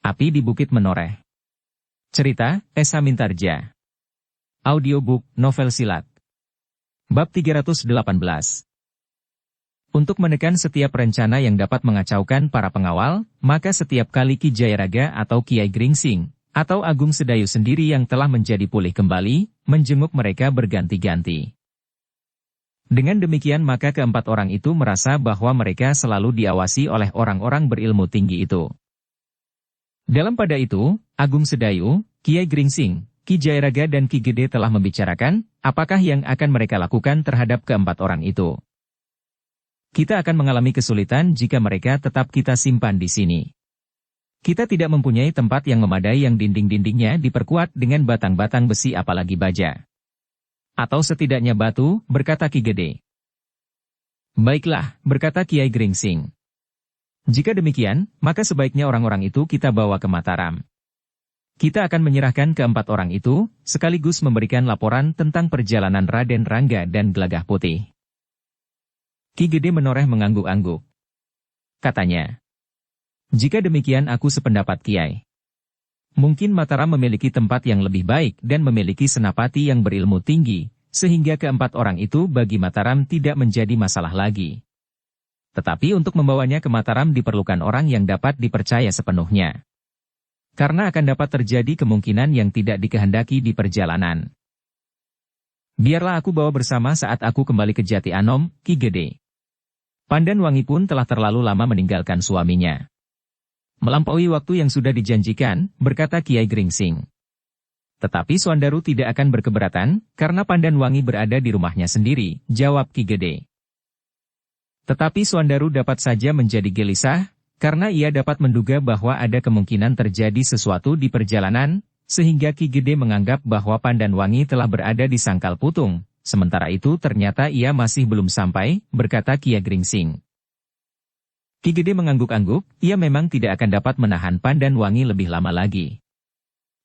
Api di Bukit Menoreh. Cerita, Esa Mintarja. Audiobook, novel silat. Bab 318. Untuk menekan setiap rencana yang dapat mengacaukan para pengawal, maka setiap kali Ki Jayaraga atau Kiai Gringsing, atau Agung Sedayu sendiri yang telah menjadi pulih kembali, menjenguk mereka berganti-ganti. Dengan demikian maka keempat orang itu merasa bahwa mereka selalu diawasi oleh orang-orang berilmu tinggi itu. Dalam pada itu, Agung Sedayu, Kiai Gringsing, Ki Jayaraga dan Ki Gede telah membicarakan, apakah yang akan mereka lakukan terhadap keempat orang itu. Kita akan mengalami kesulitan jika mereka tetap kita simpan di sini. Kita tidak mempunyai tempat yang memadai yang dinding-dindingnya diperkuat dengan batang-batang besi apalagi baja. Atau setidaknya batu, berkata Ki Gede. Baiklah, berkata Kiai Gringsing. Jika demikian, maka sebaiknya orang-orang itu kita bawa ke Mataram. Kita akan menyerahkan keempat orang itu, sekaligus memberikan laporan tentang perjalanan Raden Rangga dan Gelagah Putih. Ki Gede Menoreh mengangguk-angguk. Katanya, jika demikian aku sependapat Kiai. Mungkin Mataram memiliki tempat yang lebih baik dan memiliki senapati yang berilmu tinggi, sehingga keempat orang itu bagi Mataram tidak menjadi masalah lagi. Tetapi untuk membawanya ke Mataram diperlukan orang yang dapat dipercaya sepenuhnya. Karena akan dapat terjadi kemungkinan yang tidak dikehendaki di perjalanan. Biarlah aku bawa bersama saat aku kembali ke Jati Anom, Ki Gede. Pandan Wangi pun telah terlalu lama meninggalkan suaminya. Melampaui waktu yang sudah dijanjikan, berkata Kiai Gringsing. Tetapi Suandaru tidak akan berkeberatan, karena Pandan Wangi berada di rumahnya sendiri, jawab Ki Gede. Tetapi Suandaru dapat saja menjadi gelisah, karena ia dapat menduga bahwa ada kemungkinan terjadi sesuatu di perjalanan, sehingga Ki Gede menganggap bahwa Pandan Wangi telah berada di Sangkal Putung, sementara itu ternyata ia masih belum sampai, berkata Kiai Gringsing. Ki Gede mengangguk-angguk, ia memang tidak akan dapat menahan Pandan Wangi lebih lama lagi.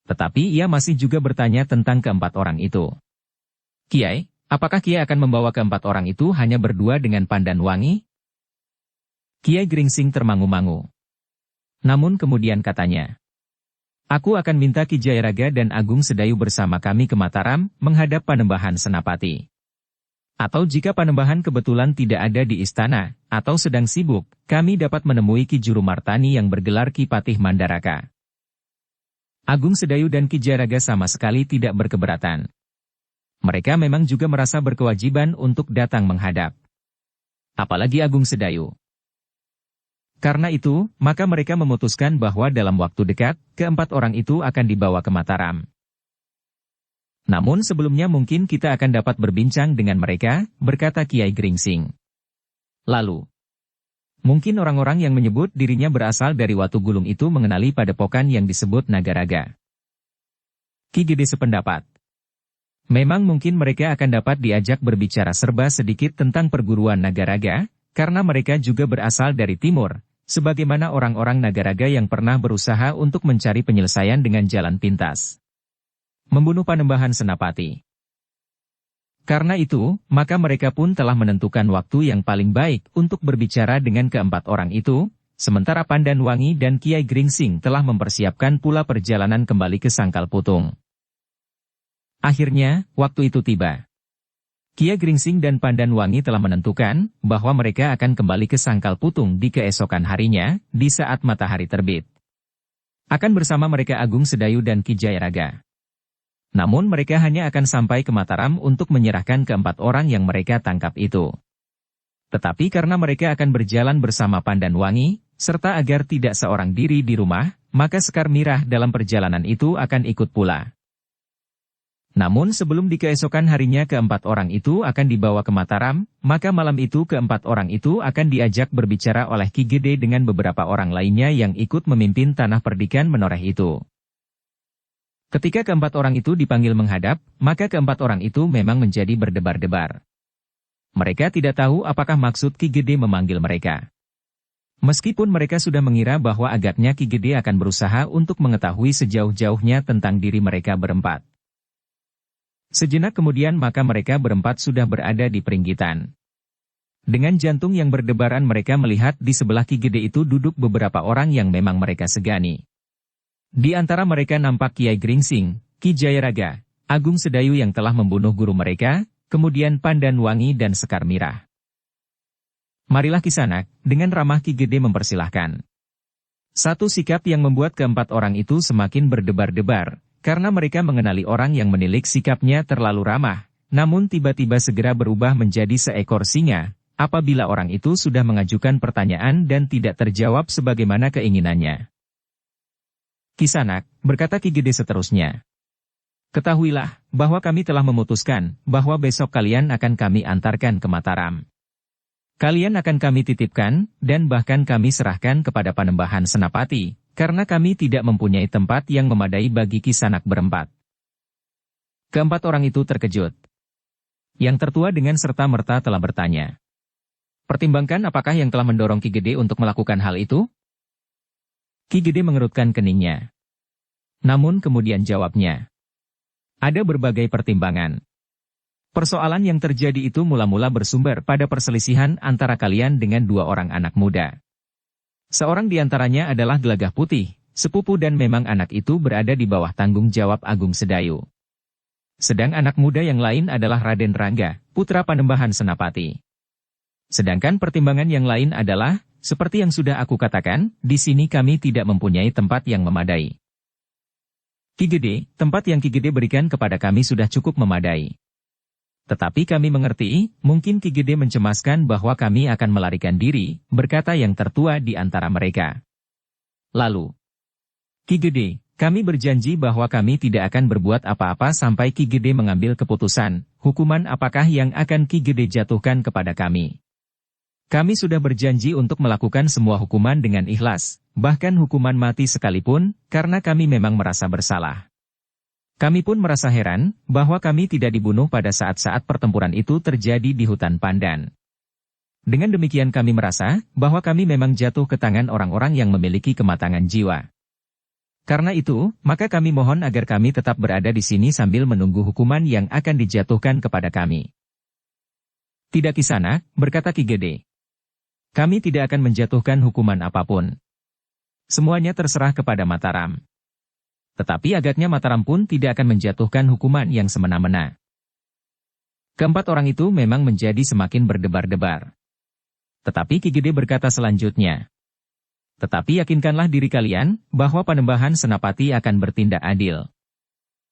Tetapi ia masih juga bertanya tentang keempat orang itu. Kiai, apakah Kiai akan membawa keempat orang itu hanya berdua dengan Pandan Wangi? Kiai Gringsing termangu-mangu. Namun kemudian katanya, aku akan minta Ki Jayaraga dan Agung Sedayu bersama kami ke Mataram, menghadap Panembahan Senapati. Atau jika Panembahan kebetulan tidak ada di istana, atau sedang sibuk, kami dapat menemui Ki Juru Martani yang bergelar Ki Patih Mandaraka. Agung Sedayu dan Ki Jayaraga sama sekali tidak berkeberatan. Mereka memang juga merasa berkewajiban untuk datang menghadap. Apalagi Agung Sedayu. Karena itu, maka mereka memutuskan bahwa dalam waktu dekat, keempat orang itu akan dibawa ke Mataram. Namun sebelumnya mungkin kita akan dapat berbincang dengan mereka, berkata Kiai Gringsing. Lalu, mungkin orang-orang yang menyebut dirinya berasal dari Watu Gulung itu mengenali padepokan yang disebut Nagaraga. Ki Gede sependapat. Memang mungkin mereka akan dapat diajak berbicara serba sedikit tentang perguruan Nagaraga, karena mereka juga berasal dari timur, sebagaimana orang-orang Nagaraga yang pernah berusaha untuk mencari penyelesaian dengan jalan pintas. Membunuh Panembahan Senapati. Karena itu, maka mereka pun telah menentukan waktu yang paling baik untuk berbicara dengan keempat orang itu, sementara Pandan Wangi dan Kiai Gringsing telah mempersiapkan pula perjalanan kembali ke Sangkal Putung. Akhirnya, waktu itu tiba. Kiai Gringsing dan Pandan Wangi telah menentukan bahwa mereka akan kembali ke Sangkal Putung di keesokan harinya, di saat matahari terbit. Akan bersama mereka Agung Sedayu dan Ki Jayaraga. Namun mereka hanya akan sampai ke Mataram untuk menyerahkan keempat orang yang mereka tangkap itu. Tetapi karena mereka akan berjalan bersama Pandan Wangi, serta agar tidak seorang diri di rumah, maka Sekar Mirah dalam perjalanan itu akan ikut pula. Namun sebelum di keesokan harinya keempat orang itu akan dibawa ke Mataram, maka malam itu keempat orang itu akan diajak berbicara oleh Ki Gede dengan beberapa orang lainnya yang ikut memimpin tanah perdikan Menoreh itu. Ketika keempat orang itu dipanggil menghadap, maka keempat orang itu memang menjadi berdebar-debar. Mereka tidak tahu apakah maksud Ki Gede memanggil mereka. Meskipun mereka sudah mengira bahwa agaknya Ki Gede akan berusaha untuk mengetahui sejauh-jauhnya tentang diri mereka berempat. Sejenak kemudian maka mereka berempat sudah berada di peringgitan. Dengan jantung yang berdebaran mereka melihat di sebelah Ki Gede itu duduk beberapa orang yang memang mereka segani. Di antara mereka nampak Kiai Gringsing, Ki Jayaraga, Agung Sedayu yang telah membunuh guru mereka, kemudian Pandan Wangi dan Sekar Mirah. Marilah Kisanak, dengan ramah Ki Gede mempersilahkan. Satu sikap yang membuat keempat orang itu semakin berdebar-debar, karena mereka mengenali orang yang menilik sikapnya terlalu ramah, namun tiba-tiba segera berubah menjadi seekor singa, apabila orang itu sudah mengajukan pertanyaan dan tidak terjawab sebagaimana keinginannya. Kisanak, berkata Ki Gede seterusnya. Ketahuilah, bahwa kami telah memutuskan, bahwa besok kalian akan kami antarkan ke Mataram. Kalian akan kami titipkan, dan bahkan kami serahkan kepada Panembahan Senapati, karena kami tidak mempunyai tempat yang memadai bagi Kisanak berempat. Keempat orang itu terkejut. Yang tertua dengan serta-merta telah bertanya. Pertimbangkan apakah yang telah mendorong Ki Gede untuk melakukan hal itu? Ki Gede mengerutkan keningnya. Namun kemudian jawabnya. Ada berbagai pertimbangan. Persoalan yang terjadi itu mula-mula bersumber pada perselisihan antara kalian dengan dua orang anak muda. Seorang di antaranya adalah Gelagah Putih, sepupu dan memang anak itu berada di bawah tanggung jawab Agung Sedayu. Sedang anak muda yang lain adalah Raden Rangga, putra Panembahan Senapati. Sedangkan pertimbangan yang lain adalah, seperti yang sudah aku katakan, di sini kami tidak mempunyai tempat yang memadai. Ki Gede, tempat yang Ki Gede berikan kepada kami sudah cukup memadai. Tetapi kami mengerti, mungkin Ki Gede mencemaskan bahwa kami akan melarikan diri, berkata yang tertua di antara mereka. Lalu, Ki Gede, kami berjanji bahwa kami tidak akan berbuat apa-apa sampai Ki Gede mengambil keputusan, hukuman apakah yang akan Ki Gede jatuhkan kepada kami. Kami sudah berjanji untuk melakukan semua hukuman dengan ikhlas, bahkan hukuman mati sekalipun, karena kami memang merasa bersalah. Kami pun merasa heran, bahwa kami tidak dibunuh pada saat-saat pertempuran itu terjadi di hutan Pandan. Dengan demikian kami merasa, bahwa kami memang jatuh ke tangan orang-orang yang memiliki kematangan jiwa. Karena itu, maka kami mohon agar kami tetap berada di sini sambil menunggu hukuman yang akan dijatuhkan kepada kami. Tidak Kisanak, berkata Ki Gede. Kami tidak akan menjatuhkan hukuman apapun. Semuanya terserah kepada Mataram. Tetapi agaknya Mataram pun tidak akan menjatuhkan hukuman yang semena-mena. Keempat orang itu memang menjadi semakin berdebar-debar. Tetapi Ki Gede berkata selanjutnya. Tetapi yakinkanlah diri kalian, bahwa Panembahan Senapati akan bertindak adil.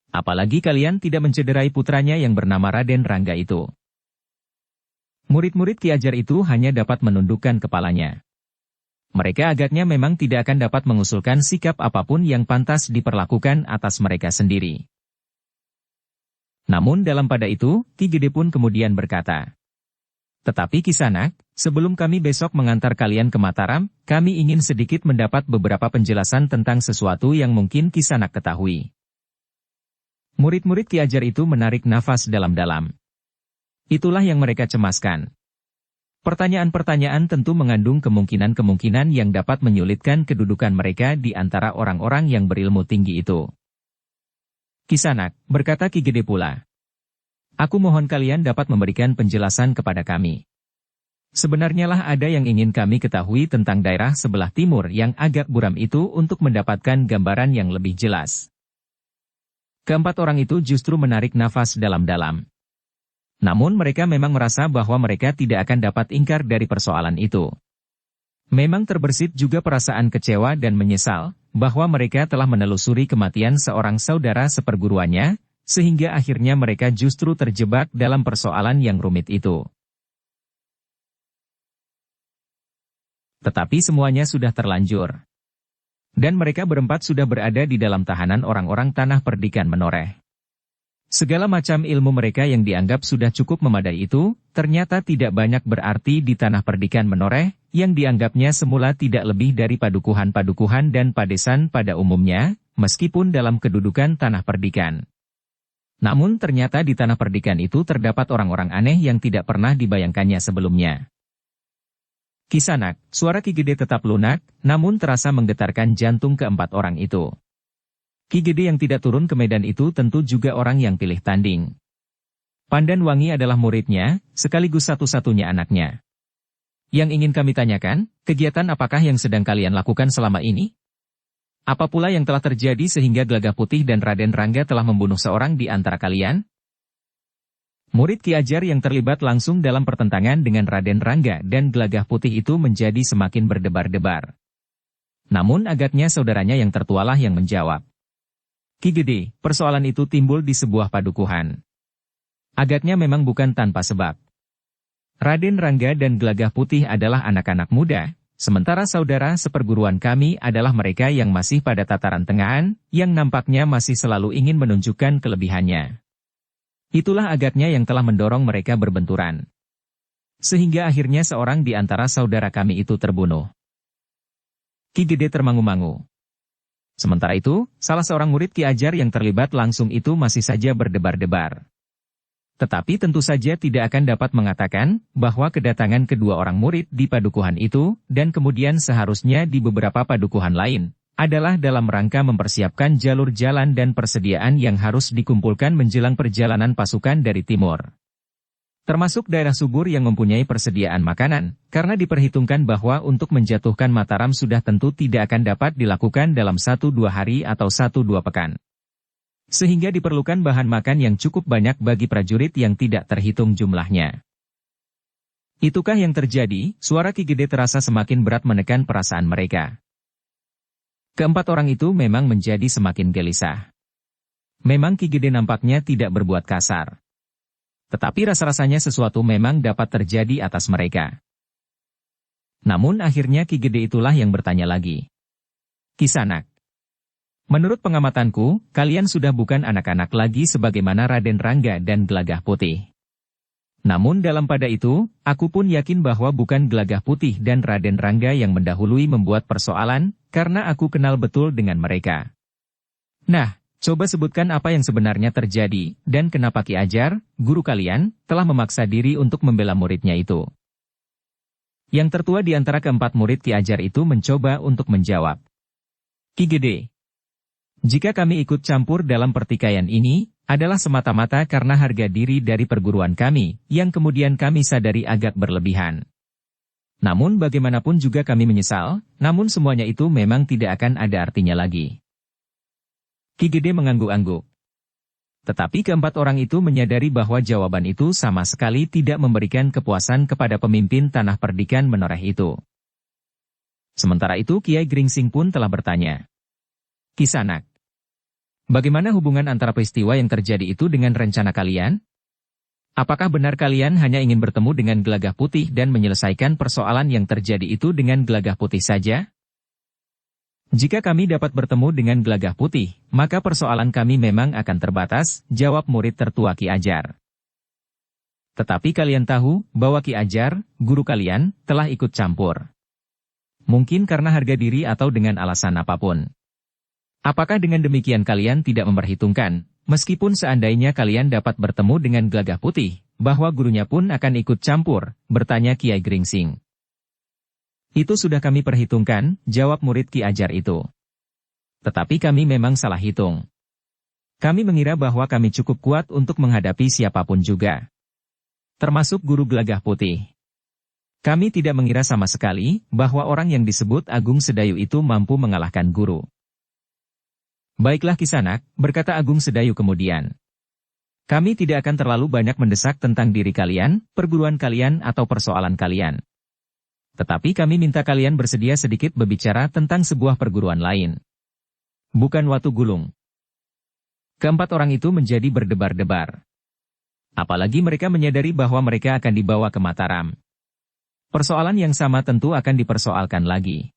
Apalagi kalian tidak mencederai putranya yang bernama Raden Rangga itu. Murid-murid Ki Ajar itu hanya dapat menundukkan kepalanya. Mereka agaknya memang tidak akan dapat mengusulkan sikap apapun yang pantas diperlakukan atas mereka sendiri. Namun dalam pada itu, Ki Gede pun kemudian berkata, tetapi Kisanak, sebelum kami besok mengantar kalian ke Mataram, kami ingin sedikit mendapat beberapa penjelasan tentang sesuatu yang mungkin Kisanak ketahui. Murid-murid Ki Ajar itu menarik nafas dalam-dalam. Itulah yang mereka cemaskan. Pertanyaan-pertanyaan tentu mengandung kemungkinan-kemungkinan yang dapat menyulitkan kedudukan mereka di antara orang-orang yang berilmu tinggi itu. Kisanak, berkata Ki Gede pula. Aku mohon kalian dapat memberikan penjelasan kepada kami. Sebenarnya lah ada yang ingin kami ketahui tentang daerah sebelah timur yang agak buram itu untuk mendapatkan gambaran yang lebih jelas. Keempat orang itu justru menarik nafas dalam-dalam. Namun mereka memang merasa bahwa mereka tidak akan dapat ingkar dari persoalan itu. Memang terbersit juga perasaan kecewa dan menyesal, bahwa mereka telah menelusuri kematian seorang saudara seperguruannya, sehingga akhirnya mereka justru terjebak dalam persoalan yang rumit itu. Tetapi semuanya sudah terlanjur. Dan mereka berempat sudah berada di dalam tahanan orang-orang Tanah Perdikan Menoreh. Segala macam ilmu mereka yang dianggap sudah cukup memadai itu, ternyata tidak banyak berarti di Tanah Perdikan Menoreh, yang dianggapnya semula tidak lebih dari padukuhan-padukuhan dan padesan pada umumnya, meskipun dalam kedudukan Tanah Perdikan. Namun ternyata di Tanah Perdikan itu terdapat orang-orang aneh yang tidak pernah dibayangkannya sebelumnya. Kisanak, suara Ki Gede tetap lunak, namun terasa menggetarkan jantung keempat orang itu. Ki Gede yang tidak turun ke medan itu tentu juga orang yang pilih tanding. Pandan Wangi adalah muridnya, sekaligus satu-satunya anaknya. Yang ingin kami tanyakan, kegiatan apakah yang sedang kalian lakukan selama ini? Apa pula yang telah terjadi sehingga Gelagah Putih dan Raden Rangga telah membunuh seorang di antara kalian? Murid Ki Ajar yang terlibat langsung dalam pertentangan dengan Raden Rangga dan Gelagah Putih itu menjadi semakin berdebar-debar. Namun agaknya saudaranya yang tertualah yang menjawab. Ki Gede, persoalan itu timbul di sebuah padukuhan. Agaknya memang bukan tanpa sebab. Raden Rangga dan Gelagah Putih adalah anak-anak muda, sementara saudara seperguruan kami adalah mereka yang masih pada tataran tengahan, yang nampaknya masih selalu ingin menunjukkan kelebihannya. Itulah agaknya yang telah mendorong mereka berbenturan. Sehingga akhirnya seorang di antara saudara kami itu terbunuh. Ki Gede termangu-mangu. Sementara itu, salah seorang murid Ki Ajar yang terlibat langsung itu masih saja berdebar-debar. Tetapi tentu saja tidak akan dapat mengatakan bahwa kedatangan kedua orang murid di padukuhan itu, dan kemudian seharusnya di beberapa padukuhan lain, adalah dalam rangka mempersiapkan jalur jalan dan persediaan yang harus dikumpulkan menjelang perjalanan pasukan dari timur. Termasuk daerah subur yang mempunyai persediaan makanan, karena diperhitungkan bahwa untuk menjatuhkan Mataram sudah tentu tidak akan dapat dilakukan dalam 1-2 hari atau 1-2 pekan. Sehingga diperlukan bahan makan yang cukup banyak bagi prajurit yang tidak terhitung jumlahnya. Itukah yang terjadi? Suara Ki Gede terasa semakin berat menekan perasaan mereka. Keempat orang itu memang menjadi semakin gelisah. Memang Ki Gede nampaknya tidak berbuat kasar. Tetapi rasa-rasanya sesuatu memang dapat terjadi atas mereka. Namun akhirnya Ki Gede itulah yang bertanya lagi. Kisanak. Menurut pengamatanku, kalian sudah bukan anak-anak lagi sebagaimana Raden Rangga dan Gelagah Putih. Namun dalam pada itu, aku pun yakin bahwa bukan Gelagah Putih dan Raden Rangga yang mendahului membuat persoalan, karena aku kenal betul dengan mereka. Nah, coba sebutkan apa yang sebenarnya terjadi, dan kenapa Ki Ajar, guru kalian, telah memaksa diri untuk membela muridnya itu. Yang tertua di antara keempat murid Ki Ajar itu mencoba untuk menjawab. Ki Gede. Jika kami ikut campur dalam pertikaian ini, adalah semata-mata karena harga diri dari perguruan kami, yang kemudian kami sadari agak berlebihan. Namun bagaimanapun juga kami menyesal, namun semuanya itu memang tidak akan ada artinya lagi. Ki Gede mengangguk-angguk. Tetapi keempat orang itu menyadari bahwa jawaban itu sama sekali tidak memberikan kepuasan kepada pemimpin tanah perdikan menoreh itu. Sementara itu Kiai Gringsing pun telah bertanya. Kisanak. Bagaimana hubungan antara peristiwa yang terjadi itu dengan rencana kalian? Apakah benar kalian hanya ingin bertemu dengan Gelagah Putih dan menyelesaikan persoalan yang terjadi itu dengan Gelagah Putih saja? Jika kami dapat bertemu dengan Gelagah Putih, maka persoalan kami memang akan terbatas, jawab murid tertua Ki Ajar. Tetapi kalian tahu bahwa Ki Ajar, guru kalian, telah ikut campur. Mungkin karena harga diri atau dengan alasan apapun. Apakah dengan demikian kalian tidak memperhitungkan, meskipun seandainya kalian dapat bertemu dengan Gelagah Putih, bahwa gurunya pun akan ikut campur, bertanya Kiai Gringsing. Itu sudah kami perhitungkan, jawab murid Ki Ajar itu. Tetapi kami memang salah hitung. Kami mengira bahwa kami cukup kuat untuk menghadapi siapapun juga. Termasuk guru Gelagah Putih. Kami tidak mengira sama sekali, bahwa orang yang disebut Agung Sedayu itu mampu mengalahkan guru. Baiklah Kisanak, berkata Agung Sedayu kemudian. Kami tidak akan terlalu banyak mendesak tentang diri kalian, perguruan kalian atau persoalan kalian. Tetapi kami minta kalian bersedia sedikit berbicara tentang sebuah perguruan lain. Bukan Watu Gulung. Keempat orang itu menjadi berdebar-debar. Apalagi mereka menyadari bahwa mereka akan dibawa ke Mataram. Persoalan yang sama tentu akan dipersoalkan lagi.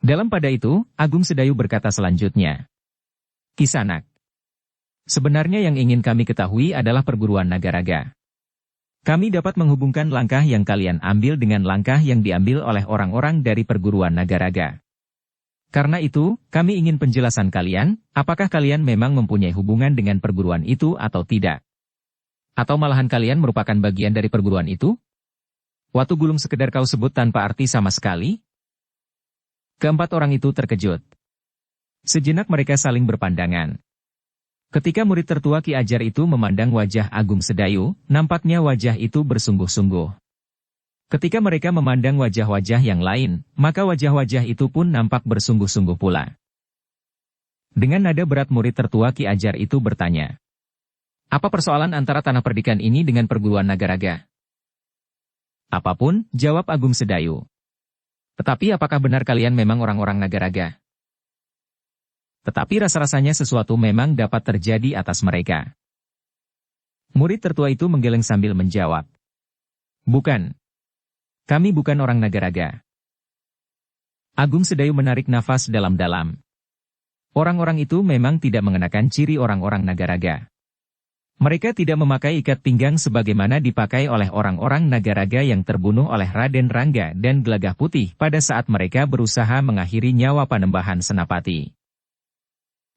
Dalam pada itu, Agung Sedayu berkata selanjutnya. Kisanak. Sebenarnya yang ingin kami ketahui adalah perguruan Nagaraga. Kami dapat menghubungkan langkah yang kalian ambil dengan langkah yang diambil oleh orang-orang dari perguruan Nagaraga. Karena itu, kami ingin penjelasan kalian, apakah kalian memang mempunyai hubungan dengan perguruan itu atau tidak? Atau malahan kalian merupakan bagian dari perguruan itu? Watu Gulung sekedar kau sebut tanpa arti sama sekali? Keempat orang itu terkejut. Sejenak mereka saling berpandangan. Ketika murid tertua Ki Ajar itu memandang wajah Agung Sedayu, nampaknya wajah itu bersungguh-sungguh. Ketika mereka memandang wajah-wajah yang lain, maka wajah-wajah itu pun nampak bersungguh-sungguh pula. Dengan nada berat murid tertua Ki Ajar itu bertanya, "Apa persoalan antara tanah perdikan ini dengan perguruan Nagaraga?" "Apapun," jawab Agung Sedayu. "Tetapi apakah benar kalian memang orang-orang Nagaraga?" Tetapi rasa-rasanya sesuatu memang dapat terjadi atas mereka. Murid tertua itu menggeleng sambil menjawab, "Bukan. Kami bukan orang Nagaraga." Agung Sedayu menarik nafas dalam-dalam. Orang-orang itu memang tidak mengenakan ciri orang-orang Nagaraga. Mereka tidak memakai ikat pinggang sebagaimana dipakai oleh orang-orang Nagaraga yang terbunuh oleh Raden Rangga dan Gelagah Putih pada saat mereka berusaha mengakhiri nyawa Panembahan Senapati.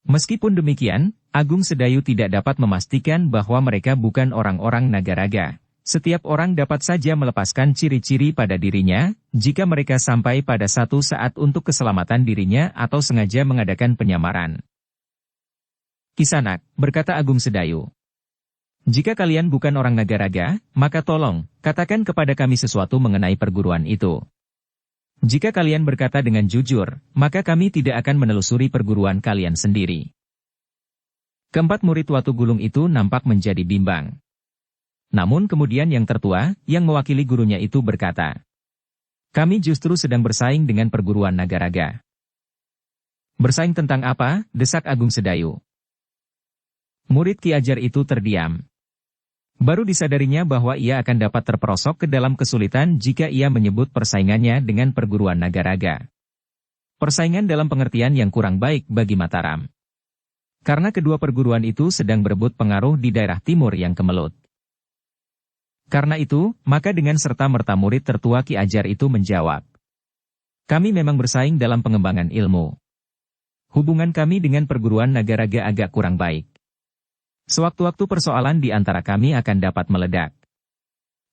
Meskipun demikian, Agung Sedayu tidak dapat memastikan bahwa mereka bukan orang-orang Nagaraga. Setiap orang dapat saja melepaskan ciri-ciri pada dirinya, jika mereka sampai pada satu saat untuk keselamatan dirinya atau sengaja mengadakan penyamaran. "Kisanak," berkata Agung Sedayu, "jika kalian bukan orang Nagaraga, maka tolong, katakan kepada kami sesuatu mengenai perguruan itu. Jika kalian berkata dengan jujur, maka kami tidak akan menelusuri perguruan kalian sendiri." Keempat murid Watu Gulung itu nampak menjadi bimbang. Namun kemudian yang tertua, yang mewakili gurunya itu berkata, "Kami justru sedang bersaing dengan perguruan Nagaraga." "Bersaing tentang apa?" desak Agung Sedayu. Murid Ki Ajar itu terdiam. Baru disadarinya bahwa ia akan dapat terperosok ke dalam kesulitan jika ia menyebut persaingannya dengan perguruan Nagaraga. Persaingan dalam pengertian yang kurang baik bagi Mataram. Karena kedua perguruan itu sedang berebut pengaruh di daerah timur yang kemelut. Karena itu, maka dengan serta-merta murid tertua Ki Ajar itu menjawab, "Kami memang bersaing dalam pengembangan ilmu. Hubungan kami dengan perguruan Nagaraga agak kurang baik. Sewaktu-waktu persoalan di antara kami akan dapat meledak.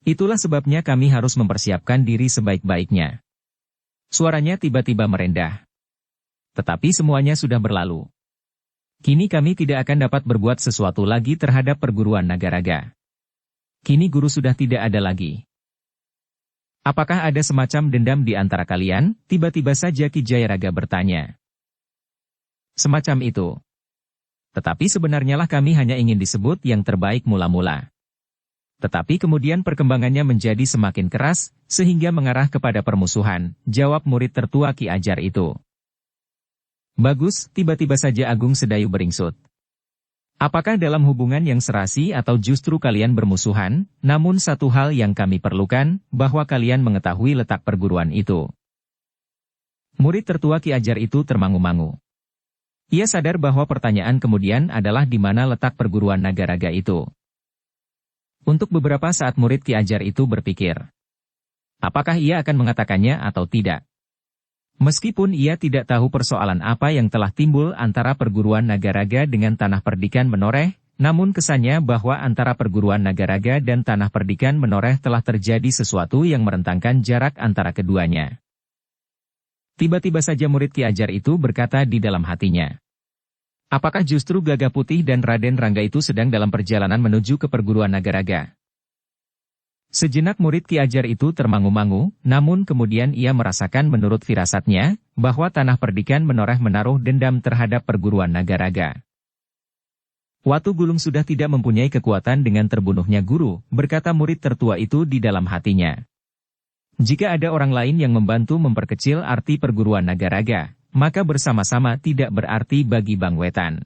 Itulah sebabnya kami harus mempersiapkan diri sebaik-baiknya." Suaranya tiba-tiba merendah. "Tetapi semuanya sudah berlalu. Kini kami tidak akan dapat berbuat sesuatu lagi terhadap perguruan Nagaraga. Kini guru sudah tidak ada lagi." "Apakah ada semacam dendam di antara kalian?" tiba-tiba saja Ki Jayaraga bertanya. "Semacam itu. Tetapi sebenarnya lah kami hanya ingin disebut yang terbaik mula-mula. Tetapi kemudian perkembangannya menjadi semakin keras, sehingga mengarah kepada permusuhan," jawab murid tertua Ki Ajar itu. "Bagus," tiba-tiba saja Agung Sedayu beringsut. "Apakah dalam hubungan yang serasi atau justru kalian bermusuhan? Namun satu hal yang kami perlukan, bahwa kalian mengetahui letak perguruan itu." Murid tertua Ki Ajar itu termangu-mangu. Ia sadar bahwa pertanyaan kemudian adalah di mana letak perguruan Nagaraga itu. Untuk beberapa saat murid Ki Ajar itu berpikir, apakah ia akan mengatakannya atau tidak. Meskipun ia tidak tahu persoalan apa yang telah timbul antara perguruan Nagaraga dengan Tanah Perdikan Menoreh, namun kesannya bahwa antara perguruan Nagaraga dan Tanah Perdikan Menoreh telah terjadi sesuatu yang merentangkan jarak antara keduanya. Tiba-tiba saja murid Ki Ajar itu berkata di dalam hatinya, apakah justru Gagah Putih dan Raden Rangga itu sedang dalam perjalanan menuju ke perguruan Nagaraga? Sejenak murid Ki Ajar itu termangu-mangu, namun kemudian ia merasakan menurut firasatnya, bahwa Tanah Perdikan Menoreh menaruh dendam terhadap perguruan Nagaraga. Watu Gulung sudah tidak mempunyai kekuatan dengan terbunuhnya guru, berkata murid tertua itu di dalam hatinya. Jika ada orang lain yang membantu memperkecil arti perguruan Nagaraga, maka bersama-sama tidak berarti bagi Bang Wetan.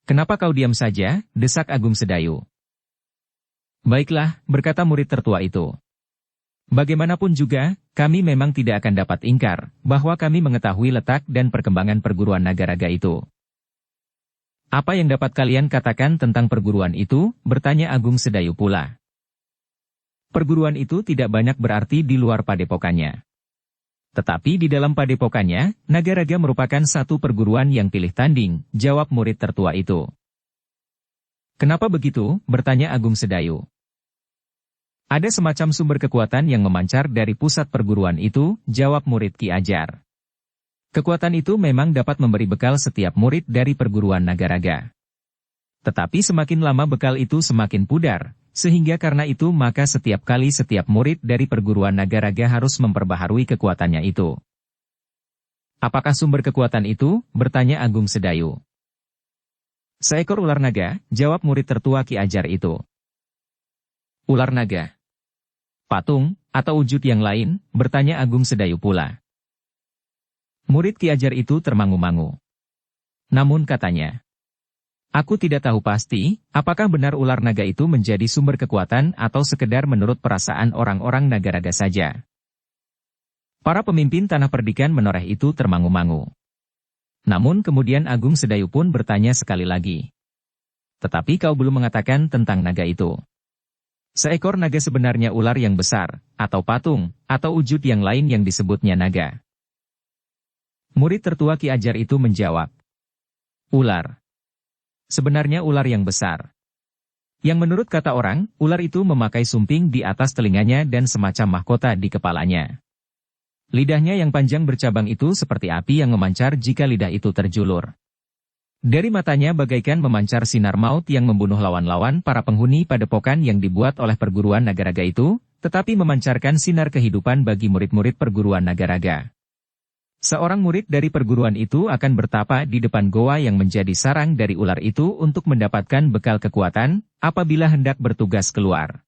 Kenapa kau diam saja, desak Agung Sedayu. Baiklah, berkata murid tertua itu. Bagaimanapun juga, kami memang tidak akan dapat ingkar, bahwa kami mengetahui letak dan perkembangan perguruan Nagaraga itu. Apa yang dapat kalian katakan tentang perguruan itu? Bertanya Agung Sedayu pula. Perguruan itu tidak banyak berarti di luar padepokannya. Tetapi di dalam padepokannya, Nagaraga merupakan satu perguruan yang pilih tanding, jawab murid tertua itu. Kenapa begitu? Bertanya Agung Sedayu. Ada semacam sumber kekuatan yang memancar dari pusat perguruan itu, jawab murid Ki Ajar. Kekuatan itu memang dapat memberi bekal setiap murid dari perguruan Nagaraga. Tetapi semakin lama bekal itu semakin pudar, sehingga karena itu maka setiap kali setiap murid dari perguruan Nagaraga harus memperbaharui kekuatannya itu. Apakah sumber kekuatan itu? Bertanya Agung Sedayu. Seekor ular naga, jawab murid tertua Ki Ajar itu. Ular naga, patung, atau wujud yang lain? Bertanya Agung Sedayu pula. Murid Ki Ajar itu termangu-mangu. Namun katanya, aku tidak tahu pasti, apakah benar ular naga itu menjadi sumber kekuatan atau sekedar menurut perasaan orang-orang Nagaraga saja. Para pemimpin Tanah Perdikan Menoreh itu termangu-mangu. Namun kemudian Agung Sedayu pun bertanya sekali lagi. Tetapi kau belum mengatakan tentang naga itu. Seekor naga sebenarnya ular yang besar, atau patung, atau wujud yang lain yang disebutnya naga. Murid tertua Ki Ajar itu menjawab. Ular. Sebenarnya ular yang besar. Yang menurut kata orang, ular itu memakai sumping di atas telinganya dan semacam mahkota di kepalanya. Lidahnya yang panjang bercabang itu seperti api yang memancar jika lidah itu terjulur. Dari matanya bagaikan memancar sinar maut yang membunuh lawan-lawan para penghuni padepokan yang dibuat oleh perguruan Nagaraga itu, tetapi memancarkan sinar kehidupan bagi murid-murid perguruan Nagaraga. Seorang murid dari perguruan itu akan bertapa di depan goa yang menjadi sarang dari ular itu untuk mendapatkan bekal kekuatan, apabila hendak bertugas keluar.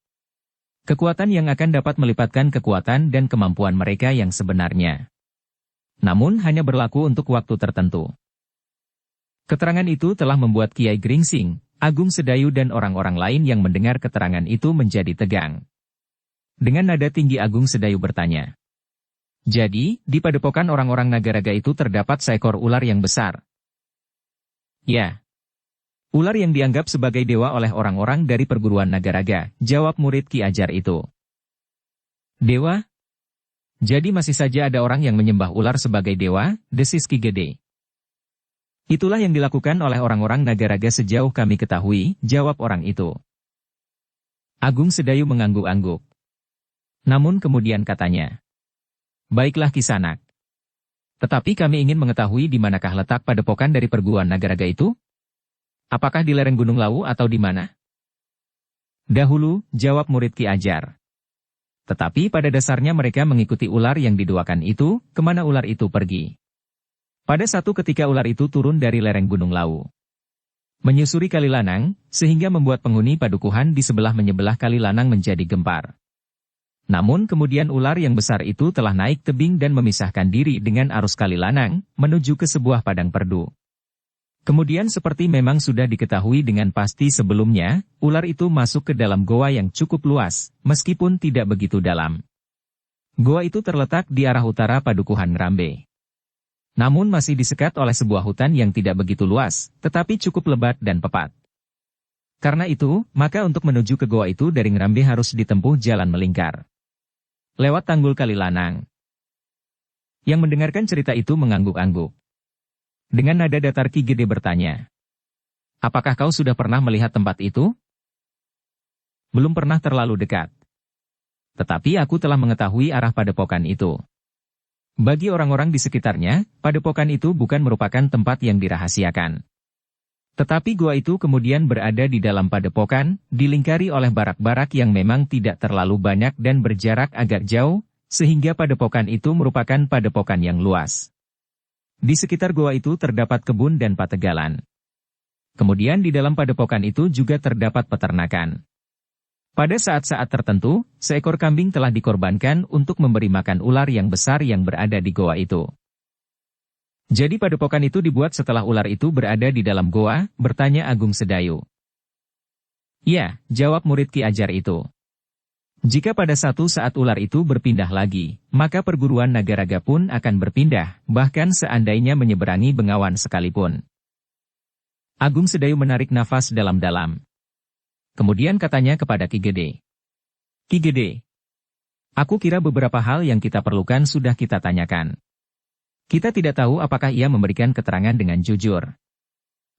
Kekuatan yang akan dapat melipatkan kekuatan dan kemampuan mereka yang sebenarnya. Namun hanya berlaku untuk waktu tertentu. Keterangan itu telah membuat Kiai Gringsing, Agung Sedayu dan orang-orang lain yang mendengar keterangan itu menjadi tegang. Dengan nada tinggi Agung Sedayu bertanya. Jadi, di padepokan orang-orang Nagaraga itu terdapat seekor ular yang besar. Ya. Ular yang dianggap sebagai dewa oleh orang-orang dari perguruan Nagaraga, jawab murid Ki Ajar itu. Dewa? Jadi masih saja ada orang yang menyembah ular sebagai dewa, desis Ki Gede. Itulah yang dilakukan oleh orang-orang Nagaraga sejauh kami ketahui, jawab orang itu. Agung Sedayu mengangguk-angguk. Namun kemudian katanya. Baiklah Kisanak. Tetapi kami ingin mengetahui di manakah letak padepokan dari perguruan Nagaraga itu? Apakah di lereng Gunung Lawu atau di mana? Dahulu, jawab murid Ki Ajar. Tetapi pada dasarnya mereka mengikuti ular yang didoakan itu, kemana ular itu pergi. Pada satu ketika ular itu turun dari lereng Gunung Lawu. Menyusuri Kali Lanang, sehingga membuat penghuni padukuhan di sebelah Kali Lanang menjadi gempar. Namun kemudian ular yang besar itu telah naik tebing dan memisahkan diri dengan arus Kali Lanang, menuju ke sebuah padang perdu. Kemudian seperti memang sudah diketahui dengan pasti sebelumnya, ular itu masuk ke dalam goa yang cukup luas, meskipun tidak begitu dalam. Goa itu terletak di arah utara padukuhan Ngrambe. Namun masih disekat oleh sebuah hutan yang tidak begitu luas, tetapi cukup lebat dan pepat. Karena itu, maka untuk menuju ke goa itu dari Ngrambe harus ditempuh jalan melingkar. Lewat Tanggul Kali Lanang. Yang mendengarkan cerita itu mengangguk-angguk. Dengan nada datar Ki Gede bertanya. Apakah kau sudah pernah melihat tempat itu? Belum pernah terlalu dekat. Tetapi aku telah mengetahui arah padepokan itu. Bagi orang-orang di sekitarnya, padepokan itu bukan merupakan tempat yang dirahasiakan. Tetapi gua itu kemudian berada di dalam padepokan, dilingkari oleh barak-barak yang memang tidak terlalu banyak dan berjarak agak jauh, sehingga padepokan itu merupakan padepokan yang luas. Di sekitar goa itu terdapat kebun dan pategalan. Kemudian di dalam padepokan itu juga terdapat peternakan. Pada saat-saat tertentu, seekor kambing telah dikorbankan untuk memberi makan ular yang besar yang berada di goa itu. Jadi padepokan itu dibuat setelah ular itu berada di dalam goa, bertanya Agung Sedayu. Ya, jawab murid Ki Ajar itu. Jika pada satu saat ular itu berpindah lagi, maka perguruan Nagaraga pun akan berpindah, bahkan seandainya menyeberangi Bengawan sekalipun. Agung Sedayu menarik nafas dalam-dalam. Kemudian katanya kepada Ki Gede. Ki Gede, aku kira beberapa hal yang kita perlukan sudah kita tanyakan. Kita tidak tahu apakah ia memberikan keterangan dengan jujur.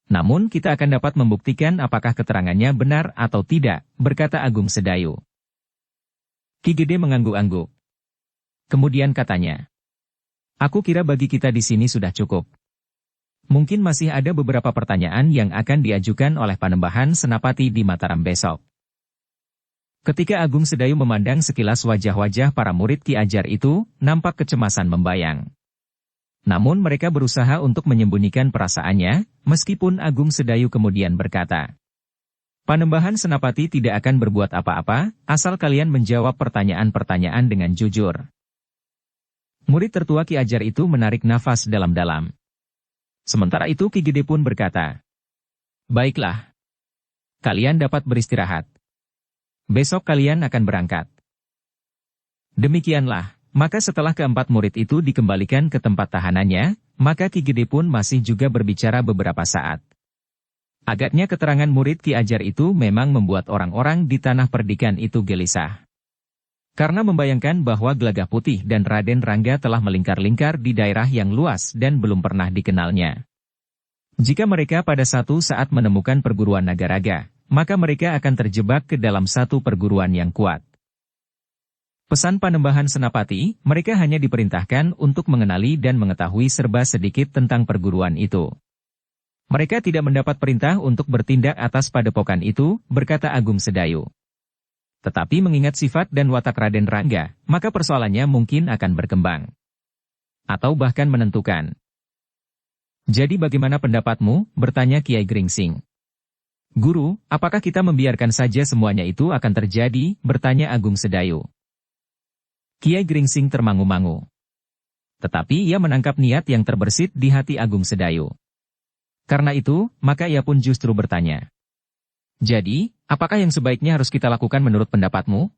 Namun kita akan dapat membuktikan apakah keterangannya benar atau tidak, berkata Agung Sedayu. Ki Gede mengangguk-angguk. Kemudian katanya. Aku kira bagi kita di sini sudah cukup. Mungkin masih ada beberapa pertanyaan yang akan diajukan oleh Panembahan Senapati di Mataram besok. Ketika Agung Sedayu memandang sekilas wajah-wajah para murid Ki Ajar itu, nampak kecemasan membayang. Namun mereka berusaha untuk menyembunyikan perasaannya, meskipun Agung Sedayu kemudian berkata, "Panembahan Senapati tidak akan berbuat apa-apa, asal kalian menjawab pertanyaan-pertanyaan dengan jujur." Murid tertua Ki Ajar itu menarik nafas dalam-dalam. Sementara itu Ki Gede pun berkata, "Baiklah. Kalian dapat beristirahat. Besok kalian akan berangkat." Demikianlah, maka setelah keempat murid itu dikembalikan ke tempat tahanannya, maka Ki Gede pun masih juga berbicara beberapa saat. Agaknya keterangan murid Ki Ajar itu memang membuat orang-orang di tanah perdikan itu gelisah. Karena membayangkan bahwa Gelagah Putih dan Raden Rangga telah melingkar-lingkar di daerah yang luas dan belum pernah dikenalnya. Jika mereka pada satu saat menemukan perguruan Nagaraga, maka mereka akan terjebak ke dalam satu perguruan yang kuat. Pesan Panembahan Senapati, mereka hanya diperintahkan untuk mengenali dan mengetahui serba sedikit tentang perguruan itu. Mereka tidak mendapat perintah untuk bertindak atas padepokan itu, berkata Agung Sedayu. Tetapi mengingat sifat dan watak Raden Rangga, maka persoalannya mungkin akan berkembang. Atau bahkan menentukan. "Jadi bagaimana pendapatmu?" bertanya Kiai Gringsing. "Guru, apakah kita membiarkan saja semuanya itu akan terjadi?" bertanya Agung Sedayu. Kiai Gringsing termangu-mangu. Tetapi ia menangkap niat yang terbersit di hati Agung Sedayu. Karena itu, maka ia pun justru bertanya. "Jadi, apakah yang sebaiknya harus kita lakukan menurut pendapatmu?"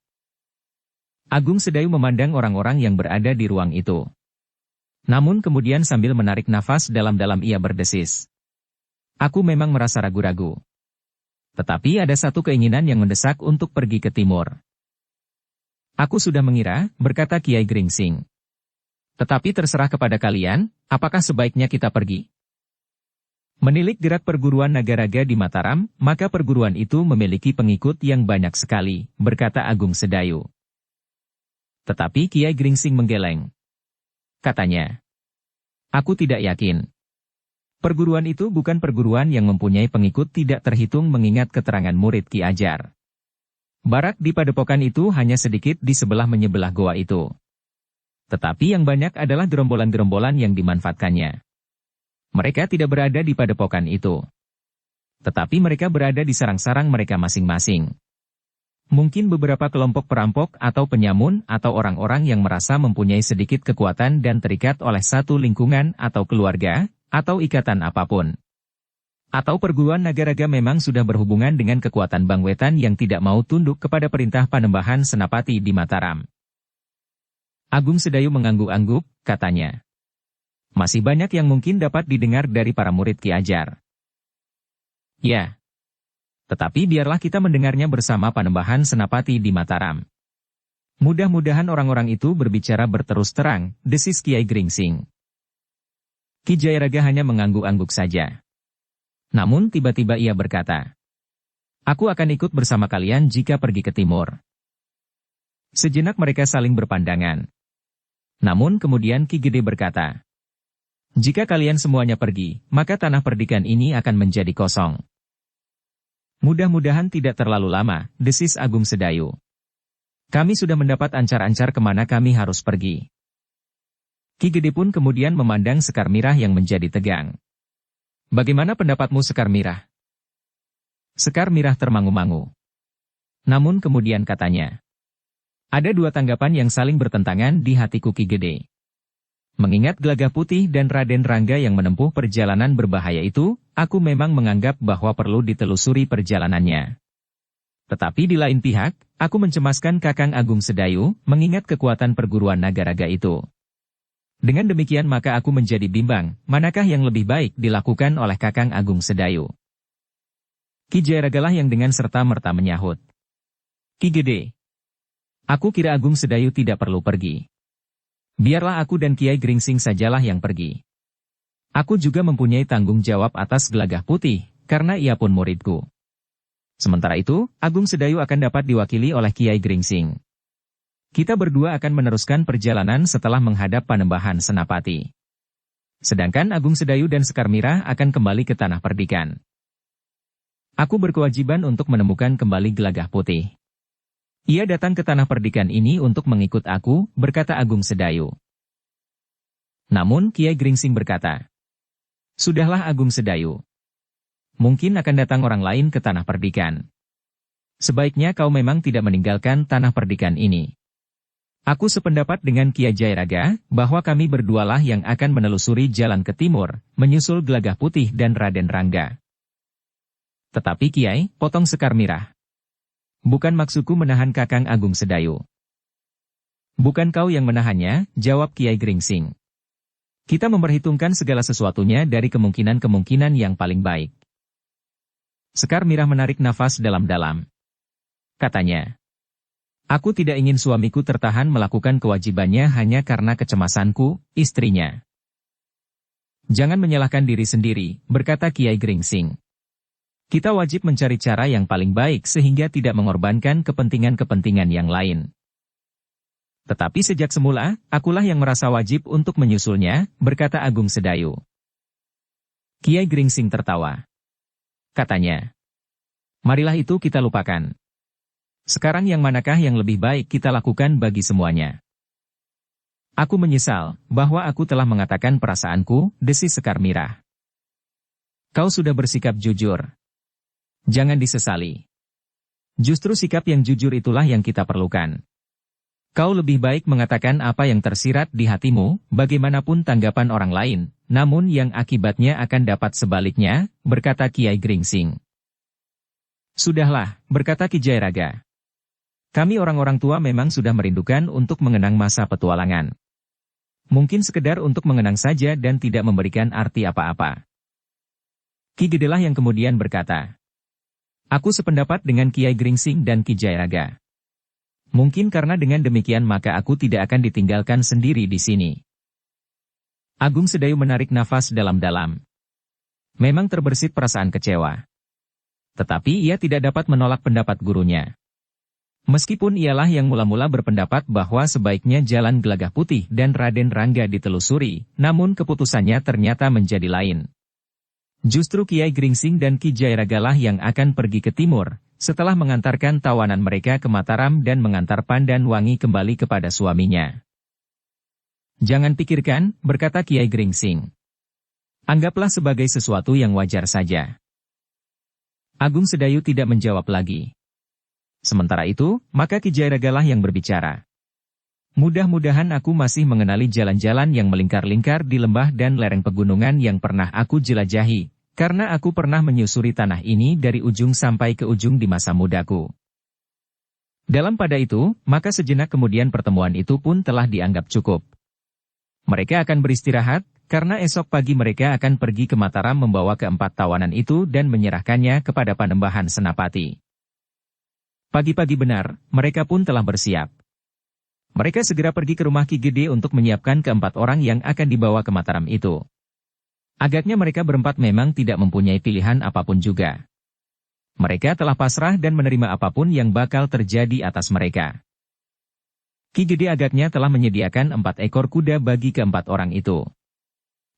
Agung Sedayu memandang orang-orang yang berada di ruang itu. Namun kemudian sambil menarik nafas dalam-dalam ia berdesis. "Aku memang merasa ragu-ragu. Tetapi ada satu keinginan yang mendesak untuk pergi ke timur." "Aku sudah mengira," berkata Kiai Gringsing. "Tetapi terserah kepada kalian, apakah sebaiknya kita pergi?" Menilik gerak perguruan Nagaraga di Mataram, maka perguruan itu memiliki pengikut yang banyak sekali, berkata Agung Sedayu. Tetapi Kiai Gringsing menggeleng. Katanya, "Aku tidak yakin. Perguruan itu bukan perguruan yang mempunyai pengikut tidak terhitung mengingat keterangan murid Ki Ajar. Barak di padepokan itu hanya sedikit di sebelah-menyebelah goa itu. Tetapi yang banyak adalah gerombolan-gerombolan yang dimanfaatkannya. Mereka tidak berada di padepokan itu. Tetapi mereka berada di sarang-sarang mereka masing-masing. Mungkin beberapa kelompok perampok atau penyamun atau orang-orang yang merasa mempunyai sedikit kekuatan dan terikat oleh satu lingkungan atau keluarga, atau ikatan apapun. Atau perguruan Nagaraga memang sudah berhubungan dengan kekuatan Bang Wetan yang tidak mau tunduk kepada perintah Panembahan Senapati di Mataram." Agung Sedayu mengangguk-angguk, katanya. "Masih banyak yang mungkin dapat didengar dari para murid Ki Ajar." "Ya. Tetapi biarlah kita mendengarnya bersama Panembahan Senapati di Mataram. Mudah-mudahan orang-orang itu berbicara berterus terang," desis Kiai Gringsing. Ki Jayaraga hanya mengangguk-angguk saja. Namun tiba-tiba ia berkata, "Aku akan ikut bersama kalian jika pergi ke timur." Sejenak mereka saling berpandangan. Namun kemudian Ki Gede berkata, "Jika kalian semuanya pergi, maka tanah perdikan ini akan menjadi kosong." "Mudah-mudahan tidak terlalu lama," desis Agung Sedayu. "Kami sudah mendapat ancar-ancar kemana kami harus pergi." Ki Gede pun kemudian memandang Sekar Mirah yang menjadi tegang. "Bagaimana pendapatmu Sekar Mirah?" Sekar Mirah termangu-mangu. Namun kemudian katanya, "Ada dua tanggapan yang saling bertentangan di hatiku Ki Gede. Mengingat Gelagah Putih dan Raden Rangga yang menempuh perjalanan berbahaya itu, aku memang menganggap bahwa perlu ditelusuri perjalanannya. Tetapi di lain pihak, aku mencemaskan Kakang Agung Sedayu, mengingat kekuatan perguruan Nagaraga itu. Dengan demikian maka aku menjadi bimbang, manakah yang lebih baik dilakukan oleh Kakang Agung Sedayu." Ki Jayaragalah yang dengan serta-merta menyahut. "Ki Gede, aku kira Agung Sedayu tidak perlu pergi. Biarlah aku dan Kiai Gringsing sajalah yang pergi. Aku juga mempunyai tanggung jawab atas Gelagah Putih, karena ia pun muridku. Sementara itu, Agung Sedayu akan dapat diwakili oleh Kiai Gringsing. Kita berdua akan meneruskan perjalanan setelah menghadap Panembahan Senapati. Sedangkan Agung Sedayu dan Sekar Mirah akan kembali ke tanah perdikan. Aku berkewajiban untuk menemukan kembali Gelagah Putih. Ia datang ke tanah perdikan ini untuk mengikut aku, berkata Agung Sedayu. Namun Kiai Gringsing berkata, "Sudahlah Agung Sedayu. Mungkin akan datang orang lain ke tanah perdikan. Sebaiknya kau memang tidak meninggalkan tanah perdikan ini. Aku sependapat dengan Kiai Jayaraga, bahwa kami berdualah yang akan menelusuri jalan ke timur, menyusul Gelagah Putih dan Raden Rangga." "Tetapi Kiai," potong Sekar Mirah. "Bukan maksudku menahan Kakang Agung Sedayu." "Bukan kau yang menahannya," jawab Kiai Gringsing. "Kita memperhitungkan segala sesuatunya dari kemungkinan-kemungkinan yang paling baik." Sekar Mirah menarik nafas dalam-dalam. Katanya, "Aku tidak ingin suamiku tertahan melakukan kewajibannya hanya karena kecemasanku, istrinya." "Jangan menyalahkan diri sendiri," berkata Kiai Gringsing. "Kita wajib mencari cara yang paling baik sehingga tidak mengorbankan kepentingan-kepentingan yang lain." "Tetapi sejak semula, akulah yang merasa wajib untuk menyusulnya," berkata Agung Sedayu. Kiai Gringsing tertawa. Katanya, "Marilah itu kita lupakan. Sekarang yang manakah yang lebih baik kita lakukan bagi semuanya?" "Aku menyesal, bahwa aku telah mengatakan perasaanku," desis Sekar Mirah. "Kau sudah bersikap jujur. Jangan disesali. Justru sikap yang jujur itulah yang kita perlukan. Kau lebih baik mengatakan apa yang tersirat di hatimu, bagaimanapun tanggapan orang lain, namun yang akibatnya akan dapat sebaliknya," berkata Kiai Gringsing. "Sudahlah," berkata Ki Jayaraga. "Kami orang-orang tua memang sudah merindukan untuk mengenang masa petualangan. Mungkin sekedar untuk mengenang saja dan tidak memberikan arti apa-apa." Ki Gedelah yang kemudian berkata, "Aku sependapat dengan Kiai Gringsing dan Ki Jayaraga. Mungkin karena dengan demikian maka aku tidak akan ditinggalkan sendiri di sini." Agung Sedayu menarik nafas dalam-dalam. Memang terbersit perasaan kecewa. Tetapi ia tidak dapat menolak pendapat gurunya. Meskipun ialah yang mula-mula berpendapat bahwa sebaiknya jalan Gelagah Putih dan Raden Rangga ditelusuri, namun keputusannya ternyata menjadi lain. Justru Kiai Gringsing dan Ki Jayaragalah yang akan pergi ke timur, setelah mengantarkan tawanan mereka ke Mataram dan mengantar Pandan Wangi kembali kepada suaminya. "Jangan pikirkan," berkata Kiai Gringsing. "Anggaplah sebagai sesuatu yang wajar saja." Agung Sedayu tidak menjawab lagi. Sementara itu, maka Ki Jayaragalah yang berbicara. "Mudah-mudahan aku masih mengenali jalan-jalan yang melingkar-lingkar di lembah dan lereng pegunungan yang pernah aku jelajahi, karena aku pernah menyusuri tanah ini dari ujung sampai ke ujung di masa mudaku." Dalam pada itu, maka sejenak kemudian pertemuan itu pun telah dianggap cukup. Mereka akan beristirahat, karena esok pagi mereka akan pergi ke Mataram membawa keempat tawanan itu dan menyerahkannya kepada Panembahan Senapati. Pagi-pagi benar, mereka pun telah bersiap. Mereka segera pergi ke rumah Ki Gede untuk menyiapkan keempat orang yang akan dibawa ke Mataram itu. Agaknya mereka berempat memang tidak mempunyai pilihan apapun juga. Mereka telah pasrah dan menerima apapun yang bakal terjadi atas mereka. Ki Gede agaknya telah menyediakan 4 ekor kuda bagi keempat orang itu.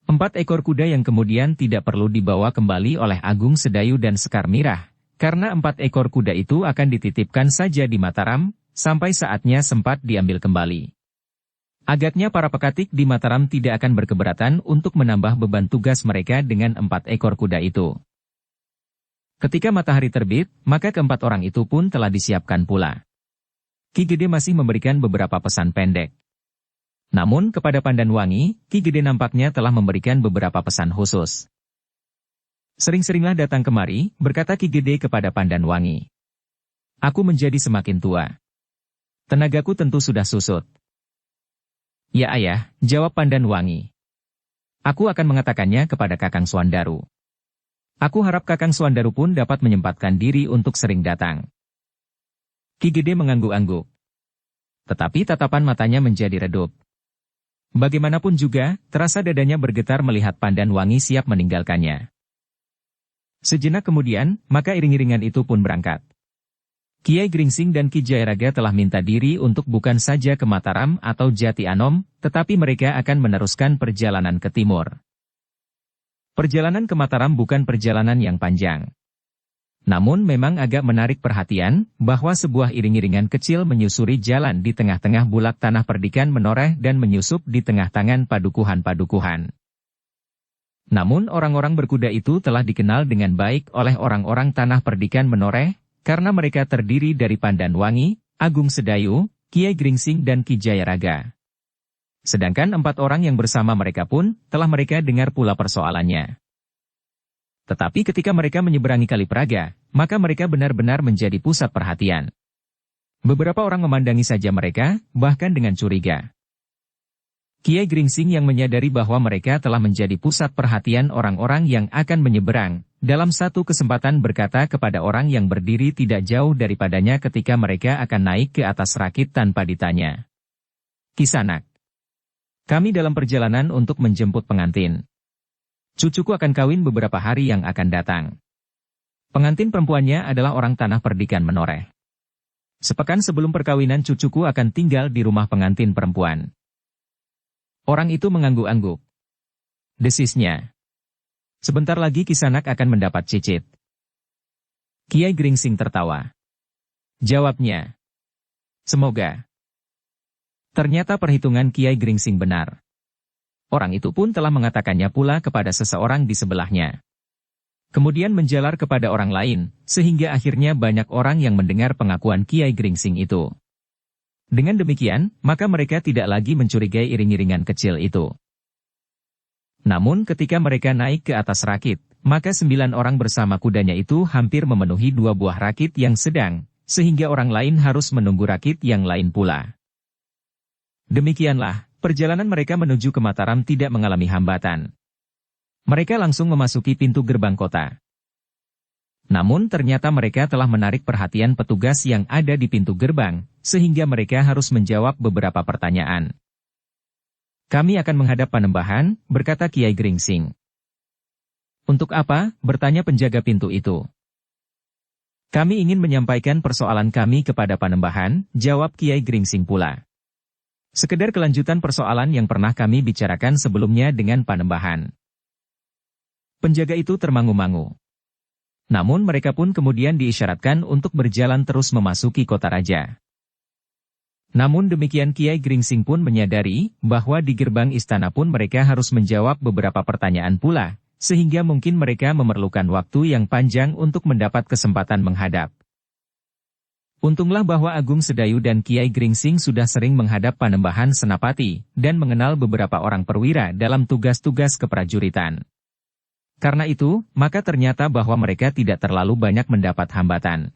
4 ekor kuda yang kemudian tidak perlu dibawa kembali oleh Agung Sedayu dan Sekar Mirah, karena 4 ekor kuda itu akan dititipkan saja di Mataram, sampai saatnya sempat diambil kembali. Agaknya para pekatik di Mataram tidak akan berkeberatan untuk menambah beban tugas mereka dengan 4 ekor kuda itu. Ketika matahari terbit, maka keempat orang itu pun telah disiapkan pula. Ki Gede masih memberikan beberapa pesan pendek. Namun kepada Pandan Wangi, Ki Gede nampaknya telah memberikan beberapa pesan khusus. "Sering-seringlah datang kemari," berkata Ki Gede kepada Pandan Wangi. "Aku menjadi semakin tua. Tenagaku tentu sudah susut." "Ya ayah," jawab Pandan Wangi. "Aku akan mengatakannya kepada Kakang Suandaru. Aku harap Kakang Suandaru pun dapat menyempatkan diri untuk sering datang." Ki Gede mengangguk-angguk. Tetapi tatapan matanya menjadi redup. Bagaimanapun juga, terasa dadanya bergetar melihat Pandan Wangi siap meninggalkannya. Sejenak kemudian, maka iring-iringan itu pun berangkat. Kiai Gringsing dan Ki Jayaraga telah minta diri untuk bukan saja ke Mataram atau Jati Anom, tetapi mereka akan meneruskan perjalanan ke timur. Perjalanan ke Mataram bukan perjalanan yang panjang. Namun memang agak menarik perhatian, bahwa sebuah iring-iringan kecil menyusuri jalan di tengah-tengah bulak tanah perdikan menoreh dan menyusup di tengah tangan padukuhan-padukuhan. Namun orang-orang berkuda itu telah dikenal dengan baik oleh orang-orang tanah perdikan menoreh, karena mereka terdiri dari Pandan Wangi, Agung Sedayu, Kiai Gringsing dan Ki Jayaraga. Sedangkan 4 orang yang bersama mereka pun, telah mereka dengar pula persoalannya. Tetapi ketika mereka menyeberangi Kali Praga, maka mereka benar-benar menjadi pusat perhatian. Beberapa orang memandangi saja mereka, bahkan dengan curiga. Kiai Gringsing yang menyadari bahwa mereka telah menjadi pusat perhatian orang-orang yang akan menyeberang, dalam satu kesempatan berkata kepada orang yang berdiri tidak jauh daripadanya ketika mereka akan naik ke atas rakit tanpa ditanya. "Kisanak, kami dalam perjalanan untuk menjemput pengantin. Cucuku akan kawin beberapa hari yang akan datang. Pengantin perempuannya adalah orang tanah perdikan menoreh. Sepekan sebelum perkawinan cucuku akan tinggal di rumah pengantin perempuan." Orang itu mengangguk-angguk. Desisnya. "Sebentar lagi Kisanak akan mendapat cicit." Kiai Gringsing tertawa. Jawabnya. "Semoga." Ternyata perhitungan Kiai Gringsing benar. Orang itu pun telah mengatakannya pula kepada seseorang di sebelahnya. Kemudian menjalar kepada orang lain, sehingga akhirnya banyak orang yang mendengar pengakuan Kiai Gringsing itu. Dengan demikian, maka mereka tidak lagi mencurigai iring-iringan kecil itu. Namun ketika mereka naik ke atas rakit, maka 9 orang bersama kudanya itu hampir memenuhi 2 buah rakit yang sedang, sehingga orang lain harus menunggu rakit yang lain pula. Demikianlah, perjalanan mereka menuju ke Mataram tidak mengalami hambatan. Mereka langsung memasuki pintu gerbang kota. Namun ternyata mereka telah menarik perhatian petugas yang ada di pintu gerbang, sehingga mereka harus menjawab beberapa pertanyaan. "Kami akan menghadap Panembahan," berkata Kiai Gringsing. "Untuk apa?" bertanya penjaga pintu itu. "Kami ingin menyampaikan persoalan kami kepada Panembahan," jawab Kiai Gringsing pula. "Sekedar kelanjutan persoalan yang pernah kami bicarakan sebelumnya dengan Panembahan." Penjaga itu termangu-mangu. Namun mereka pun kemudian diisyaratkan untuk berjalan terus memasuki kota raja. Namun demikian Kiai Gringsing pun menyadari bahwa di gerbang istana pun mereka harus menjawab beberapa pertanyaan pula, sehingga mungkin mereka memerlukan waktu yang panjang untuk mendapat kesempatan menghadap. Untunglah bahwa Agung Sedayu dan Kiai Gringsing sudah sering menghadap Panembahan Senapati, dan mengenal beberapa orang perwira dalam tugas-tugas keprajuritan. Karena itu, maka ternyata bahwa mereka tidak terlalu banyak mendapat hambatan.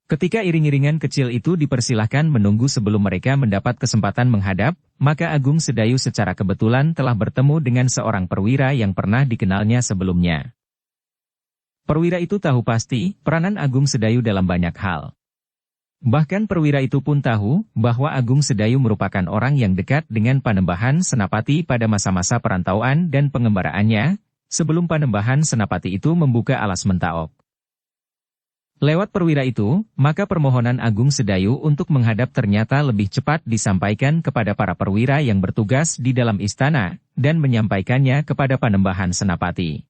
Ketika iring-iringan kecil itu dipersilahkan menunggu sebelum mereka mendapat kesempatan menghadap, maka Agung Sedayu secara kebetulan telah bertemu dengan seorang perwira yang pernah dikenalnya sebelumnya. Perwira itu tahu pasti peranan Agung Sedayu dalam banyak hal. Bahkan perwira itu pun tahu bahwa Agung Sedayu merupakan orang yang dekat dengan Panembahan Senapati pada masa-masa perantauan dan pengembaraannya, sebelum Panembahan Senapati itu membuka alas Mentaok. Lewat perwira itu, maka permohonan Agung Sedayu untuk menghadap ternyata lebih cepat disampaikan kepada para perwira yang bertugas di dalam istana, dan menyampaikannya kepada Panembahan Senapati.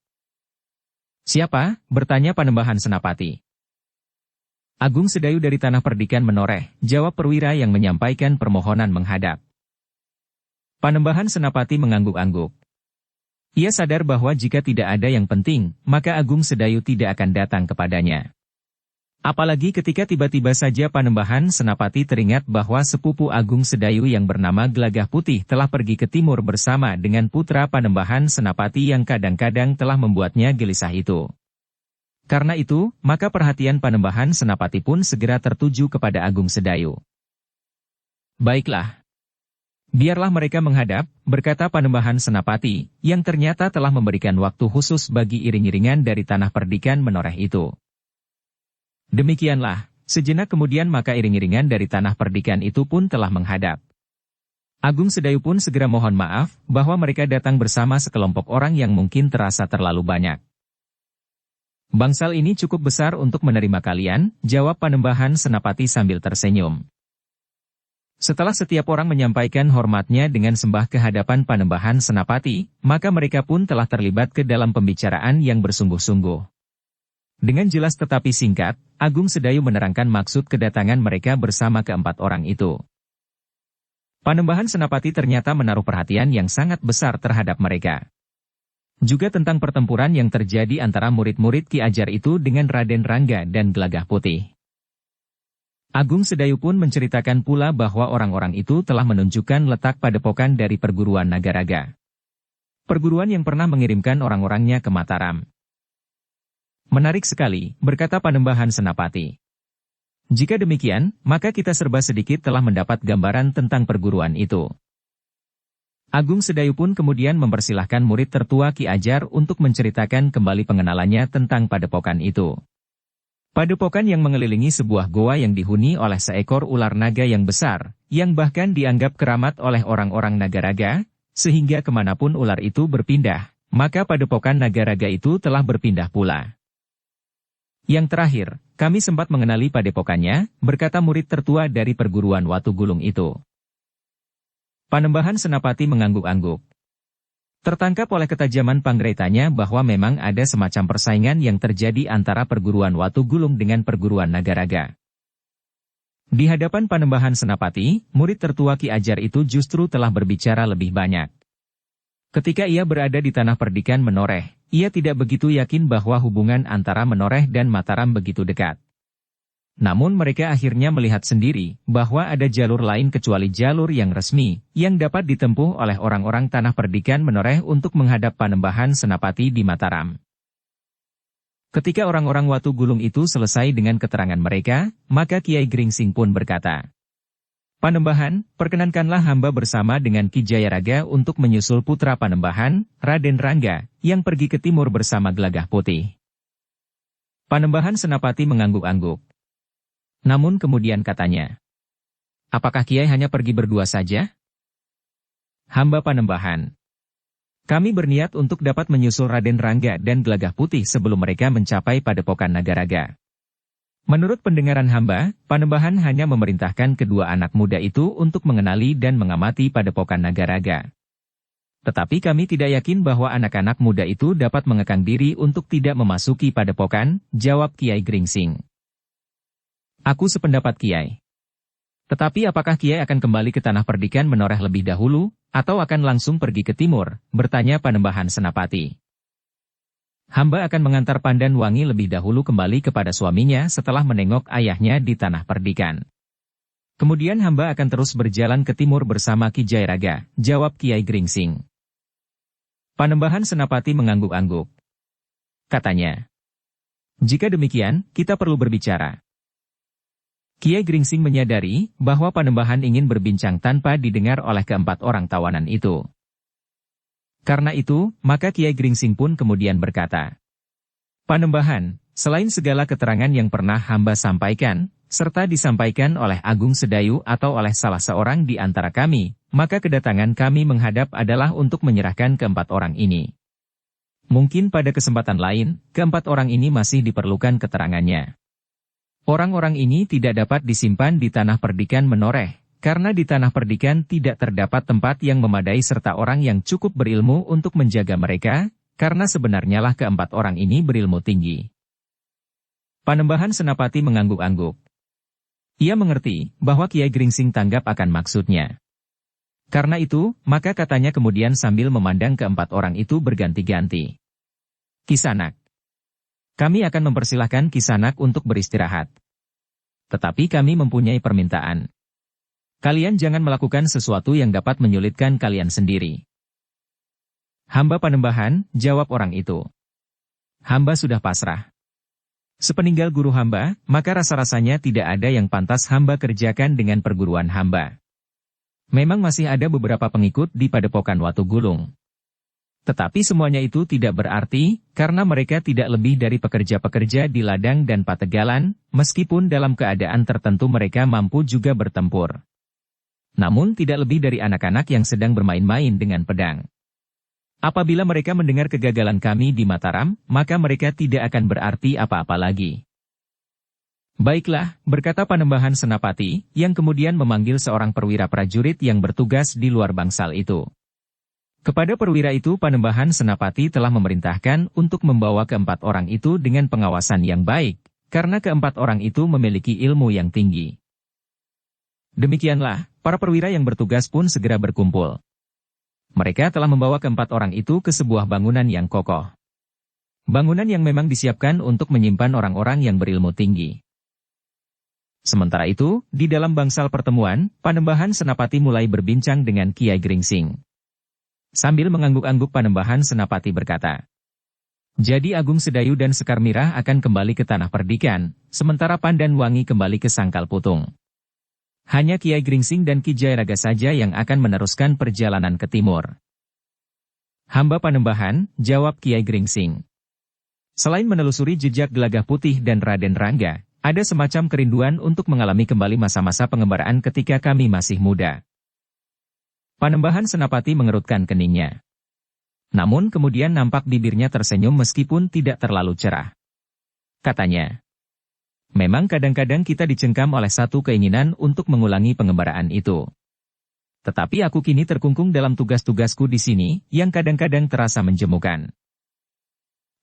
"Siapa?" bertanya Panembahan Senapati. "Agung Sedayu dari Tanah Perdikan Menoreh," jawab perwira yang menyampaikan permohonan menghadap. Panembahan Senapati mengangguk-angguk. Ia sadar bahwa jika tidak ada yang penting, maka Agung Sedayu tidak akan datang kepadanya. Apalagi ketika tiba-tiba saja Panembahan Senapati teringat bahwa sepupu Agung Sedayu yang bernama Gelagah Putih telah pergi ke timur bersama dengan putra Panembahan Senapati yang kadang-kadang telah membuatnya gelisah itu. Karena itu, maka perhatian Panembahan Senapati pun segera tertuju kepada Agung Sedayu. "Baiklah. Biarlah mereka menghadap," berkata Panembahan Senapati, yang ternyata telah memberikan waktu khusus bagi iring-iringan dari Tanah Perdikan Menoreh itu. Demikianlah, sejenak kemudian maka iring-iringan dari Tanah Perdikan itu pun telah menghadap. Agung Sedayu pun segera mohon maaf, bahwa mereka datang bersama sekelompok orang yang mungkin terasa terlalu banyak. "Bangsal ini cukup besar untuk menerima kalian," jawab Panembahan Senapati sambil tersenyum. Setelah setiap orang menyampaikan hormatnya dengan sembah ke hadapan Panembahan Senapati, maka mereka pun telah terlibat ke dalam pembicaraan yang bersungguh-sungguh. Dengan jelas tetapi singkat, Agung Sedayu menerangkan maksud kedatangan mereka bersama keempat orang itu. Panembahan Senapati ternyata menaruh perhatian yang sangat besar terhadap mereka. Juga tentang pertempuran yang terjadi antara murid-murid Ki Ajar itu dengan Raden Rangga dan Gelagah Putih. Agung Sedayu pun menceritakan pula bahwa orang-orang itu telah menunjukkan letak padepokan dari perguruan Nagaraga. Perguruan yang pernah mengirimkan orang-orangnya ke Mataram. Menarik sekali, berkata Panembahan Senapati. Jika demikian, maka kita serba sedikit telah mendapat gambaran tentang perguruan itu. Agung Sedayu pun kemudian mempersilahkan murid tertua Ki Ajar untuk menceritakan kembali pengenalannya tentang padepokan itu. Padepokan yang mengelilingi sebuah goa yang dihuni oleh seekor ular naga yang besar, yang bahkan dianggap keramat oleh orang-orang Nagaraga, sehingga kemanapun ular itu berpindah, maka padepokan Nagaraga itu telah berpindah pula. Yang terakhir, kami sempat mengenali padepokannya, berkata murid tertua dari perguruan Watu Gulung itu. Panembahan Senapati mengangguk-angguk. Tertangkap oleh ketajaman panggeretanya bahwa memang ada semacam persaingan yang terjadi antara perguruan Watu Gulung dengan perguruan Nagaraga. Di hadapan Panembahan Senapati, murid tertua Ki Ajar itu justru telah berbicara lebih banyak. Ketika ia berada di tanah perdikan Menoreh, ia tidak begitu yakin bahwa hubungan antara Menoreh dan Mataram begitu dekat. Namun mereka akhirnya melihat sendiri bahwa ada jalur lain kecuali jalur yang resmi, yang dapat ditempuh oleh orang-orang tanah perdikan Menoreh untuk menghadap Panembahan Senapati di Mataram. Ketika orang-orang Watu Gulung itu selesai dengan keterangan mereka, maka Kiai Gringsing pun berkata, Panembahan, perkenankanlah hamba bersama dengan Ki Jayaraga untuk menyusul putra Panembahan, Raden Rangga, yang pergi ke timur bersama Gelagah Putih. Panembahan Senapati mengangguk-angguk. Namun kemudian katanya, apakah Kiai hanya pergi berdua saja? Hamba Panembahan. Kami berniat untuk dapat menyusul Raden Rangga dan Gelagah Putih sebelum mereka mencapai padepokan Nagaraga. Menurut pendengaran hamba, Panembahan hanya memerintahkan kedua anak muda itu untuk mengenali dan mengamati padepokan Nagaraga. Tetapi kami tidak yakin bahwa anak-anak muda itu dapat mengekang diri untuk tidak memasuki padepokan, jawab Kiai Gringsing. Aku sependapat Kiai. Tetapi apakah Kiai akan kembali ke tanah perdikan Menoreh lebih dahulu, atau akan langsung pergi ke timur, bertanya Panembahan Senapati. Hamba akan mengantar Pandan Wangi lebih dahulu kembali kepada suaminya setelah menengok ayahnya di tanah perdikan. Kemudian hamba akan terus berjalan ke timur bersama Ki Jayaraga, jawab Kiai Gringsing. Panembahan Senapati mengangguk-angguk. Katanya, jika demikian, kita perlu berbicara. Kiai Gringsing menyadari bahwa Panembahan ingin berbincang tanpa didengar oleh keempat orang tawanan itu. Karena itu, maka Kiai Gringsing pun kemudian berkata, Panembahan, selain segala keterangan yang pernah hamba sampaikan, serta disampaikan oleh Agung Sedayu atau oleh salah seorang di antara kami, maka kedatangan kami menghadap adalah untuk menyerahkan keempat orang ini. Mungkin pada kesempatan lain, keempat orang ini masih diperlukan keterangannya. Orang-orang ini tidak dapat disimpan di tanah perdikan Menoreh, karena di tanah perdikan tidak terdapat tempat yang memadai serta orang yang cukup berilmu untuk menjaga mereka, karena sebenarnya lah keempat orang ini berilmu tinggi. Panembahan Senapati mengangguk-angguk. Ia mengerti bahwa Kiai Gringsing tanggap akan maksudnya. Karena itu, maka katanya kemudian sambil memandang keempat orang itu berganti-ganti. Kisanak. Kami akan mempersilahkan Kisanak untuk beristirahat. Tetapi kami mempunyai permintaan. Kalian jangan melakukan sesuatu yang dapat menyulitkan kalian sendiri. Hamba Panembahan, jawab orang itu. Hamba sudah pasrah. Sepeninggal guru hamba, maka rasa-rasanya tidak ada yang pantas hamba kerjakan dengan perguruan hamba. Memang masih ada beberapa pengikut di padepokan Watu Gulung. Tetapi semuanya itu tidak berarti, karena mereka tidak lebih dari pekerja-pekerja di ladang dan pategalan, meskipun dalam keadaan tertentu mereka mampu juga bertempur. Namun tidak lebih dari anak-anak yang sedang bermain-main dengan pedang. Apabila mereka mendengar kegagalan kami di Mataram, maka mereka tidak akan berarti apa-apa lagi. Baiklah, berkata Panembahan Senapati, yang kemudian memanggil seorang perwira prajurit yang bertugas di luar bangsal itu. Kepada perwira itu Panembahan Senapati telah memerintahkan untuk membawa keempat orang itu dengan pengawasan yang baik, karena keempat orang itu memiliki ilmu yang tinggi. Demikianlah, para perwira yang bertugas pun segera berkumpul. Mereka telah membawa keempat orang itu ke sebuah bangunan yang kokoh. Bangunan yang memang disiapkan untuk menyimpan orang-orang yang berilmu tinggi. Sementara itu, di dalam bangsal pertemuan, Panembahan Senapati mulai berbincang dengan Kiai Gringsing. Sambil mengangguk-angguk Panembahan Senapati berkata, "Jadi Agung Sedayu dan Sekar Mirah akan kembali ke Tanah Perdikan, sementara Pandan Wangi kembali ke Sangkal Putung. Hanya Kiai Gringsing dan Ki Jayaraga saja yang akan meneruskan perjalanan ke timur." "Hamba Panembahan," jawab Kiai Gringsing. "Selain menelusuri jejak Gelagah Putih dan Raden Rangga, ada semacam kerinduan untuk mengalami kembali masa-masa pengembaraan ketika kami masih muda." Panembahan Senapati mengerutkan keningnya. Namun kemudian nampak bibirnya tersenyum meskipun tidak terlalu cerah. Katanya, "Memang kadang-kadang kita dicengkam oleh satu keinginan untuk mengulangi pengembaraan itu. Tetapi aku kini terkungkung dalam tugas-tugasku di sini, yang kadang-kadang terasa menjemukan."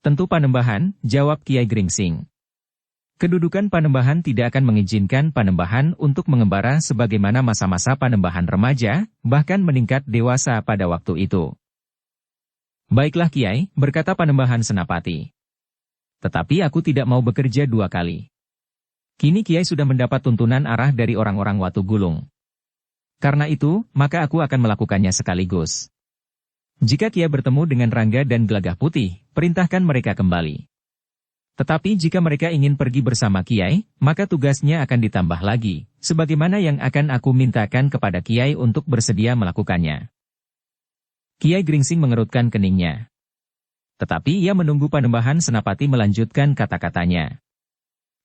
"Tentu Panembahan," jawab Kiai Gringsing. "Kedudukan Panembahan tidak akan mengizinkan Panembahan untuk mengembara sebagaimana masa-masa Panembahan remaja, bahkan meningkat dewasa pada waktu itu." "Baiklah Kiai," berkata Panembahan Senapati. "Tetapi aku tidak mau bekerja dua kali. Kini Kiai sudah mendapat tuntunan arah dari orang-orang Watu Gulung. Karena itu, maka aku akan melakukannya sekaligus. Jika Kiai bertemu dengan Rangga dan Gelagah Putih, perintahkan mereka kembali. Tetapi jika mereka ingin pergi bersama Kiai, maka tugasnya akan ditambah lagi, sebagaimana yang akan aku mintakan kepada Kiai untuk bersedia melakukannya." Kiai Gringsing mengerutkan keningnya. Tetapi ia menunggu Panembahan Senapati melanjutkan kata-katanya.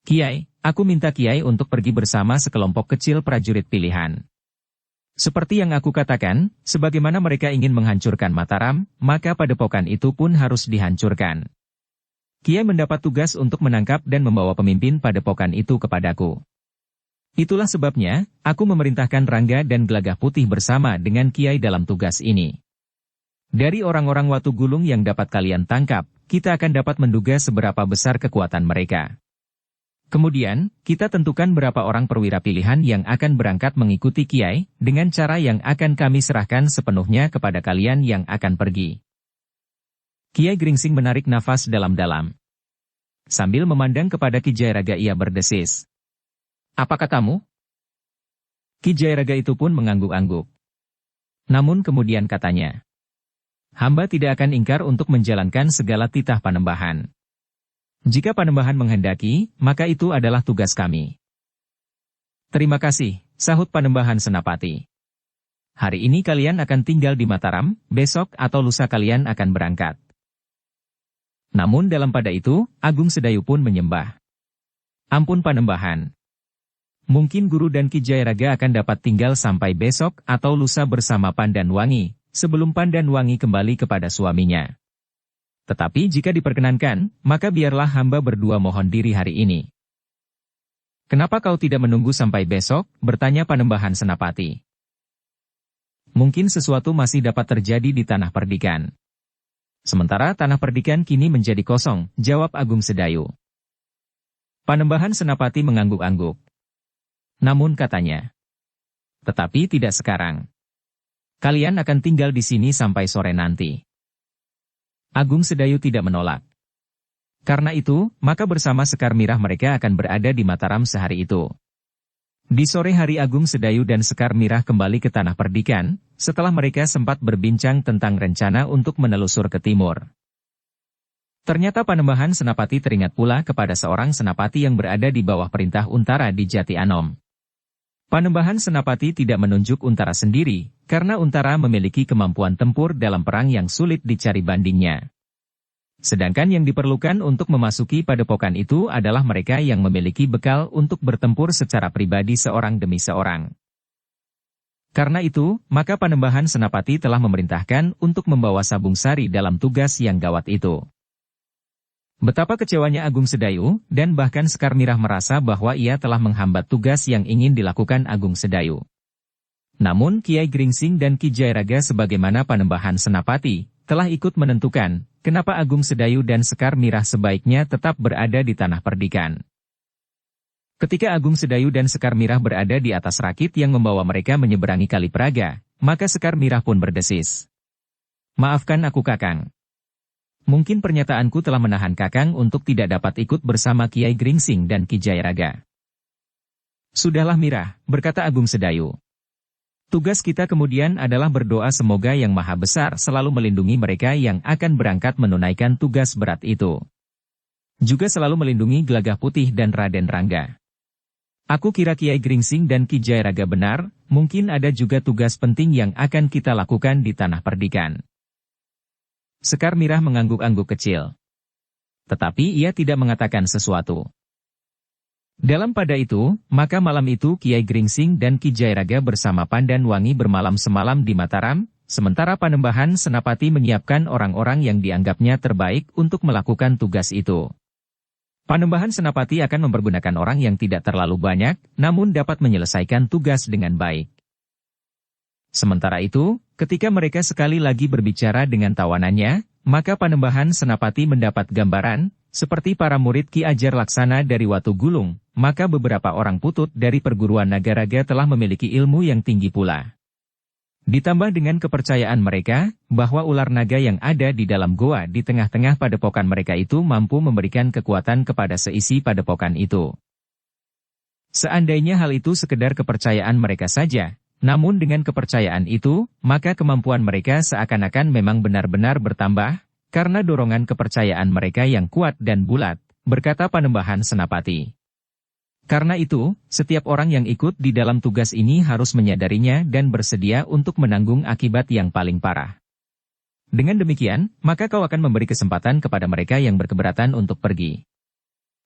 "Kiai, aku minta Kiai untuk pergi bersama sekelompok kecil prajurit pilihan. Seperti yang aku katakan, sebagaimana mereka ingin menghancurkan Mataram, maka padepokan itu pun harus dihancurkan. Kiai mendapat tugas untuk menangkap dan membawa pemimpin padepokan itu kepadaku. Itulah sebabnya, aku memerintahkan Rangga dan Gelagah Putih bersama dengan Kiai dalam tugas ini. Dari orang-orang Watu Gulung yang dapat kalian tangkap, kita akan dapat menduga seberapa besar kekuatan mereka. Kemudian, kita tentukan berapa orang perwira pilihan yang akan berangkat mengikuti Kiai, dengan cara yang akan kami serahkan sepenuhnya kepada kalian yang akan pergi." Kiai Gringsing menarik nafas dalam-dalam. Sambil memandang kepada Ki Jayaraga ia berdesis, "Apa katamu?" Ki Jayaraga itu pun mengangguk-angguk. Namun kemudian katanya, "Hamba tidak akan ingkar untuk menjalankan segala titah Panembahan. Jika Panembahan menghendaki, maka itu adalah tugas kami." "Terima kasih," sahut Panembahan Senapati. "Hari ini kalian akan tinggal di Mataram, besok atau lusa kalian akan berangkat." Namun dalam pada itu, Agung Sedayu pun menyembah. "Ampun Panembahan. Mungkin Guru dan Ki Jayaraga akan dapat tinggal sampai besok atau lusa bersama Pandan Wangi, sebelum Pandan Wangi kembali kepada suaminya. Tetapi jika diperkenankan, maka biarlah hamba berdua mohon diri hari ini." "Kenapa kau tidak menunggu sampai besok?" bertanya Panembahan Senapati. "Mungkin sesuatu masih dapat terjadi di Tanah Perdikan. Sementara Tanah Perdikan kini menjadi kosong," jawab Agung Sedayu. Panembahan Senapati mengangguk-angguk. Namun katanya, "Tetapi tidak sekarang. Kalian akan tinggal di sini sampai sore nanti." Agung Sedayu tidak menolak. Karena itu, maka bersama Sekar Mirah mereka akan berada di Mataram sehari itu. Di sore hari Agung Sedayu dan Sekar Mirah kembali ke Tanah Perdikan, setelah mereka sempat berbincang tentang rencana untuk menelusur ke timur. Ternyata Panembahan Senapati teringat pula kepada seorang senapati yang berada di bawah perintah Untara di Jati Anom. Panembahan Senapati tidak menunjuk Untara sendiri, karena Untara memiliki kemampuan tempur dalam perang yang sulit dicari bandingnya. Sedangkan yang diperlukan untuk memasuki padepokan itu adalah mereka yang memiliki bekal untuk bertempur secara pribadi seorang demi seorang. Karena itu, maka Panembahan Senapati telah memerintahkan untuk membawa Sabung Sari dalam tugas yang gawat itu. Betapa kecewanya Agung Sedayu, dan bahkan Sekar Mirah merasa bahwa ia telah menghambat tugas yang ingin dilakukan Agung Sedayu. Namun Kiai Gringsing dan Ki Jayaraga sebagaimana Panembahan Senapati, telah ikut menentukan, kenapa Agung Sedayu dan Sekar Mirah sebaiknya tetap berada di Tanah Perdikan. Ketika Agung Sedayu dan Sekar Mirah berada di atas rakit yang membawa mereka menyeberangi Kali Praga, maka Sekar Mirah pun berdesis. Maafkan aku Kakang. Mungkin pernyataanku telah menahan Kakang untuk tidak dapat ikut bersama Kiai Gringsing dan Ki Jayaraga. Sudahlah Mirah, berkata Agung Sedayu. Tugas kita kemudian adalah berdoa semoga Yang Maha Besar selalu melindungi mereka yang akan berangkat menunaikan tugas berat itu. Juga selalu melindungi Gelagah Putih dan Raden Rangga. Aku kira Kiai Gringsing dan Ki Jayaraga benar, mungkin ada juga tugas penting yang akan kita lakukan di Tanah Perdikan. Sekar Mirah mengangguk-angguk kecil. Tetapi ia tidak mengatakan sesuatu. Dalam pada itu, maka malam itu Kiai Gringsing dan Ki Jayaraga bersama Pandan Wangi bermalam semalam di Mataram, sementara Panembahan Senapati menyiapkan orang-orang yang dianggapnya terbaik untuk melakukan tugas itu. Panembahan Senapati akan mempergunakan orang yang tidak terlalu banyak, namun dapat menyelesaikan tugas dengan baik. Sementara itu, ketika mereka sekali lagi berbicara dengan tawanannya, maka Panembahan Senapati mendapat gambaran, seperti para murid Ki Ajar Laksana dari Watu Gulung, maka beberapa orang putut dari perguruan Nagaraga telah memiliki ilmu yang tinggi pula. Ditambah dengan kepercayaan mereka, bahwa ular naga yang ada di dalam goa di tengah-tengah padepokan mereka itu mampu memberikan kekuatan kepada seisi padepokan itu. Seandainya hal itu sekedar kepercayaan mereka saja, namun dengan kepercayaan itu, maka kemampuan mereka seakan-akan memang benar-benar bertambah, karena dorongan kepercayaan mereka yang kuat dan bulat, berkata Panembahan Senapati. Karena itu, setiap orang yang ikut di dalam tugas ini harus menyadarinya dan bersedia untuk menanggung akibat yang paling parah. Dengan demikian, maka kau akan memberi kesempatan kepada mereka yang berkeberatan untuk pergi.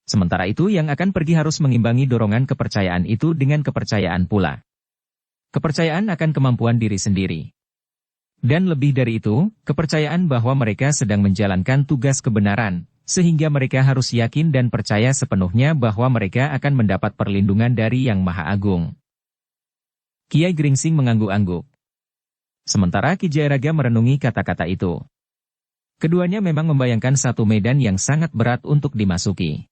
Sementara itu yang akan pergi harus mengimbangi dorongan kepercayaan itu dengan kepercayaan pula. Kepercayaan akan kemampuan diri sendiri. Dan lebih dari itu, kepercayaan bahwa mereka sedang menjalankan tugas kebenaran, sehingga mereka harus yakin dan percaya sepenuhnya bahwa mereka akan mendapat perlindungan dari Yang Maha Agung. Kiai Gringsing mengangguk-angguk. Sementara Ki Jayaraga merenungi kata-kata itu. Keduanya memang membayangkan satu medan yang sangat berat untuk dimasuki.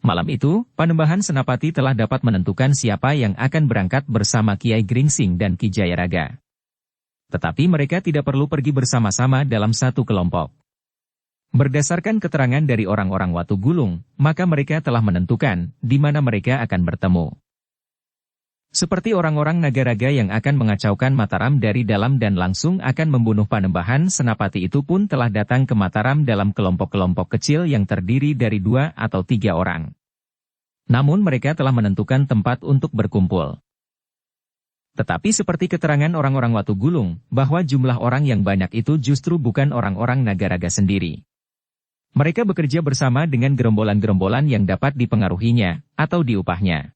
Malam itu, Panembahan Senapati telah dapat menentukan siapa yang akan berangkat bersama Kiai Gringsing dan Ki Jayaraga. Tetapi mereka tidak perlu pergi bersama-sama dalam satu kelompok. Berdasarkan keterangan dari orang-orang Watu Gulung, maka mereka telah menentukan di mana mereka akan bertemu. Seperti orang-orang Nagaraga yang akan mengacaukan Mataram dari dalam dan langsung akan membunuh Panembahan Senapati itu pun telah datang ke Mataram dalam kelompok-kelompok kecil yang terdiri dari 2 atau 3 orang. Namun mereka telah menentukan tempat untuk berkumpul. Tetapi seperti keterangan orang-orang Watu Gulung, bahwa jumlah orang yang banyak itu justru bukan orang-orang Nagaraga sendiri. Mereka bekerja bersama dengan gerombolan-gerombolan yang dapat dipengaruhinya, atau diupahnya.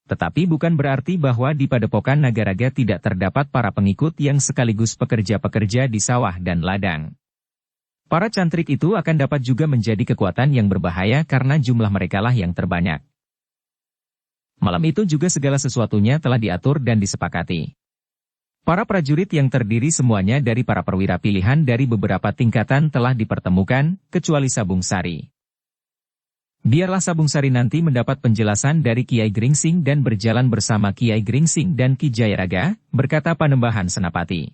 Tetapi bukan berarti bahwa di padepokan Nagaraga tidak terdapat para pengikut yang sekaligus pekerja-pekerja di sawah dan ladang. Para cantrik itu akan dapat juga menjadi kekuatan yang berbahaya karena jumlah merekalah yang terbanyak. Malam itu juga segala sesuatunya telah diatur dan disepakati. Para prajurit yang terdiri semuanya dari para perwira pilihan dari beberapa tingkatan telah dipertemukan, kecuali Sabung Sari. Biarlah Sabung Sari nanti mendapat penjelasan dari Kiai Gringsing dan berjalan bersama Kiai Gringsing dan Ki Jayaraga, berkata Panembahan Senapati.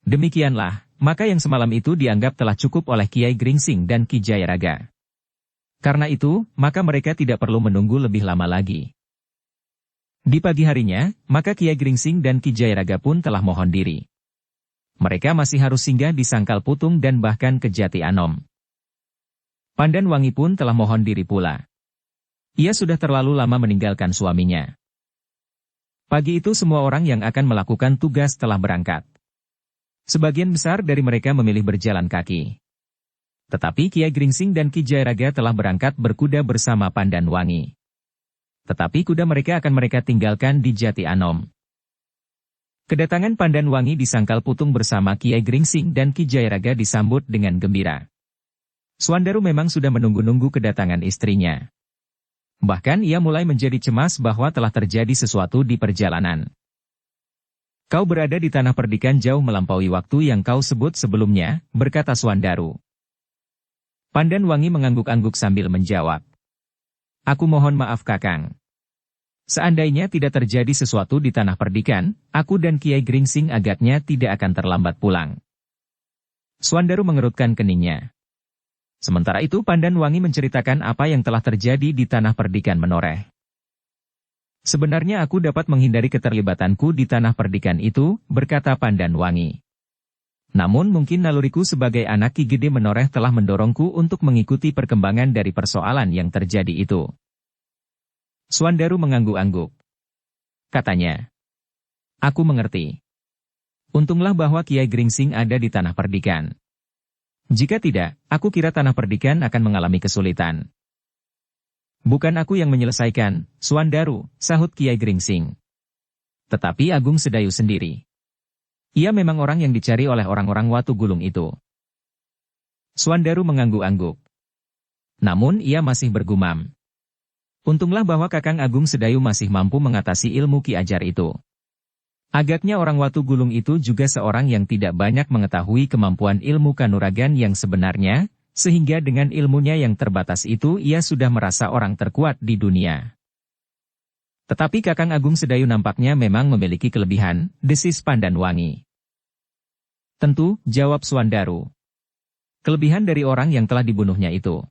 Demikianlah, maka yang semalam itu dianggap telah cukup oleh Kiai Gringsing dan Ki Jayaraga. Karena itu, maka mereka tidak perlu menunggu lebih lama lagi. Di pagi harinya, maka Kiai Gringsing dan Ki Jayaraga pun telah mohon diri. Mereka masih harus singgah di Sangkal Putung dan bahkan ke Jati Anom. Pandan Wangi pun telah mohon diri pula. Ia sudah terlalu lama meninggalkan suaminya. Pagi itu semua orang yang akan melakukan tugas telah berangkat. Sebagian besar dari mereka memilih berjalan kaki. Tetapi Kiai Gringsing dan Ki Jayaraga telah berangkat berkuda bersama Pandan Wangi. Tetapi kuda mereka akan mereka tinggalkan di Jati Anom. Kedatangan Pandan Wangi di Sangkal Putung bersama Kiai Gringsing dan Ki Jayaraga disambut dengan gembira. Swandaru memang sudah menunggu-nunggu kedatangan istrinya. Bahkan ia mulai menjadi cemas bahwa telah terjadi sesuatu di perjalanan. Kau berada di tanah perdikan jauh melampaui waktu yang kau sebut sebelumnya, berkata Swandaru. Pandan Wangi mengangguk-angguk sambil menjawab. Aku mohon maaf Kakang. Seandainya tidak terjadi sesuatu di tanah perdikan, aku dan Kiai Gringsing agaknya tidak akan terlambat pulang. Swandaru mengerutkan keningnya. Sementara itu Pandan Wangi menceritakan apa yang telah terjadi di tanah perdikan Menoreh. Sebenarnya aku dapat menghindari keterlibatanku di tanah perdikan itu, berkata Pandan Wangi. Namun mungkin naluriku sebagai anak Ki Gede Menoreh telah mendorongku untuk mengikuti perkembangan dari persoalan yang terjadi itu. Swandaru mengangguk-angguk. Katanya. Aku mengerti. Untunglah bahwa Kiai Gringsing ada di tanah perdikan. Jika tidak, aku kira tanah perdikan akan mengalami kesulitan. Bukan aku yang menyelesaikan, Swandaru, sahut Kiai Gringsing. Tetapi Agung Sedayu sendiri. Ia memang orang yang dicari oleh orang-orang Watu Gulung itu. Swandaru mengangguk-angguk. Namun ia masih bergumam. Untunglah bahwa Kakang Agung Sedayu masih mampu mengatasi ilmu Ki Ajar itu. Agaknya orang Watu Gulung itu juga seorang yang tidak banyak mengetahui kemampuan ilmu kanuragan yang sebenarnya, sehingga dengan ilmunya yang terbatas itu ia sudah merasa orang terkuat di dunia. Tetapi Kakang Agung Sedayu nampaknya memang memiliki kelebihan, desis Pandan Wangi. Tentu, jawab Swandaru. Kelebihan dari orang yang telah dibunuhnya itu.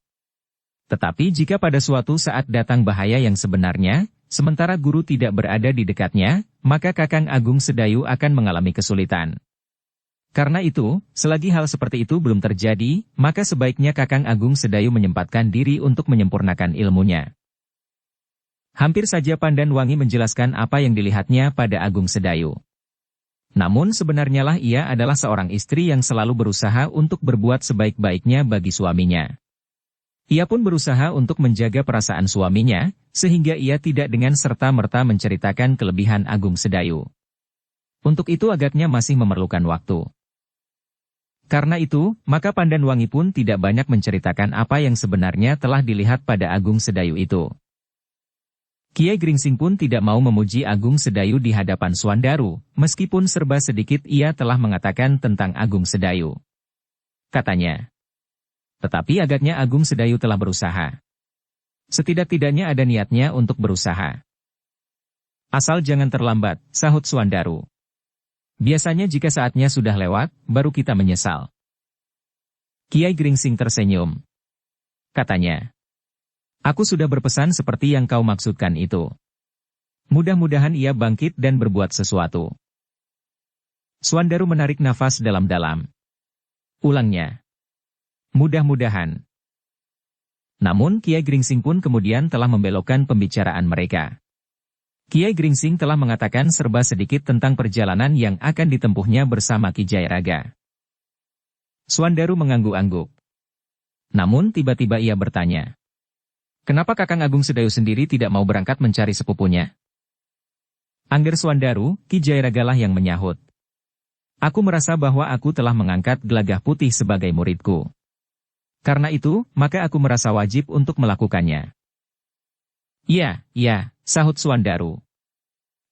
Tetapi jika pada suatu saat datang bahaya yang sebenarnya, sementara guru tidak berada di dekatnya, maka Kakang Agung Sedayu akan mengalami kesulitan. Karena itu, selagi hal seperti itu belum terjadi, maka sebaiknya Kakang Agung Sedayu menyempatkan diri untuk menyempurnakan ilmunya. Hampir saja Pandan Wangi menjelaskan apa yang dilihatnya pada Agung Sedayu. Namun sebenarnya lah ia adalah seorang istri yang selalu berusaha untuk berbuat sebaik-baiknya bagi suaminya. Ia pun berusaha untuk menjaga perasaan suaminya, sehingga ia tidak dengan serta-merta menceritakan kelebihan Agung Sedayu. Untuk itu agaknya masih memerlukan waktu. Karena itu, maka Pandan Wangi pun tidak banyak menceritakan apa yang sebenarnya telah dilihat pada Agung Sedayu itu. Kiai Gringsing pun tidak mau memuji Agung Sedayu di hadapan Swandaru, meskipun serba sedikit ia telah mengatakan tentang Agung Sedayu. Katanya. Tetapi agaknya Agung Sedayu telah berusaha. Setidak-tidaknya ada niatnya untuk berusaha. Asal jangan terlambat, sahut Swandaru. Biasanya jika saatnya sudah lewat, baru kita menyesal. Kiai Gringsing tersenyum. Katanya. Aku sudah berpesan seperti yang kau maksudkan itu. Mudah-mudahan ia bangkit dan berbuat sesuatu. Swandaru menarik nafas dalam-dalam. Ulangnya. Mudah-mudahan. Namun Kiai Gringsing pun kemudian telah membelokkan pembicaraan mereka. Kiai Gringsing telah mengatakan serba sedikit tentang perjalanan yang akan ditempuhnya bersama Ki Jayaraga. Swandaru mengangguk-angguk. Namun tiba-tiba ia bertanya. Kenapa Kakang Agung Sedayu sendiri tidak mau berangkat mencari sepupunya? Angger Swandaru, Ki Jayaraga lah yang menyahut. Aku merasa bahwa aku telah mengangkat Gelagah Putih sebagai muridku. Karena itu, maka aku merasa wajib untuk melakukannya. Ya, sahut Swandaru.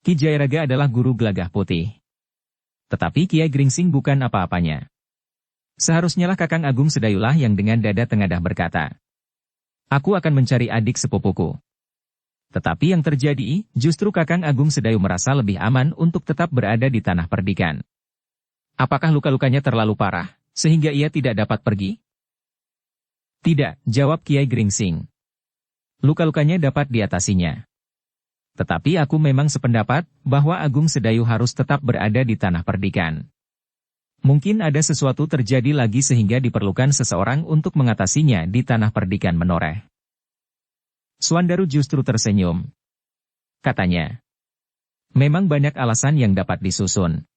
Ki Jayaraga adalah guru Gelagah Putih. Tetapi Kiai Gringsing bukan apa-apanya. Seharusnya lah Kakang Agung Sedayulah yang dengan dada tengadah berkata, aku akan mencari adik sepupuku. Tetapi yang terjadi, justru Kakang Agung Sedayu merasa lebih aman untuk tetap berada di tanah perdikan. Apakah luka-lukanya terlalu parah, sehingga ia tidak dapat pergi? Tidak, jawab Kiai Gringsing. Luka-lukanya dapat diatasinya. Tetapi aku memang sependapat, bahwa Agung Sedayu harus tetap berada di tanah perdikan. Mungkin ada sesuatu terjadi lagi sehingga diperlukan seseorang untuk mengatasinya di tanah perdikan Menoreh. Swandaru justru tersenyum. Katanya, memang banyak alasan yang dapat disusun.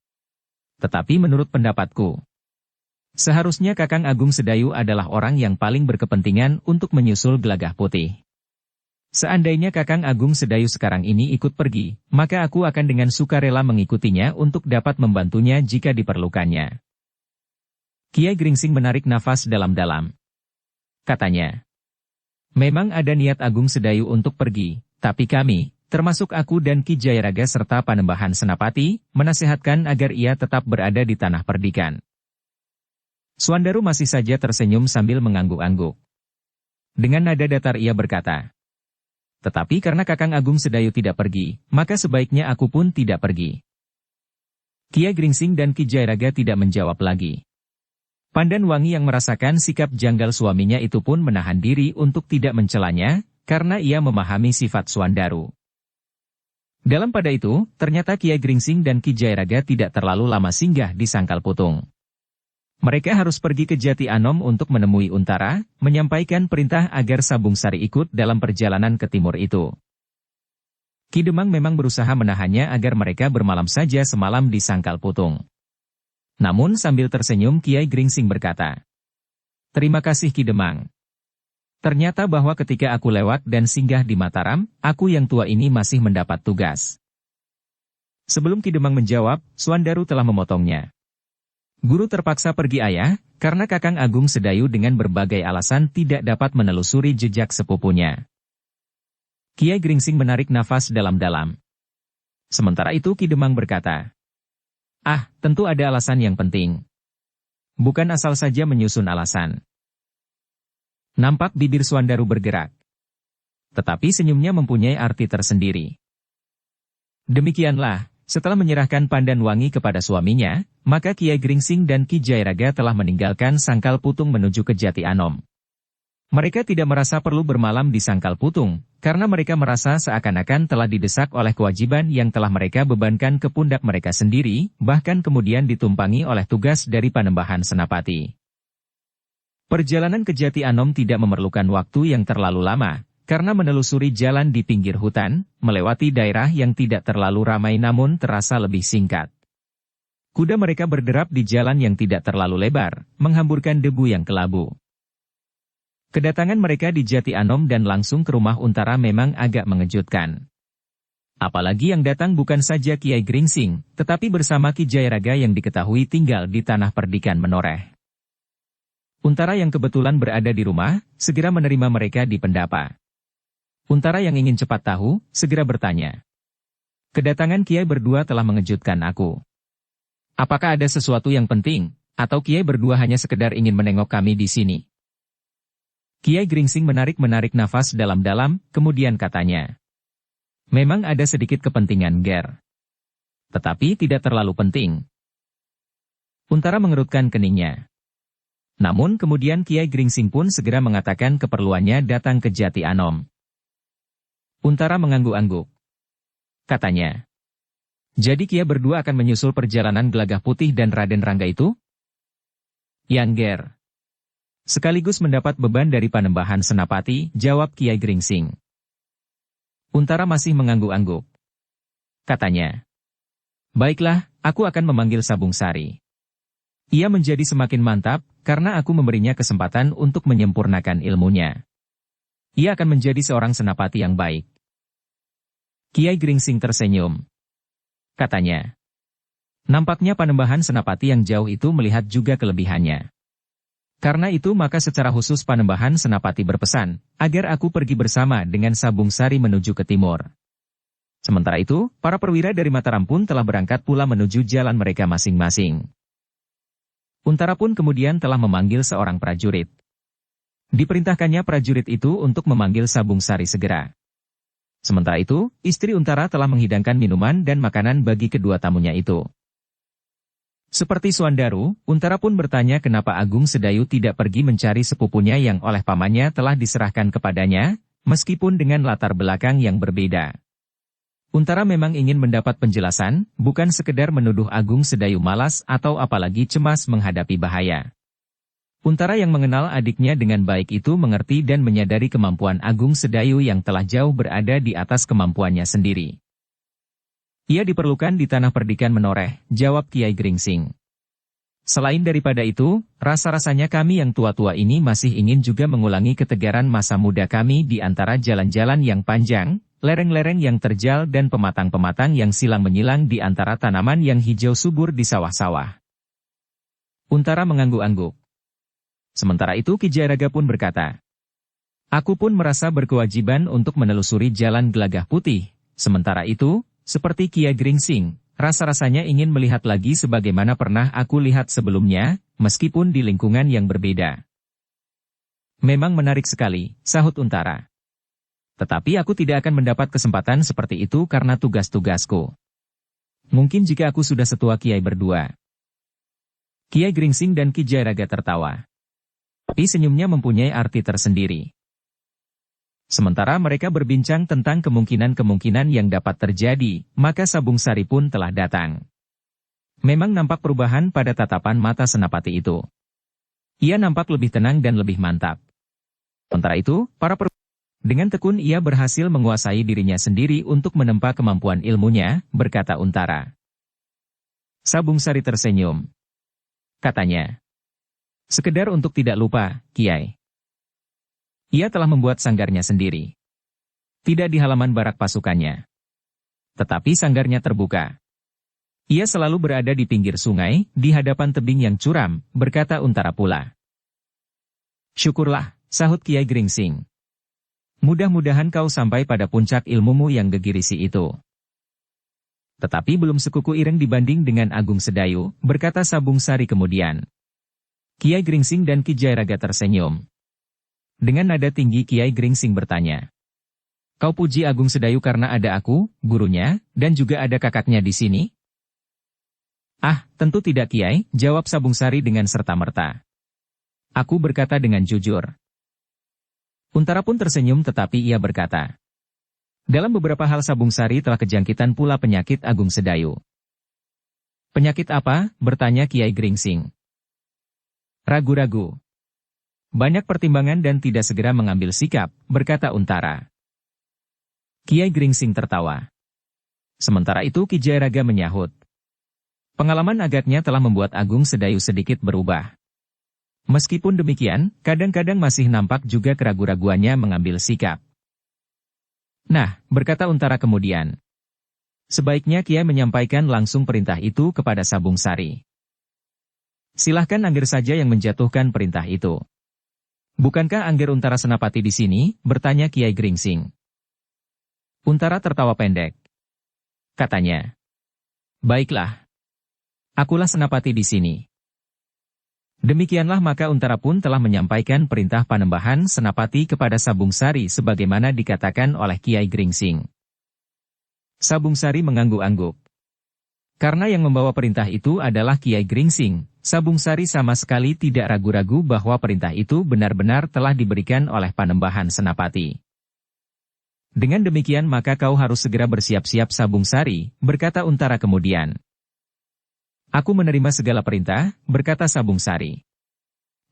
Tetapi menurut pendapatku, seharusnya Kakang Agung Sedayu adalah orang yang paling berkepentingan untuk menyusul Gelagah Putih. Seandainya Kakang Agung Sedayu sekarang ini ikut pergi, maka aku akan dengan sukarela mengikutinya untuk dapat membantunya jika diperlukannya. Kiai Gringsing menarik nafas dalam-dalam. Katanya, Memang ada niat Agung Sedayu untuk pergi, tapi kami, termasuk aku dan Ki Jayaraga serta Panembahan Senapati, menasehatkan agar ia tetap berada di tanah perdikan. Suandaru masih saja tersenyum sambil mengangguk-angguk. Dengan nada datar ia berkata, "Tetapi karena Kakang Agung Sedayu tidak pergi, maka sebaiknya aku pun tidak pergi." Kiai Gringsing dan Ki Jayaraga tidak menjawab lagi. Pandan Wangi yang merasakan sikap janggal suaminya itu pun menahan diri untuk tidak mencelanya, karena ia memahami sifat Suandaru. Dalam pada itu, ternyata Kiai Gringsing dan Ki Jayaraga tidak terlalu lama singgah di Sangkal Putung. Mereka harus pergi ke Jati Anom untuk menemui Untara, menyampaikan perintah agar Sabung Sari ikut dalam perjalanan ke timur itu. Ki Demang memang berusaha menahannya agar mereka bermalam saja semalam di Sangkal Putung. Namun sambil tersenyum Kiai Gringsing berkata, "Terima kasih Ki Demang. Ternyata bahwa ketika aku lewat dan singgah di Mataram, aku yang tua ini masih mendapat tugas." Sebelum Ki Demang menjawab, Suandaru telah memotongnya. "Guru terpaksa pergi ayah, karena Kakang Agung Sedayu dengan berbagai alasan tidak dapat menelusuri jejak sepupunya." Kiai Gringsing menarik nafas dalam-dalam. Sementara itu Ki Demang berkata, tentu ada alasan yang penting. Bukan asal saja menyusun alasan." Nampak bibir Suandaru bergerak. Tetapi senyumnya mempunyai arti tersendiri. Demikianlah, setelah menyerahkan Pandan Wangi kepada suaminya, maka Kiai Gringsing dan Ki Jayaraga telah meninggalkan Sangkal Putung menuju ke Jati Anom. Mereka tidak merasa perlu bermalam di Sangkal Putung, karena mereka merasa seakan-akan telah didesak oleh kewajiban yang telah mereka bebankan ke pundak mereka sendiri, bahkan kemudian ditumpangi oleh tugas dari Panembahan Senapati. Perjalanan ke Jati Anom tidak memerlukan waktu yang terlalu lama, karena menelusuri jalan di pinggir hutan, melewati daerah yang tidak terlalu ramai namun terasa lebih singkat. Kuda mereka berderap di jalan yang tidak terlalu lebar, menghamburkan debu yang kelabu. Kedatangan mereka di Jati Anom dan langsung ke rumah Untara memang agak mengejutkan. Apalagi yang datang bukan saja Kiai Gringsing, tetapi bersama Ki Jayaraga yang diketahui tinggal di tanah perdikan Menoreh. Untara yang kebetulan berada di rumah, segera menerima mereka di pendapa. Untara yang ingin cepat tahu, segera bertanya. "Kedatangan Kiai berdua telah mengejutkan aku. Apakah ada sesuatu yang penting, atau Kiai berdua hanya sekedar ingin menengok kami di sini?" Kiai Gringsing menarik nafas dalam-dalam, kemudian katanya, "Memang ada sedikit kepentingan, Ger. Tetapi tidak terlalu penting." Untara mengerutkan keningnya. Namun kemudian Kiai Gringsing pun segera mengatakan keperluannya datang ke Jati Anom. Untara mengangguk-angguk. Katanya, "Jadi Kiai berdua akan menyusul perjalanan Gelagah Putih dan Raden Rangga itu?" "Yang Ger." Sekaligus mendapat beban dari Panembahan Senapati, jawab Kiai Gringsing. Untara masih mengangguk-angguk. Katanya, "Baiklah, aku akan memanggil Sabung Sari. Ia menjadi semakin mantap, karena aku memberinya kesempatan untuk menyempurnakan ilmunya. Ia akan menjadi seorang senapati yang baik." Kiai Gringsing tersenyum. Katanya, "Nampaknya Panembahan Senapati yang jauh itu melihat juga kelebihannya. Karena itu maka secara khusus Panembahan Senapati berpesan, agar aku pergi bersama dengan Sabung Sari menuju ke timur." Sementara itu, para perwira dari Mataram pun telah berangkat pula menuju jalan mereka masing-masing. Untara pun kemudian telah memanggil seorang prajurit. Diperintahkannya prajurit itu untuk memanggil Sabung Sari segera. Sementara itu, istri Untara telah menghidangkan minuman dan makanan bagi kedua tamunya itu. Seperti Suandaru, Untara pun bertanya kenapa Agung Sedayu tidak pergi mencari sepupunya yang oleh pamannya telah diserahkan kepadanya, meskipun dengan latar belakang yang berbeda. Untara memang ingin mendapat penjelasan, bukan sekedar menuduh Agung Sedayu malas atau apalagi cemas menghadapi bahaya. Untara yang mengenal adiknya dengan baik itu mengerti dan menyadari kemampuan Agung Sedayu yang telah jauh berada di atas kemampuannya sendiri. "Ia diperlukan di tanah perdikan Menoreh," jawab Kiai Gringsing. "Selain daripada itu, rasa-rasanya kami yang tua-tua ini masih ingin juga mengulangi ketegaran masa muda kami di antara jalan-jalan yang panjang, lereng-lereng yang terjal dan pematang-pematang yang silang menyilang di antara tanaman yang hijau subur di sawah-sawah." Untara mengangguk-angguk. Sementara itu Ki Jayaraga pun berkata, Aku pun merasa berkewajiban untuk menelusuri jalan Gelagah Putih. Sementara itu, seperti Kiai Gringsing, rasa-rasanya ingin melihat lagi sebagaimana pernah aku lihat sebelumnya, meskipun di lingkungan yang berbeda. Memang menarik sekali, sahut Untara. Tetapi aku tidak akan mendapat kesempatan seperti itu karena tugas-tugasku. Mungkin jika aku sudah setua Kiai berdua. Kiai Gringsing dan Ki Jayaraga tertawa. Tapi senyumnya mempunyai arti tersendiri. Sementara mereka berbincang tentang kemungkinan-kemungkinan yang dapat terjadi, maka Sabung Sari pun telah datang. Memang nampak perubahan pada tatapan mata Senapati itu. Ia nampak lebih tenang dan lebih mantap. Sementara itu, dengan tekun ia berhasil menguasai dirinya sendiri untuk menempa kemampuan ilmunya, berkata Untara. Sabung Sari tersenyum. Katanya. Sekedar untuk tidak lupa, Kiai. Ia telah membuat sanggarnya sendiri. Tidak di halaman barak pasukannya. Tetapi sanggarnya terbuka. Ia selalu berada di pinggir sungai, di hadapan tebing yang curam, berkata Untara pula. Syukurlah, sahut Kiai Gringsing. Mudah-mudahan kau sampai pada puncak ilmumu yang gegirisi itu. Tetapi belum sekuku ireng dibanding dengan Agung Sedayu, berkata Sabung Sari kemudian. Kiai Gringsing dan Ki Jayaraga tersenyum. Dengan nada tinggi Kiai Gringsing bertanya. Kau puji Agung Sedayu karena ada aku, gurunya, dan juga ada kakaknya di sini? Ah, tentu tidak Kiai, jawab Sabung Sari dengan serta-merta. Aku berkata dengan jujur. Untara pun tersenyum tetapi ia berkata. Dalam beberapa hal Sabung Sari telah kejangkitan pula penyakit Agung Sedayu. Penyakit apa? Bertanya Kiai Gringsing. Ragu-ragu. Banyak pertimbangan dan tidak segera mengambil sikap, berkata Untara. Kiai Gringsing tertawa. Sementara itu Ki Jayaraga menyahut. Pengalaman agaknya telah membuat Agung Sedayu sedikit berubah. Meskipun demikian, kadang-kadang masih nampak juga keraguan-raguannya mengambil sikap. Nah, berkata Untara kemudian. Sebaiknya Kiai menyampaikan langsung perintah itu kepada Sabung Sari. Silahkan Angger saja yang menjatuhkan perintah itu. Bukankah Angger Untara Senapati di sini? Bertanya Kiai Gringsing. Untara tertawa pendek. Katanya. Baiklah. Akulah Senapati di sini. Demikianlah maka Untara pun telah menyampaikan perintah panembahan Senapati kepada Sabung Sari sebagaimana dikatakan oleh Kiai Gringsing. Sabung Sari mengangguk-angguk. Karena yang membawa perintah itu adalah Kiai Gringsing, Sabung Sari sama sekali tidak ragu-ragu bahwa perintah itu benar-benar telah diberikan oleh Panembahan Senapati. Dengan demikian maka kau harus segera bersiap-siap Sabung Sari, berkata Untara kemudian. Aku menerima segala perintah, berkata Sabung Sari.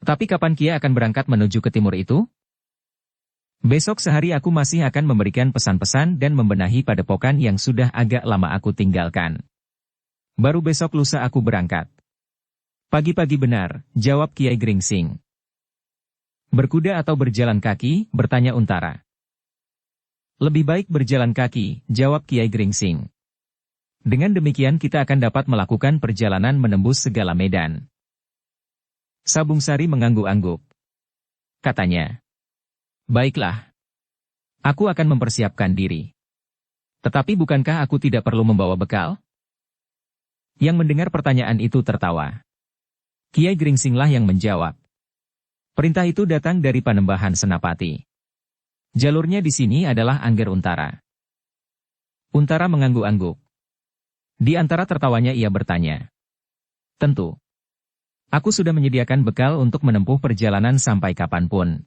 Tapi kapan Kiai akan berangkat menuju ke timur itu? Besok sehari aku masih akan memberikan pesan-pesan dan membenahi padepokan yang sudah agak lama aku tinggalkan. Baru besok lusa aku berangkat. Pagi-pagi benar, jawab Kiai Gringsing. Berkuda atau berjalan kaki, bertanya Untara. Lebih baik berjalan kaki, jawab Kiai Gringsing. Dengan demikian kita akan dapat melakukan perjalanan menembus segala medan. Sabung Sari mengangguk-angguk. Katanya. Baiklah. Aku akan mempersiapkan diri. Tetapi bukankah aku tidak perlu membawa bekal? Yang mendengar pertanyaan itu tertawa. Kiai Gringsinglah yang menjawab. Perintah itu datang dari Panembahan Senapati. Jalurnya di sini adalah Angger Untara. Untara mengangguk-angguk. Di antara tertawanya ia bertanya. Tentu. Aku sudah menyediakan bekal untuk menempuh perjalanan sampai kapanpun.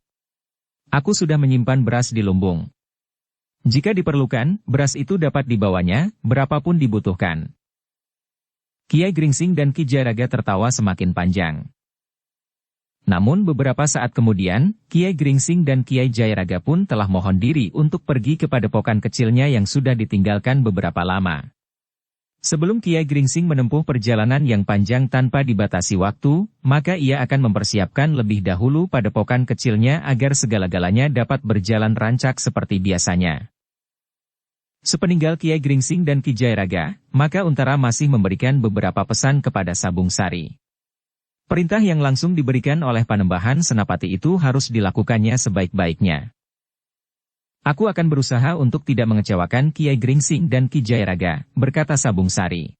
Aku sudah menyimpan beras di lumbung. Jika diperlukan, beras itu dapat dibawanya, berapapun dibutuhkan. Kiai Gringsing dan Ki Jayaraga tertawa semakin panjang. Namun beberapa saat kemudian, Kiai Gringsing dan Kiai Jayaraga pun telah mohon diri untuk pergi ke padepokan kecilnya yang sudah ditinggalkan beberapa lama. Sebelum Kiai Gringsing menempuh perjalanan yang panjang tanpa dibatasi waktu, maka ia akan mempersiapkan lebih dahulu padepokan kecilnya agar segala-galanya dapat berjalan rancak seperti biasanya. Sepeninggal Kiai Gringsing dan Ki Jayaraga, maka Untara masih memberikan beberapa pesan kepada Sabung Sari. Perintah yang langsung diberikan oleh Panembahan Senapati itu harus dilakukannya sebaik-baiknya. Aku akan berusaha untuk tidak mengecewakan Kiai Gringsing dan Ki Jayaraga, berkata Sabung Sari.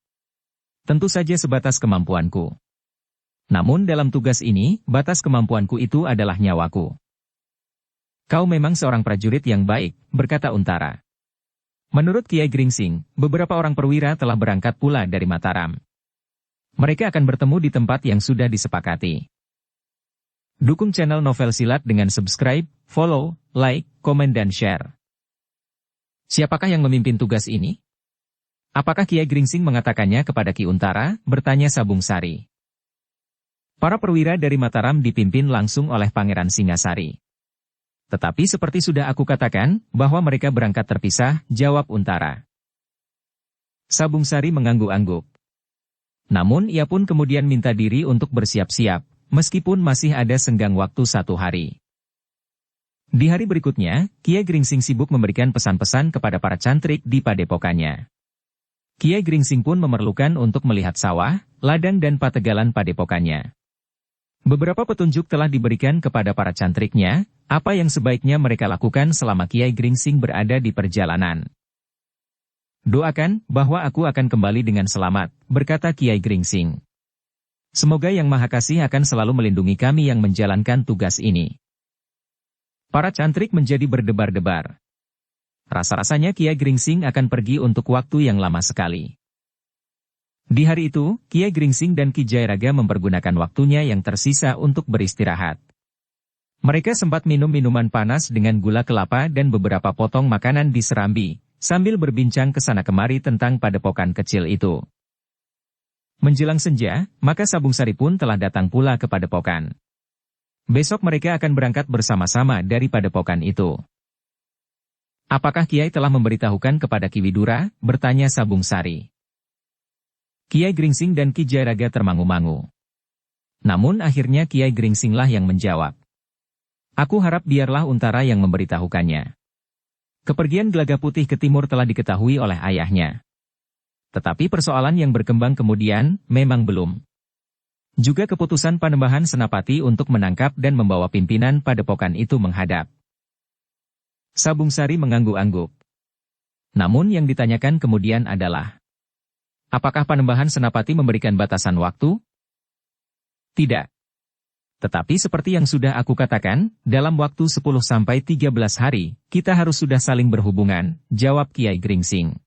Tentu saja sebatas kemampuanku. Namun dalam tugas ini, batas kemampuanku itu adalah nyawaku. Kau memang seorang prajurit yang baik, berkata Untara. Menurut Kiai Gringsing, beberapa orang perwira telah berangkat pula dari Mataram. Mereka akan bertemu di tempat yang sudah disepakati. Dukung channel Novel Silat dengan subscribe, follow, like, komen dan share. Siapakah yang memimpin tugas ini? Apakah Kiai Gringsing mengatakannya kepada Ki Untara? Bertanya Sabung Sari. Para perwira dari Mataram dipimpin langsung oleh Pangeran Singasari. Tetapi seperti sudah aku katakan, bahwa mereka berangkat terpisah, jawab Untara. Sabung Sari mengangguk-angguk. Namun ia pun kemudian minta diri untuk bersiap-siap, meskipun masih ada senggang waktu 1 hari. Di hari berikutnya, Kiai Gringsing sibuk memberikan pesan-pesan kepada para cantrik di padepokannya. Kiai Gringsing pun memerlukan untuk melihat sawah, ladang dan pategalan padepokannya. Beberapa petunjuk telah diberikan kepada para cantriknya, apa yang sebaiknya mereka lakukan selama Kiai Gringsing berada di perjalanan. Doakan bahwa aku akan kembali dengan selamat, berkata Kiai Gringsing. Semoga Yang Maha Kasih akan selalu melindungi kami yang menjalankan tugas ini. Para cantrik menjadi berdebar-debar. Rasa-rasanya Kiai Gringsing akan pergi untuk waktu yang lama sekali. Di hari itu, Kiai Gringsing dan Ki Jayaraga mempergunakan waktunya yang tersisa untuk beristirahat. Mereka sempat minum minuman panas dengan gula kelapa dan beberapa potong makanan di serambi, sambil berbincang kesana kemari tentang padepokan kecil itu. Menjelang senja, maka Sabung Sari pun telah datang pula ke padepokan. Besok mereka akan berangkat bersama-sama dari padepokan itu. Apakah Kiai telah memberitahukan kepada Ki Widura? Bertanya Sabung Sari. Kiai Gringsing dan Ki Jayaraga termangu-mangu. Namun akhirnya Kiai Gringsinglah yang menjawab. Aku harap biarlah Untara yang memberitahukannya. Kepergian Gelaga Putih ke timur telah diketahui oleh ayahnya. Tetapi persoalan yang berkembang kemudian, memang belum. Juga keputusan Panembahan Senapati untuk menangkap dan membawa pimpinan padepokan itu menghadap. Sabung Sari mengangguk-angguk. Namun yang ditanyakan kemudian adalah, apakah Panembahan Senapati memberikan batasan waktu? Tidak. Tetapi seperti yang sudah aku katakan, dalam waktu 10-13 hari, kita harus sudah saling berhubungan, jawab Kiai Gringsing.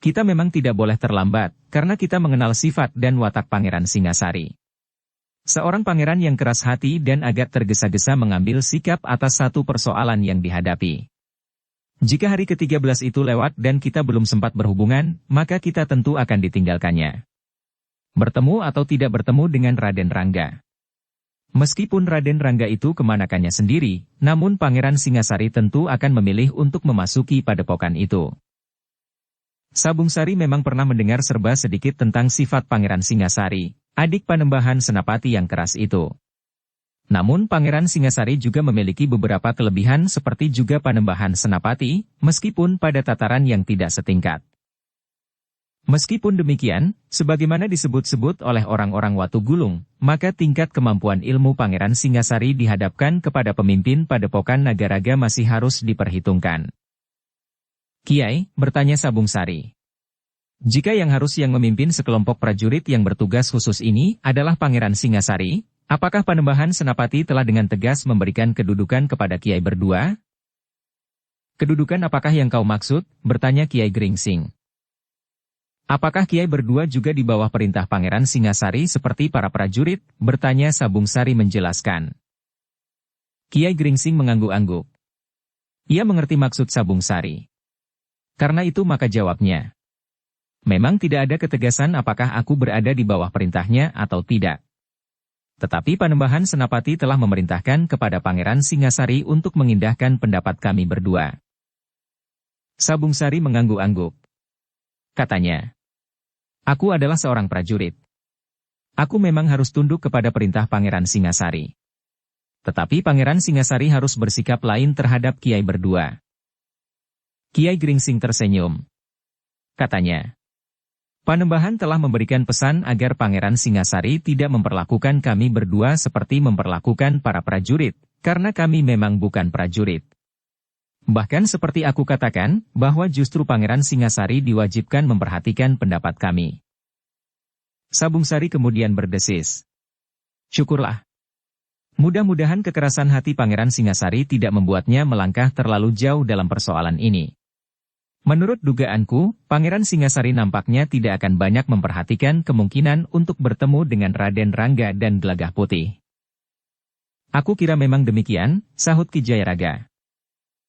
Kita memang tidak boleh terlambat, karena kita mengenal sifat dan watak Pangeran Singasari. Seorang pangeran yang keras hati dan agak tergesa-gesa mengambil sikap atas satu persoalan yang dihadapi. Jika hari ke-13 itu lewat dan kita belum sempat berhubungan, maka kita tentu akan ditinggalkannya. Bertemu atau tidak bertemu dengan Raden Rangga. Meskipun Raden Rangga itu kemanakannya sendiri, namun Pangeran Singasari tentu akan memilih untuk memasuki padepokan itu. Sabung Sari memang pernah mendengar serba sedikit tentang sifat Pangeran Singasari, adik Panembahan Senapati yang keras itu. Namun Pangeran Singasari juga memiliki beberapa kelebihan seperti juga Panembahan Senapati, meskipun pada tataran yang tidak setingkat. Meskipun demikian, sebagaimana disebut-sebut oleh orang-orang Watu Gulung, maka tingkat kemampuan ilmu Pangeran Singasari dihadapkan kepada pemimpin padepokan Nagaraga masih harus diperhitungkan. Kiai, bertanya Sabung Sari. Jika yang memimpin sekelompok prajurit yang bertugas khusus ini adalah Pangeran Singasari, apakah Panembahan Senapati telah dengan tegas memberikan kedudukan kepada Kiai berdua? Kedudukan apakah yang kau maksud? Bertanya Kiai Gringsing. Apakah Kiai berdua juga di bawah perintah Pangeran Singasari seperti para prajurit? Bertanya Sabung Sari menjelaskan. Kiai Gringsing mengangguk-angguk. Ia mengerti maksud Sabung Sari. Karena itu maka jawabnya. Memang tidak ada ketegasan apakah aku berada di bawah perintahnya atau tidak. Tetapi Panembahan Senapati telah memerintahkan kepada Pangeran Singasari untuk mengindahkan pendapat kami berdua. Sabung Sari mengangguk-angguk. Katanya, aku adalah seorang prajurit. Aku memang harus tunduk kepada perintah Pangeran Singasari. Tetapi Pangeran Singasari harus bersikap lain terhadap Kiai berdua. Kiai Gringsing tersenyum. Katanya, Panembahan telah memberikan pesan agar Pangeran Singasari tidak memperlakukan kami berdua seperti memperlakukan para prajurit, karena kami memang bukan prajurit. Bahkan seperti aku katakan, bahwa justru Pangeran Singasari diwajibkan memperhatikan pendapat kami. Sabung Sari kemudian berdesis. Syukurlah. Mudah-mudahan kekerasan hati Pangeran Singasari tidak membuatnya melangkah terlalu jauh dalam persoalan ini. Menurut dugaanku, Pangeran Singasari nampaknya tidak akan banyak memperhatikan kemungkinan untuk bertemu dengan Raden Rangga dan Gelagah Putih. Aku kira memang demikian, sahut Ki Jayaraga.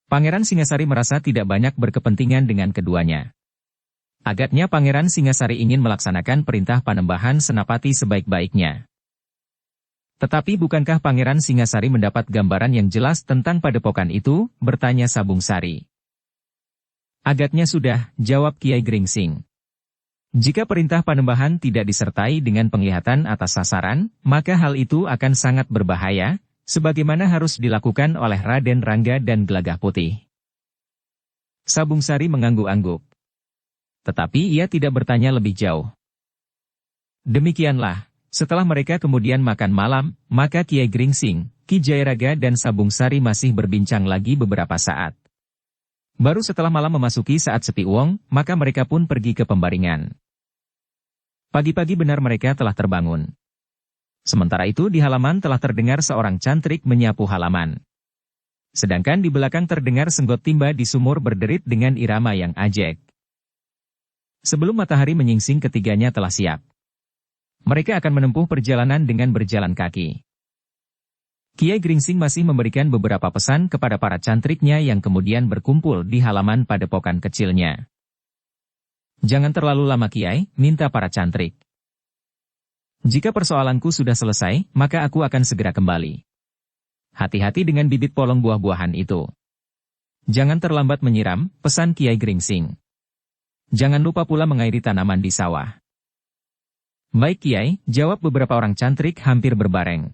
Pangeran Singasari merasa tidak banyak berkepentingan dengan keduanya. Agaknya Pangeran Singasari ingin melaksanakan perintah Panembahan Senapati sebaik-baiknya. Tetapi bukankah Pangeran Singasari mendapat gambaran yang jelas tentang padepokan itu, bertanya Sabung Sari. Agaknya sudah, jawab Kiai Gringsing. Jika perintah Panembahan tidak disertai dengan penglihatan atas sasaran, maka hal itu akan sangat berbahaya, sebagaimana harus dilakukan oleh Raden Rangga dan Gelagah Putih. Sabung Sari mengangguk-angguk. Tetapi ia tidak bertanya lebih jauh. Demikianlah, setelah mereka kemudian makan malam, maka Kiai Gringsing, Ki Jayaraga dan Sabung Sari masih berbincang lagi beberapa saat. Baru setelah malam memasuki saat sepi uang, maka mereka pun pergi ke pembaringan. Pagi-pagi benar mereka telah terbangun. Sementara itu di halaman telah terdengar seorang cantrik menyapu halaman. Sedangkan di belakang terdengar senggot timba di sumur berderit dengan irama yang ajek. Sebelum matahari menyingsing ketiganya telah siap. Mereka akan menempuh perjalanan dengan berjalan kaki. Kiai Gringsing masih memberikan beberapa pesan kepada para cantriknya yang kemudian berkumpul di halaman padepokan kecilnya. Jangan terlalu lama Kiai, minta para cantrik. Jika persoalanku sudah selesai, maka aku akan segera kembali. Hati-hati dengan bibit polong buah-buahan itu. Jangan terlambat menyiram, pesan Kiai Gringsing. Jangan lupa pula mengairi tanaman di sawah. Baik Kiai, jawab beberapa orang cantrik hampir berbareng.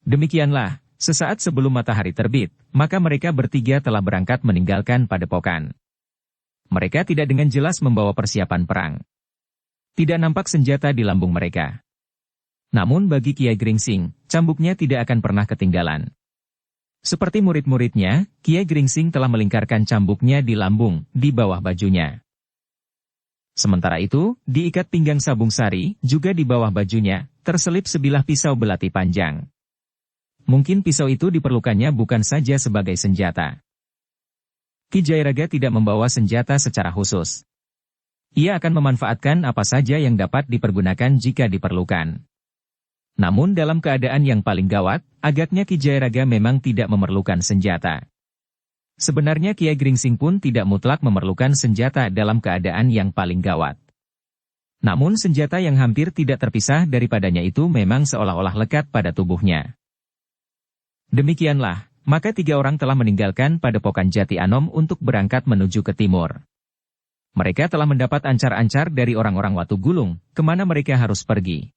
Demikianlah, sesaat sebelum matahari terbit, maka mereka bertiga telah berangkat meninggalkan padepokan. Mereka tidak dengan jelas membawa persiapan perang. Tidak nampak senjata di lambung mereka. Namun bagi Kiai Gringsing, cambuknya tidak akan pernah ketinggalan. Seperti murid-muridnya, Kiai Gringsing telah melingkarkan cambuknya di lambung, di bawah bajunya. Sementara itu, di ikat pinggang Sabung Sari, juga di bawah bajunya, terselip sebilah pisau belati panjang. Mungkin pisau itu diperlukannya bukan saja sebagai senjata. Ki Jayaraga tidak membawa senjata secara khusus. Ia akan memanfaatkan apa saja yang dapat dipergunakan jika diperlukan. Namun dalam keadaan yang paling gawat, agaknya Ki Jayaraga memang tidak memerlukan senjata. Sebenarnya Kiai Gringsing pun tidak mutlak memerlukan senjata dalam keadaan yang paling gawat. Namun senjata yang hampir tidak terpisah daripadanya itu memang seolah-olah lekat pada tubuhnya. Demikianlah, maka tiga orang telah meninggalkan padepokan Jati Anom untuk berangkat menuju ke timur. Mereka telah mendapat ancar-ancar dari orang-orang Watu Gulung, kemana mereka harus pergi.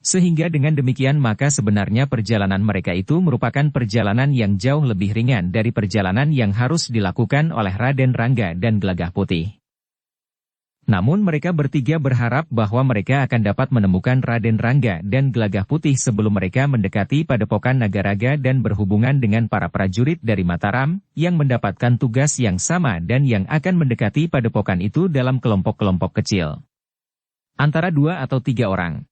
Sehingga dengan demikian maka sebenarnya perjalanan mereka itu merupakan perjalanan yang jauh lebih ringan dari perjalanan yang harus dilakukan oleh Raden Rangga dan Gelagah Putih. Namun mereka bertiga berharap bahwa mereka akan dapat menemukan Raden Rangga dan Gelagah Putih sebelum mereka mendekati padepokan Nagaraga dan berhubungan dengan para prajurit dari Mataram, yang mendapatkan tugas yang sama dan yang akan mendekati padepokan itu dalam kelompok-kelompok kecil. Antara 2 atau 3 orang.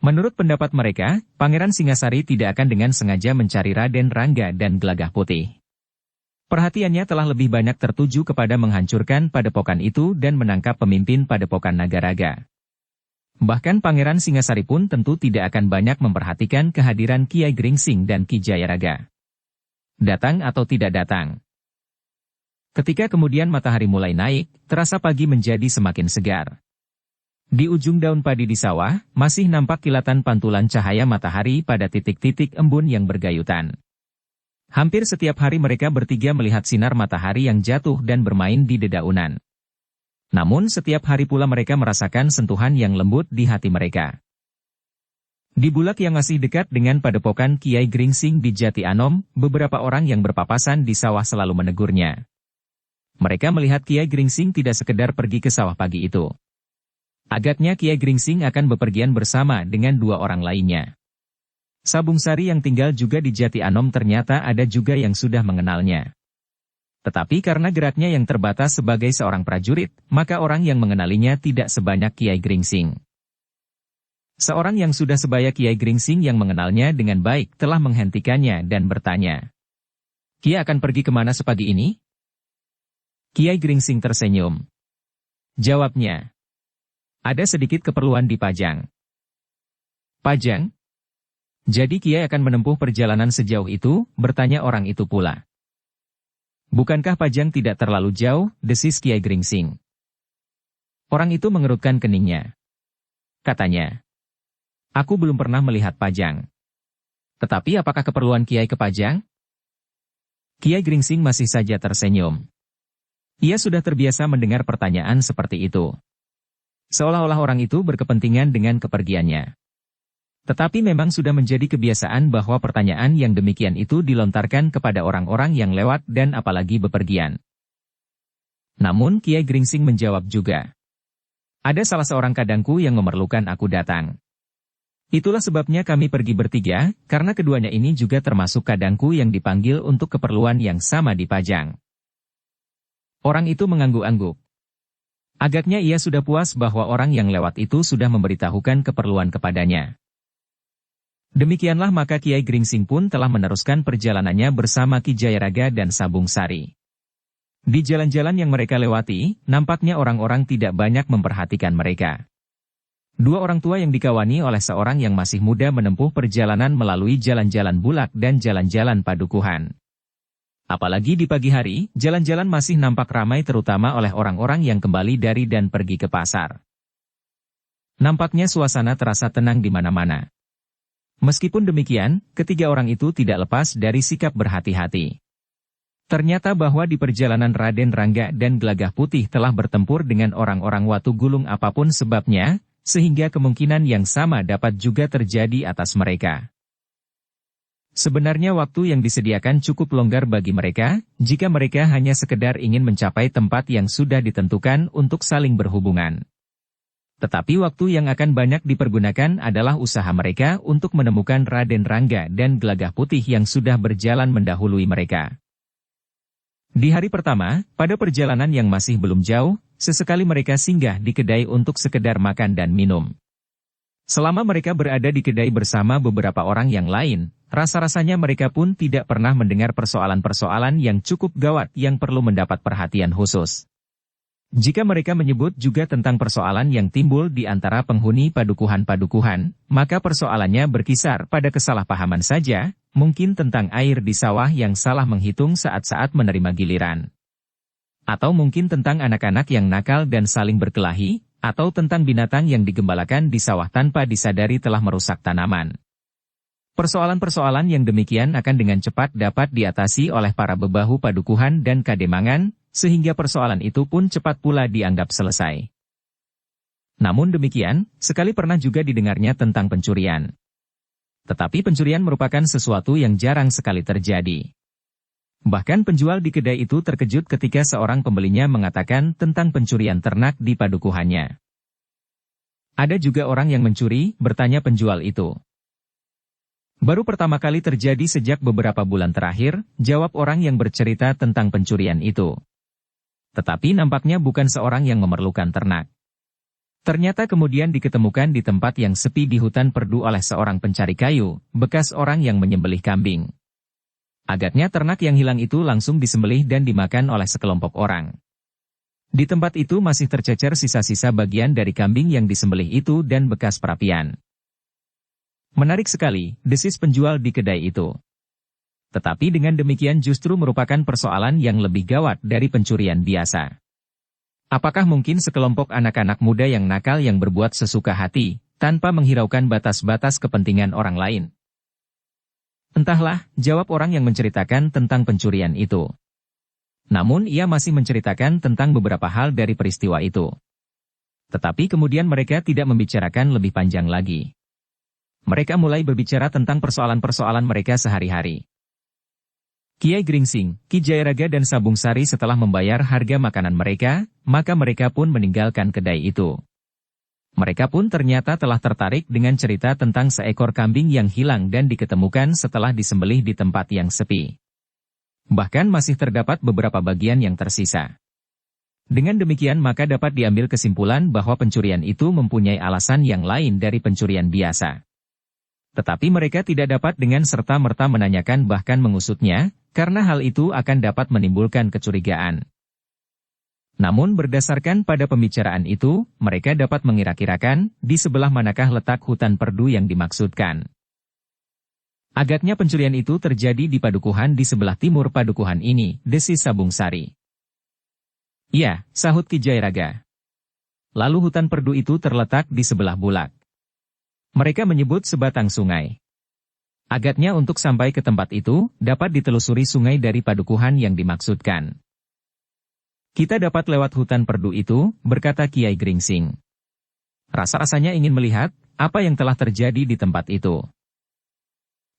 Menurut pendapat mereka, Pangeran Singasari tidak akan dengan sengaja mencari Raden Rangga dan Gelagah Putih. Perhatiannya telah lebih banyak tertuju kepada menghancurkan padepokan itu dan menangkap pemimpin padepokan Nagaraga. Bahkan Pangeran Singasari pun tentu tidak akan banyak memperhatikan kehadiran Kiai Gringsing dan Ki Jayaraga. Datang atau tidak datang. Ketika kemudian matahari mulai naik, terasa pagi menjadi semakin segar. Di ujung daun padi di sawah, masih nampak kilatan pantulan cahaya matahari pada titik-titik embun yang bergayutan. Hampir setiap hari mereka bertiga melihat sinar matahari yang jatuh dan bermain di dedaunan. Namun setiap hari pula mereka merasakan sentuhan yang lembut di hati mereka. Di bulak yang masih dekat dengan padepokan Kiai Gringsing di Jati Anom, beberapa orang yang berpapasan di sawah selalu menegurnya. Mereka melihat Kiai Gringsing tidak sekedar pergi ke sawah pagi itu. Agaknya Kiai Gringsing akan bepergian bersama dengan 2 orang lainnya. Sabung Sari yang tinggal juga di Jati Anom ternyata ada juga yang sudah mengenalnya. Tetapi karena geraknya yang terbatas sebagai seorang prajurit, maka orang yang mengenalinya tidak sebanyak Kiai Gringsing. Seorang yang sudah sebaya Kiai Gringsing yang mengenalnya dengan baik telah menghentikannya dan bertanya, "Kiai akan pergi kemana sepagi ini?" Kiai Gringsing tersenyum. Jawabnya, "Ada sedikit keperluan di Pajang." "Pajang? Jadi Kiai akan menempuh perjalanan sejauh itu?" bertanya orang itu pula. "Bukankah Pajang tidak terlalu jauh?" desis Kiai Gringsing. Orang itu mengerutkan keningnya. Katanya, "Aku belum pernah melihat Pajang. Tetapi apakah keperluan Kiai ke Pajang?" Kiai Gringsing masih saja tersenyum. Ia sudah terbiasa mendengar pertanyaan seperti itu. Seolah-olah orang itu berkepentingan dengan kepergiannya. Tetapi memang sudah menjadi kebiasaan bahwa pertanyaan yang demikian itu dilontarkan kepada orang-orang yang lewat dan apalagi bepergian. Namun Kiai Gringsing menjawab juga, "Ada salah seorang kadangku yang memerlukan aku datang. Itulah sebabnya kami pergi bertiga, karena keduanya ini juga termasuk kadangku yang dipanggil untuk keperluan yang sama di Pajang." Orang itu mengangguk-angguk. Agaknya ia sudah puas bahwa orang yang lewat itu sudah memberitahukan keperluan kepadanya. Demikianlah maka Kiai Gringsing pun telah meneruskan perjalanannya bersama Ki Jayaraga dan Sabung Sari. Di jalan-jalan yang mereka lewati, nampaknya orang-orang tidak banyak memperhatikan mereka. Dua orang tua yang dikawani oleh seorang yang masih muda menempuh perjalanan melalui jalan-jalan bulak dan jalan-jalan padukuhan. Apalagi di pagi hari, jalan-jalan masih nampak ramai terutama oleh orang-orang yang kembali dari dan pergi ke pasar. Nampaknya suasana terasa tenang di mana-mana. Meskipun demikian, ketiga orang itu tidak lepas dari sikap berhati-hati. Ternyata bahwa di perjalanan Raden Rangga dan Gelagah Putih telah bertempur dengan orang-orang Watu Gulung apapun sebabnya, sehingga kemungkinan yang sama dapat juga terjadi atas mereka. Sebenarnya waktu yang disediakan cukup longgar bagi mereka, jika mereka hanya sekedar ingin mencapai tempat yang sudah ditentukan untuk saling berhubungan. Tetapi waktu yang akan banyak dipergunakan adalah usaha mereka untuk menemukan Raden Rangga dan Gelagah Putih yang sudah berjalan mendahului mereka. Di hari pertama, pada perjalanan yang masih belum jauh, sesekali mereka singgah di kedai untuk sekedar makan dan minum. Selama mereka berada di kedai bersama beberapa orang yang lain, rasa-rasanya mereka pun tidak pernah mendengar persoalan-persoalan yang cukup gawat yang perlu mendapat perhatian khusus. Jika mereka menyebut juga tentang persoalan yang timbul di antara penghuni padukuhan-padukuhan, maka persoalannya berkisar pada kesalahpahaman saja, mungkin tentang air di sawah yang salah menghitung saat-saat menerima giliran. Atau mungkin tentang anak-anak yang nakal dan saling berkelahi, atau tentang binatang yang digembalakan di sawah tanpa disadari telah merusak tanaman. Persoalan-persoalan yang demikian akan dengan cepat dapat diatasi oleh para bebahu padukuhan dan kademangan, sehingga persoalan itu pun cepat pula dianggap selesai. Namun demikian, sekali pernah juga didengarnya tentang pencurian. Tetapi pencurian merupakan sesuatu yang jarang sekali terjadi. Bahkan penjual di kedai itu terkejut ketika seorang pembelinya mengatakan tentang pencurian ternak di padukuhannya. "Ada juga orang yang mencuri?" bertanya penjual itu. "Baru pertama kali terjadi sejak beberapa bulan terakhir," jawab orang yang bercerita tentang pencurian itu. Tetapi nampaknya bukan seorang yang memerlukan ternak. Ternyata kemudian diketemukan di tempat yang sepi di hutan perdu oleh seorang pencari kayu, bekas orang yang menyembelih kambing. Agaknya ternak yang hilang itu langsung disembelih dan dimakan oleh sekelompok orang. Di tempat itu masih tercecer sisa-sisa bagian dari kambing yang disembelih itu dan bekas perapian. "Menarik sekali," desis penjual di kedai itu. Tetapi dengan demikian justru merupakan persoalan yang lebih gawat dari pencurian biasa. Apakah mungkin sekelompok anak-anak muda yang nakal yang berbuat sesuka hati, tanpa menghiraukan batas-batas kepentingan orang lain? "Entahlah," jawab orang yang menceritakan tentang pencurian itu. Namun ia masih menceritakan tentang beberapa hal dari peristiwa itu. Tetapi kemudian mereka tidak membicarakan lebih panjang lagi. Mereka mulai berbicara tentang persoalan-persoalan mereka sehari-hari. Kiai Gringsing, Ki Jayaraga dan Sabung Sari setelah membayar harga makanan mereka, maka mereka pun meninggalkan kedai itu. Mereka pun ternyata telah tertarik dengan cerita tentang seekor kambing yang hilang dan diketemukan setelah disembelih di tempat yang sepi. Bahkan masih terdapat beberapa bagian yang tersisa. Dengan demikian maka dapat diambil kesimpulan bahwa pencurian itu mempunyai alasan yang lain dari pencurian biasa. Tetapi mereka tidak dapat dengan serta-merta menanyakan bahkan mengusutnya, karena hal itu akan dapat menimbulkan kecurigaan. Namun berdasarkan pada pembicaraan itu, mereka dapat mengira-kirakan di sebelah manakah letak hutan perdu yang dimaksudkan. Agaknya pencurian itu terjadi di padukuhan di sebelah timur padukuhan ini, desis Sabung Sari. Ya, sahut Ki Jairaga. Lalu hutan perdu itu terletak di sebelah Bulak. Mereka menyebut sebatang sungai. Agaknya untuk sampai ke tempat itu, dapat ditelusuri sungai dari padukuhan yang dimaksudkan. Kita dapat lewat hutan perdu itu, berkata Kiai Gringsing. Rasa-rasanya ingin melihat, apa yang telah terjadi di tempat itu.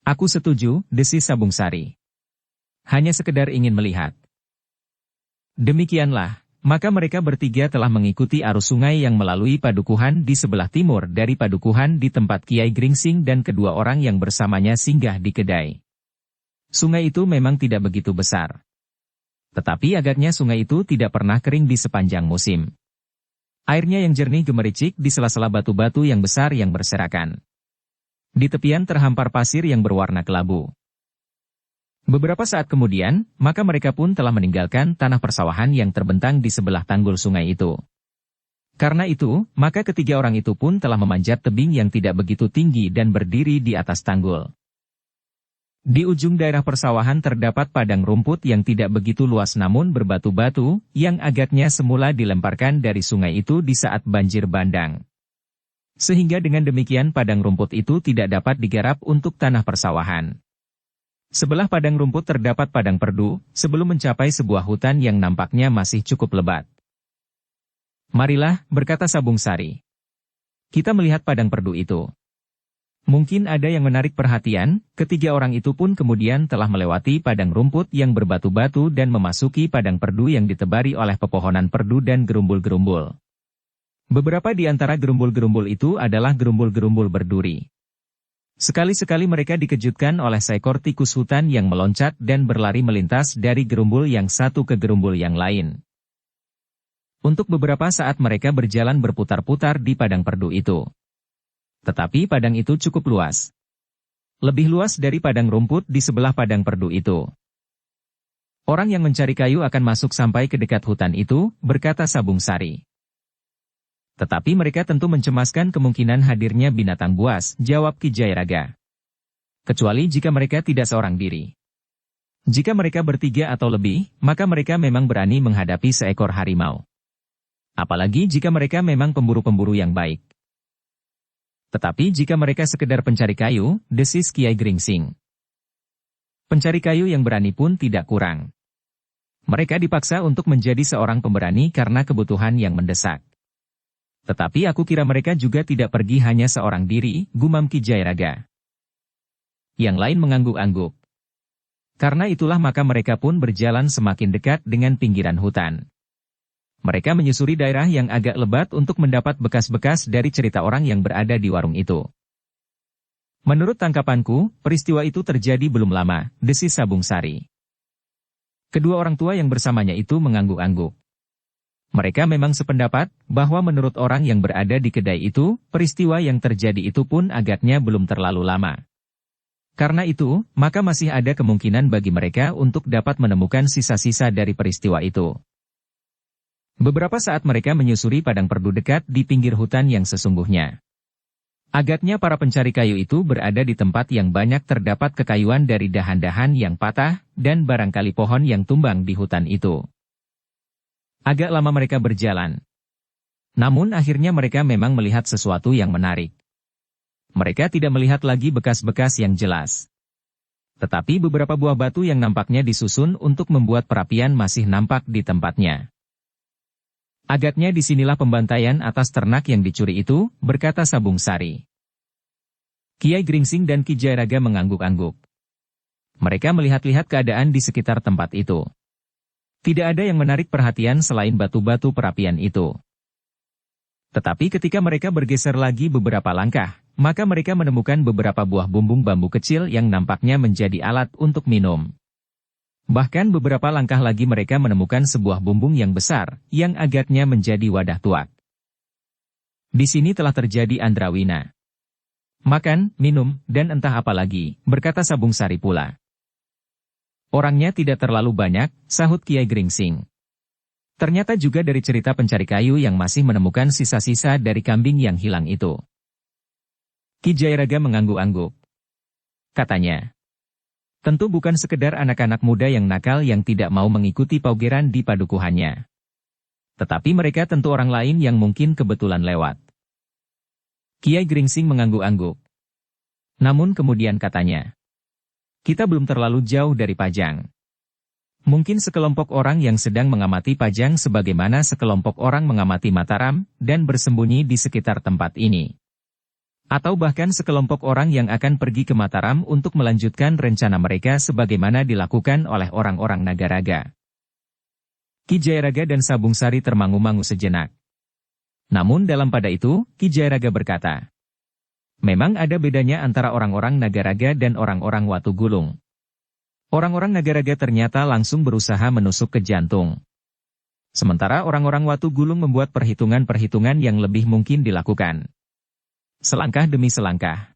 Aku setuju, desis Sabung Sari. Hanya sekedar ingin melihat. Demikianlah, maka mereka bertiga telah mengikuti arus sungai yang melalui padukuhan di sebelah timur dari padukuhan di tempat Kiai Gringsing dan kedua orang yang bersamanya singgah di kedai. Sungai itu memang tidak begitu besar. Tetapi agaknya sungai itu tidak pernah kering di sepanjang musim. Airnya yang jernih gemericik di sela-sela batu-batu yang besar yang berserakan. Di tepian terhampar pasir yang berwarna kelabu. Beberapa saat kemudian, maka mereka pun telah meninggalkan tanah persawahan yang terbentang di sebelah tanggul sungai itu. Karena itu, maka ketiga orang itu pun telah memanjat tebing yang tidak begitu tinggi dan berdiri di atas tanggul. Di ujung daerah persawahan terdapat padang rumput yang tidak begitu luas namun berbatu-batu, yang agaknya semula dilemparkan dari sungai itu di saat banjir bandang. Sehingga dengan demikian padang rumput itu tidak dapat digarap untuk tanah persawahan. Sebelah padang rumput terdapat padang perdu, sebelum mencapai sebuah hutan yang nampaknya masih cukup lebat. Marilah, berkata Sabung Sari. Kita melihat padang perdu itu. Mungkin ada yang menarik perhatian, ketiga orang itu pun kemudian telah melewati padang rumput yang berbatu-batu dan memasuki padang perdu yang ditebari oleh pepohonan perdu dan gerumbul-gerumbul. Beberapa di antara gerumbul-gerumbul itu adalah gerumbul-gerumbul berduri. Sekali-sekali mereka dikejutkan oleh seekor tikus hutan yang meloncat dan berlari melintas dari gerumbul yang satu ke gerumbul yang lain. Untuk beberapa saat mereka berjalan berputar-putar di padang perdu itu. Tetapi padang itu cukup luas. Lebih luas dari padang rumput di sebelah padang perdu itu. Orang yang mencari kayu akan masuk sampai ke dekat hutan itu, berkata Sabung Sari. Tetapi mereka tentu mencemaskan kemungkinan hadirnya binatang buas, jawab Ki Jairaga. Kecuali jika mereka tidak seorang diri. Jika mereka bertiga atau lebih, maka mereka memang berani menghadapi seekor harimau. Apalagi jika mereka memang pemburu-pemburu yang baik. Tetapi jika mereka sekedar pencari kayu, desis Kiai Gringsing. Pencari kayu yang berani pun tidak kurang. Mereka dipaksa untuk menjadi seorang pemberani karena kebutuhan yang mendesak. Tetapi aku kira mereka juga tidak pergi hanya seorang diri, gumam Ki Jairaga. Yang lain mengangguk-angguk. Karena itulah maka mereka pun berjalan semakin dekat dengan pinggiran hutan. Mereka menyusuri daerah yang agak lebat untuk mendapat bekas-bekas dari cerita orang yang berada di warung itu. Menurut tangkapanku, peristiwa itu terjadi belum lama, desis Sabung Sari. Kedua orang tua yang bersamanya itu mengangguk-angguk. Mereka memang sependapat bahwa menurut orang yang berada di kedai itu, peristiwa yang terjadi itu pun agaknya belum terlalu lama. Karena itu, maka masih ada kemungkinan bagi mereka untuk dapat menemukan sisa-sisa dari peristiwa itu. Beberapa saat mereka menyusuri padang perdu dekat di pinggir hutan yang sesungguhnya. Agaknya para pencari kayu itu berada di tempat yang banyak terdapat kekayuan dari dahan-dahan yang patah, dan barangkali pohon yang tumbang di hutan itu. Agak lama mereka berjalan. Namun akhirnya mereka memang melihat sesuatu yang menarik. Mereka tidak melihat lagi bekas-bekas yang jelas. Tetapi beberapa buah batu yang nampaknya disusun untuk membuat perapian masih nampak di tempatnya. Agaknya disinilah pembantaian atas ternak yang dicuri itu, berkata Sabung Sari. Kiai Gringsing dan Ki Jairaga mengangguk-angguk. Mereka melihat-lihat keadaan di sekitar tempat itu. Tidak ada yang menarik perhatian selain batu-batu perapian itu. Tetapi ketika mereka bergeser lagi beberapa langkah, maka mereka menemukan beberapa buah bumbung bambu kecil yang nampaknya menjadi alat untuk minum. Bahkan beberapa langkah lagi mereka menemukan sebuah bumbung yang besar, yang agaknya menjadi wadah tuak. Di sini telah terjadi andrawina. Makan, minum, dan entah apa lagi, berkata Sabung Sari pula. Orangnya tidak terlalu banyak, sahut Kiai Gringsing. Ternyata juga dari cerita pencari kayu yang masih menemukan sisa-sisa dari kambing yang hilang itu. Ki Jayaraga mengangguk-angguk. Katanya, tentu bukan sekedar anak-anak muda yang nakal yang tidak mau mengikuti paugeran di padukuhannya. Tetapi mereka tentu orang lain yang mungkin kebetulan lewat. Kiai Gringsing mengangguk-angguk. Namun kemudian katanya, kita belum terlalu jauh dari Pajang. Mungkin sekelompok orang yang sedang mengamati Pajang sebagaimana sekelompok orang mengamati Mataram, dan bersembunyi di sekitar tempat ini. Atau bahkan sekelompok orang yang akan pergi ke Mataram untuk melanjutkan rencana mereka sebagaimana dilakukan oleh orang-orang Nagaraga. Ki Jayaraga dan Sabung Sari termangu-mangu sejenak. Namun dalam pada itu, Ki Jayaraga berkata, memang ada bedanya antara orang-orang Nagaraga dan orang-orang Watu Gulung. Orang-orang Nagaraga ternyata langsung berusaha menusuk ke jantung. Sementara orang-orang Watu Gulung membuat perhitungan-perhitungan yang lebih mungkin dilakukan. Selangkah demi selangkah.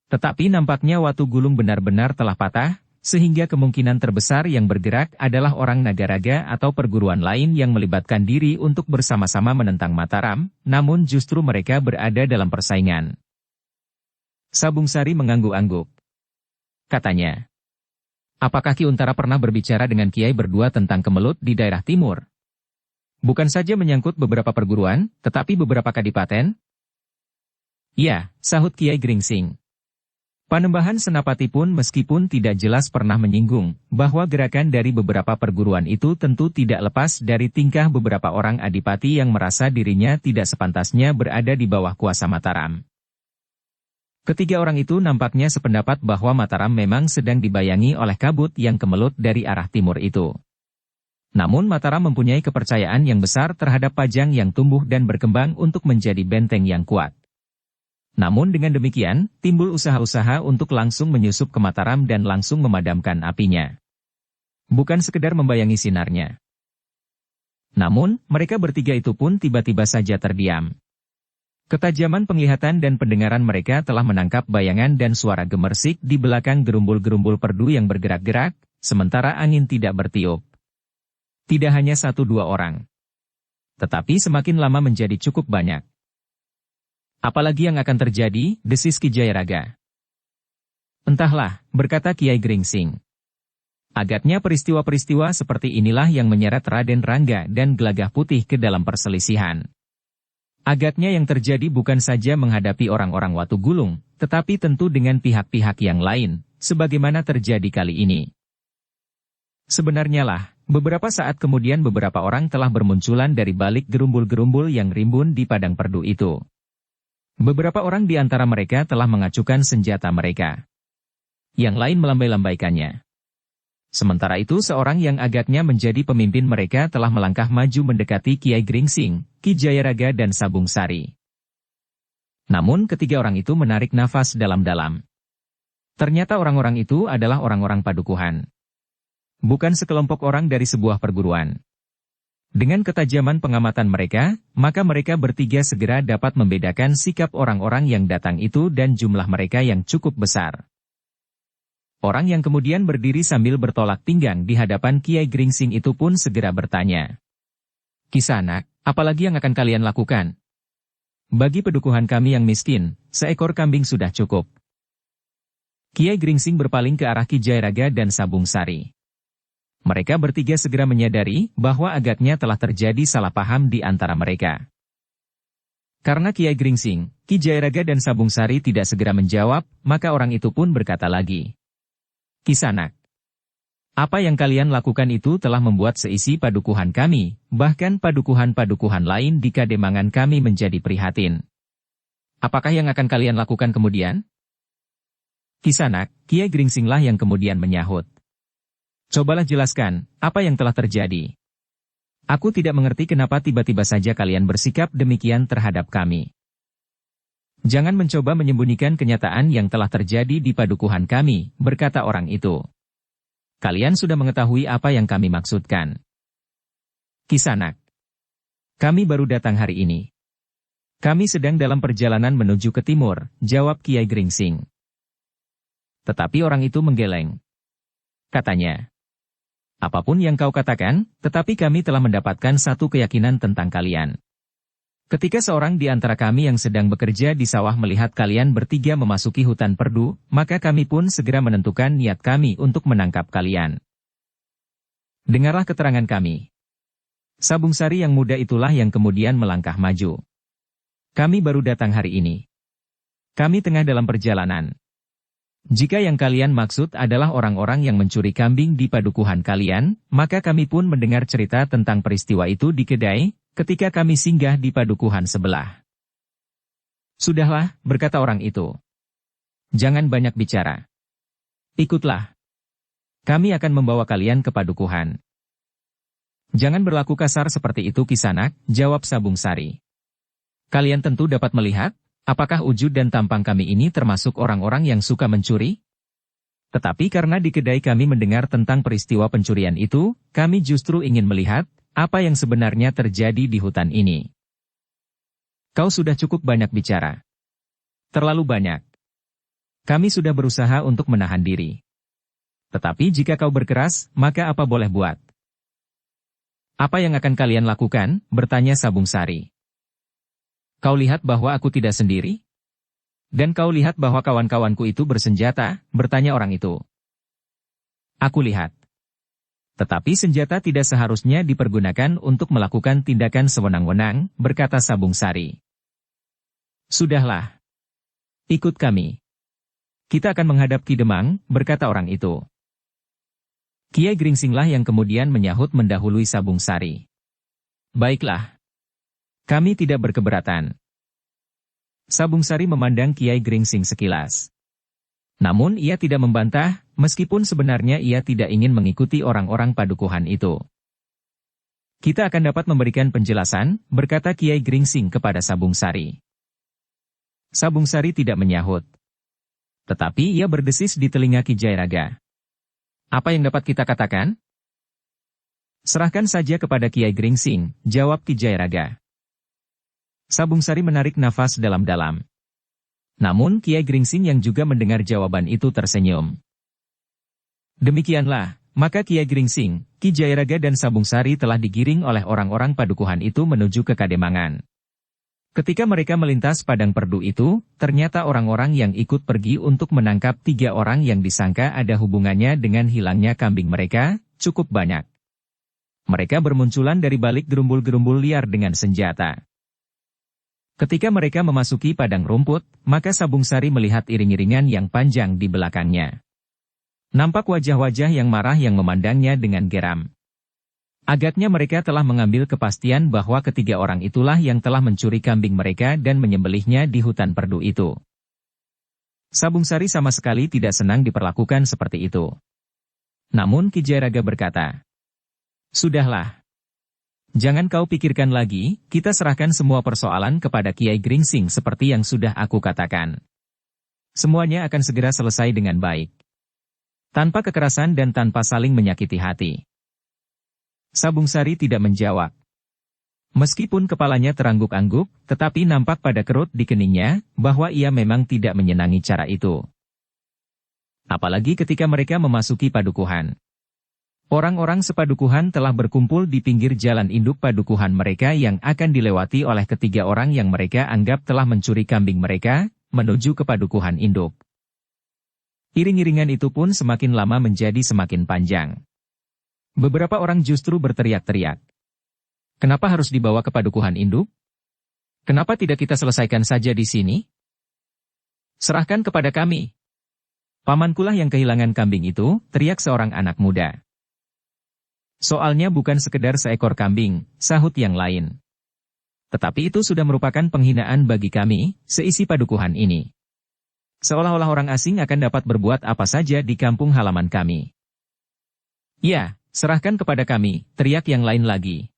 Tetapi nampaknya Watu Gulung benar-benar telah patah, sehingga kemungkinan terbesar yang bergerak adalah orang Nagaraga atau perguruan lain yang melibatkan diri untuk bersama-sama menentang Mataram, namun justru mereka berada dalam persaingan. Sabung Sari mengangguk-angguk. Katanya, apakah Ki Untara pernah berbicara dengan Kiai berdua tentang kemelut di daerah timur? Bukan saja menyangkut beberapa perguruan, tetapi beberapa kadipaten? Ya, sahut Kiai Gringsing. Panembahan Senapati pun meskipun tidak jelas pernah menyinggung, bahwa gerakan dari beberapa perguruan itu tentu tidak lepas dari tingkah beberapa orang adipati yang merasa dirinya tidak sepantasnya berada di bawah kuasa Mataram. Ketiga orang itu nampaknya sependapat bahwa Mataram memang sedang dibayangi oleh kabut yang kemelut dari arah timur itu. Namun Mataram mempunyai kepercayaan yang besar terhadap Pajang yang tumbuh dan berkembang untuk menjadi benteng yang kuat. Namun dengan demikian, timbul usaha-usaha untuk langsung menyusup ke Mataram dan langsung memadamkan apinya. Bukan sekedar membayangi sinarnya. Namun, mereka bertiga itu pun tiba-tiba saja terdiam. Ketajaman penglihatan dan pendengaran mereka telah menangkap bayangan dan suara gemersik di belakang gerumbul-gerumbul perdu yang bergerak-gerak, sementara angin tidak bertiup. Tidak hanya 1-2 orang. Tetapi semakin lama menjadi cukup banyak. Apalagi yang akan terjadi, desis Ki Jayaraga. Entahlah, berkata Kiai Gringsing. Agaknya peristiwa-peristiwa seperti inilah yang menyeret Raden Rangga dan Gelagah Putih ke dalam perselisihan. Agaknya yang terjadi bukan saja menghadapi orang-orang Watu Gulung, tetapi tentu dengan pihak-pihak yang lain, sebagaimana terjadi kali ini. Sebenarnya lah, beberapa saat kemudian beberapa orang telah bermunculan dari balik gerumbul-gerumbul yang rimbun di padang perdu itu. Beberapa orang di antara mereka telah mengacukan senjata mereka. Yang lain melambai-lambaikannya. Sementara itu seorang yang agaknya menjadi pemimpin mereka telah melangkah maju mendekati Kiai Gringsing, Ki Jayaraga dan Sabung Sari. Namun ketiga orang itu menarik nafas dalam-dalam. Ternyata orang-orang itu adalah orang-orang padukuhan. Bukan sekelompok orang dari sebuah perguruan. Dengan ketajaman pengamatan mereka, maka mereka bertiga segera dapat membedakan sikap orang-orang yang datang itu dan jumlah mereka yang cukup besar. Orang yang kemudian berdiri sambil bertolak pinggang di hadapan Kiai Gringsing itu pun segera bertanya. Kisanak, apalagi yang akan kalian lakukan? Bagi pedukuhan kami yang miskin, seekor kambing sudah cukup. Kiai Gringsing berpaling ke arah Ki Jayaraga dan Sabung Sari. Mereka bertiga segera menyadari bahwa agaknya telah terjadi salah paham di antara mereka. Karena Kiai Gringsing, Ki Jayaraga dan Sabung Sari tidak segera menjawab, maka orang itu pun berkata lagi. Kisanak, apa yang kalian lakukan itu telah membuat seisi padukuhan kami, bahkan padukuhan-padukuhan lain di Kademangan kami menjadi prihatin. Apakah yang akan kalian lakukan kemudian? Kisanak, Kiai Gringsinglah yang kemudian menyahut. Cobalah jelaskan, apa yang telah terjadi. Aku tidak mengerti kenapa tiba-tiba saja kalian bersikap demikian terhadap kami. Jangan mencoba menyembunyikan kenyataan yang telah terjadi di padukuhan kami, berkata orang itu. Kalian sudah mengetahui apa yang kami maksudkan. Kisanak. Kami baru datang hari ini. Kami sedang dalam perjalanan menuju ke timur, jawab Kiai Gringsing. Tetapi orang itu menggeleng. Katanya, apapun yang kau katakan, tetapi kami telah mendapatkan satu keyakinan tentang kalian. Ketika seorang di antara kami yang sedang bekerja di sawah melihat kalian bertiga memasuki hutan perdu, maka kami pun segera menentukan niat kami untuk menangkap kalian. Dengarlah keterangan kami. Sabung Sari yang muda itulah yang kemudian melangkah maju. Kami baru datang hari ini. Kami tengah dalam perjalanan. Jika yang kalian maksud adalah orang-orang yang mencuri kambing di padukuhan kalian, maka kami pun mendengar cerita tentang peristiwa itu di kedai, ketika kami singgah di padukuhan sebelah. Sudahlah, berkata orang itu. Jangan banyak bicara. Ikutlah. Kami akan membawa kalian ke padukuhan. Jangan berlaku kasar seperti itu Kisanak, jawab Sabung Sari. Kalian tentu dapat melihat, apakah wujud dan tampang kami ini termasuk orang-orang yang suka mencuri? Tetapi karena di kedai kami mendengar tentang peristiwa pencurian itu, kami justru ingin melihat, apa yang sebenarnya terjadi di hutan ini. Kau sudah cukup banyak bicara. Terlalu banyak. Kami sudah berusaha untuk menahan diri. Tetapi jika kau berkeras, maka apa boleh buat? Apa yang akan kalian lakukan? Bertanya Sabung Sari. Kau lihat bahwa aku tidak sendiri? Dan kau lihat bahwa kawan-kawanku itu bersenjata? Bertanya orang itu. Aku lihat. Tetapi senjata tidak seharusnya dipergunakan untuk melakukan tindakan sewenang-wenang, berkata Sabung Sari. Sudahlah. Ikut kami. Kita akan menghadap Ki Demang, berkata orang itu. Kiai Gringsinglah yang kemudian menyahut mendahului Sabung Sari. Baiklah. Kami tidak berkeberatan. Sabung Sari memandang Kiai Gringsing sekilas. Namun ia tidak membantah, meskipun sebenarnya ia tidak ingin mengikuti orang-orang padukuhan itu. Kita akan dapat memberikan penjelasan, berkata Kiai Gringsing kepada Sabung Sari. Sabung Sari tidak menyahut. Tetapi ia berdesis di telinga Ki Jayaraga. Apa yang dapat kita katakan? Serahkan saja kepada Kiai Gringsing, jawab Ki Jayaraga. Sabung Sari menarik nafas dalam-dalam. Namun Kiai Gringsing yang juga mendengar jawaban itu tersenyum. Demikianlah, maka Kiai Gringsing, Ki Jayaraga dan Sabung Sari telah digiring oleh orang-orang padukuhan itu menuju ke Kademangan. Ketika mereka melintas padang perdu itu, ternyata orang-orang yang ikut pergi untuk menangkap 3 orang yang disangka ada hubungannya dengan hilangnya kambing mereka, cukup banyak. Mereka bermunculan dari balik gerumbul-gerumbul liar dengan senjata. Ketika mereka memasuki padang rumput, maka Sabung Sari melihat iring-iringan yang panjang di belakangnya. Nampak wajah-wajah yang marah yang memandangnya dengan geram. Agaknya mereka telah mengambil kepastian bahwa ketiga orang itulah yang telah mencuri kambing mereka dan menyembelihnya di hutan perdu itu. Sabung Sari sama sekali tidak senang diperlakukan seperti itu. Namun Ki Jayaraga berkata, "Sudahlah. Jangan kau pikirkan lagi, kita serahkan semua persoalan kepada Kiai Gringsing seperti yang sudah aku katakan. Semuanya akan segera selesai dengan baik. Tanpa kekerasan dan tanpa saling menyakiti hati." Sabung Sari tidak menjawab. Meskipun kepalanya terangguk-angguk, tetapi nampak pada kerut di keningnya, bahwa ia memang tidak menyenangi cara itu. Apalagi ketika mereka memasuki padukuhan. Orang-orang sepadukuhan telah berkumpul di pinggir jalan induk padukuhan mereka yang akan dilewati oleh ketiga orang yang mereka anggap telah mencuri kambing mereka, menuju ke padukuhan induk. Iring-iringan itu pun semakin lama menjadi semakin panjang. Beberapa orang justru berteriak-teriak. Kenapa harus dibawa ke padukuhan induk? Kenapa tidak kita selesaikan saja di sini? Serahkan kepada kami. Pamankulah yang kehilangan kambing itu, teriak seorang anak muda. Soalnya bukan sekedar seekor kambing, sahut yang lain. Tetapi itu sudah merupakan penghinaan bagi kami, seisi padukuhan ini. Seolah-olah orang asing akan dapat berbuat apa saja di kampung halaman kami. Ya, serahkan kepada kami, teriak yang lain lagi.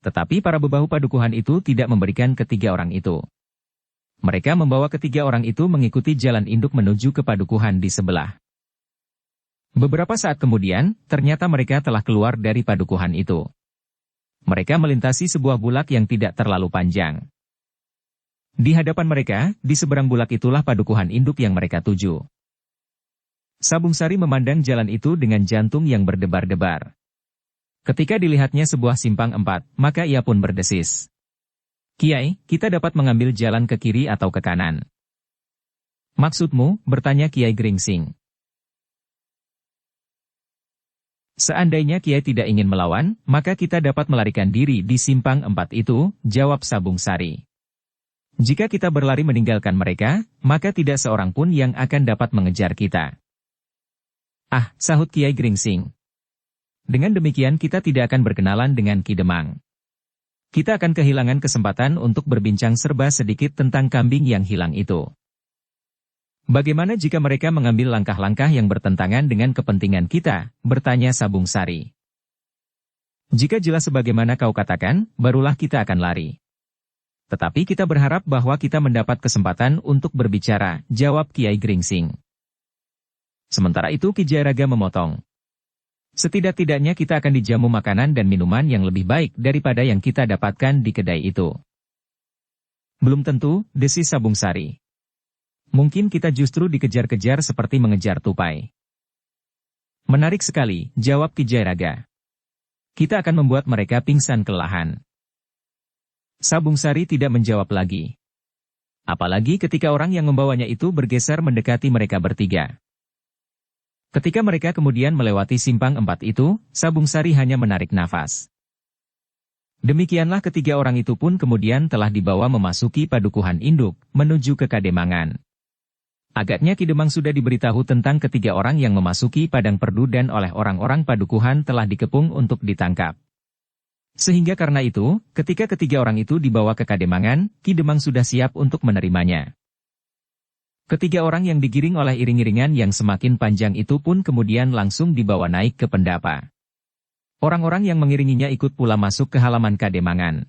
Tetapi para bebahu padukuhan itu tidak memberikan ketiga orang itu. Mereka membawa ketiga orang itu mengikuti jalan induk menuju ke padukuhan di sebelah. Beberapa saat kemudian, ternyata mereka telah keluar dari padukuhan itu. Mereka melintasi sebuah bulak yang tidak terlalu panjang. Di hadapan mereka, di seberang bulak itulah padukuhan induk yang mereka tuju. Sabung Sari memandang jalan itu dengan jantung yang berdebar-debar. Ketika dilihatnya sebuah simpang 4, maka ia pun berdesis. "Kiai, kita dapat mengambil jalan ke kiri atau ke kanan?" "Maksudmu?" bertanya Kiai Gringsing. "Seandainya Kiai tidak ingin melawan, maka kita dapat melarikan diri di simpang 4 itu," jawab Sabung Sari. "Jika kita berlari meninggalkan mereka, maka tidak seorang pun yang akan dapat mengejar kita." "Ah," sahut Kiai Gringsing. "Dengan demikian kita tidak akan berkenalan dengan Ki Demang. Kita akan kehilangan kesempatan untuk berbincang serba sedikit tentang kambing yang hilang itu. Bagaimana jika mereka mengambil langkah-langkah yang bertentangan dengan kepentingan kita?" bertanya Sabung Sari. "Jika jelas sebagaimana kau katakan, barulah kita akan lari. Tetapi kita berharap bahwa kita mendapat kesempatan untuk berbicara," jawab Kiai Gringsing. Sementara itu Ki Jayaraga memotong. "Setidak-tidaknya kita akan dijamu makanan dan minuman yang lebih baik daripada yang kita dapatkan di kedai itu." "Belum tentu," desis Sabung Sari. "Mungkin kita justru dikejar-kejar seperti mengejar tupai." "Menarik sekali," jawab Ki Jayaraga. "Kita akan membuat mereka pingsan kelelahan." Sabung Sari tidak menjawab lagi. Apalagi ketika orang yang membawanya itu bergeser mendekati mereka bertiga. Ketika mereka kemudian melewati simpang 4 itu, Sabung Sari hanya menarik nafas. Demikianlah ketiga orang itu pun kemudian telah dibawa memasuki padukuhan induk, menuju ke Kademangan. Agaknya Ki Demang sudah diberitahu tentang ketiga orang yang memasuki padang perdu dan oleh orang-orang padukuhan telah dikepung untuk ditangkap. Sehingga karena itu, ketika ketiga orang itu dibawa ke Kademangan, Ki Demang sudah siap untuk menerimanya. Ketiga orang yang digiring oleh iring-iringan yang semakin panjang itu pun kemudian langsung dibawa naik ke pendapa. Orang-orang yang mengiringinya ikut pula masuk ke halaman Kademangan.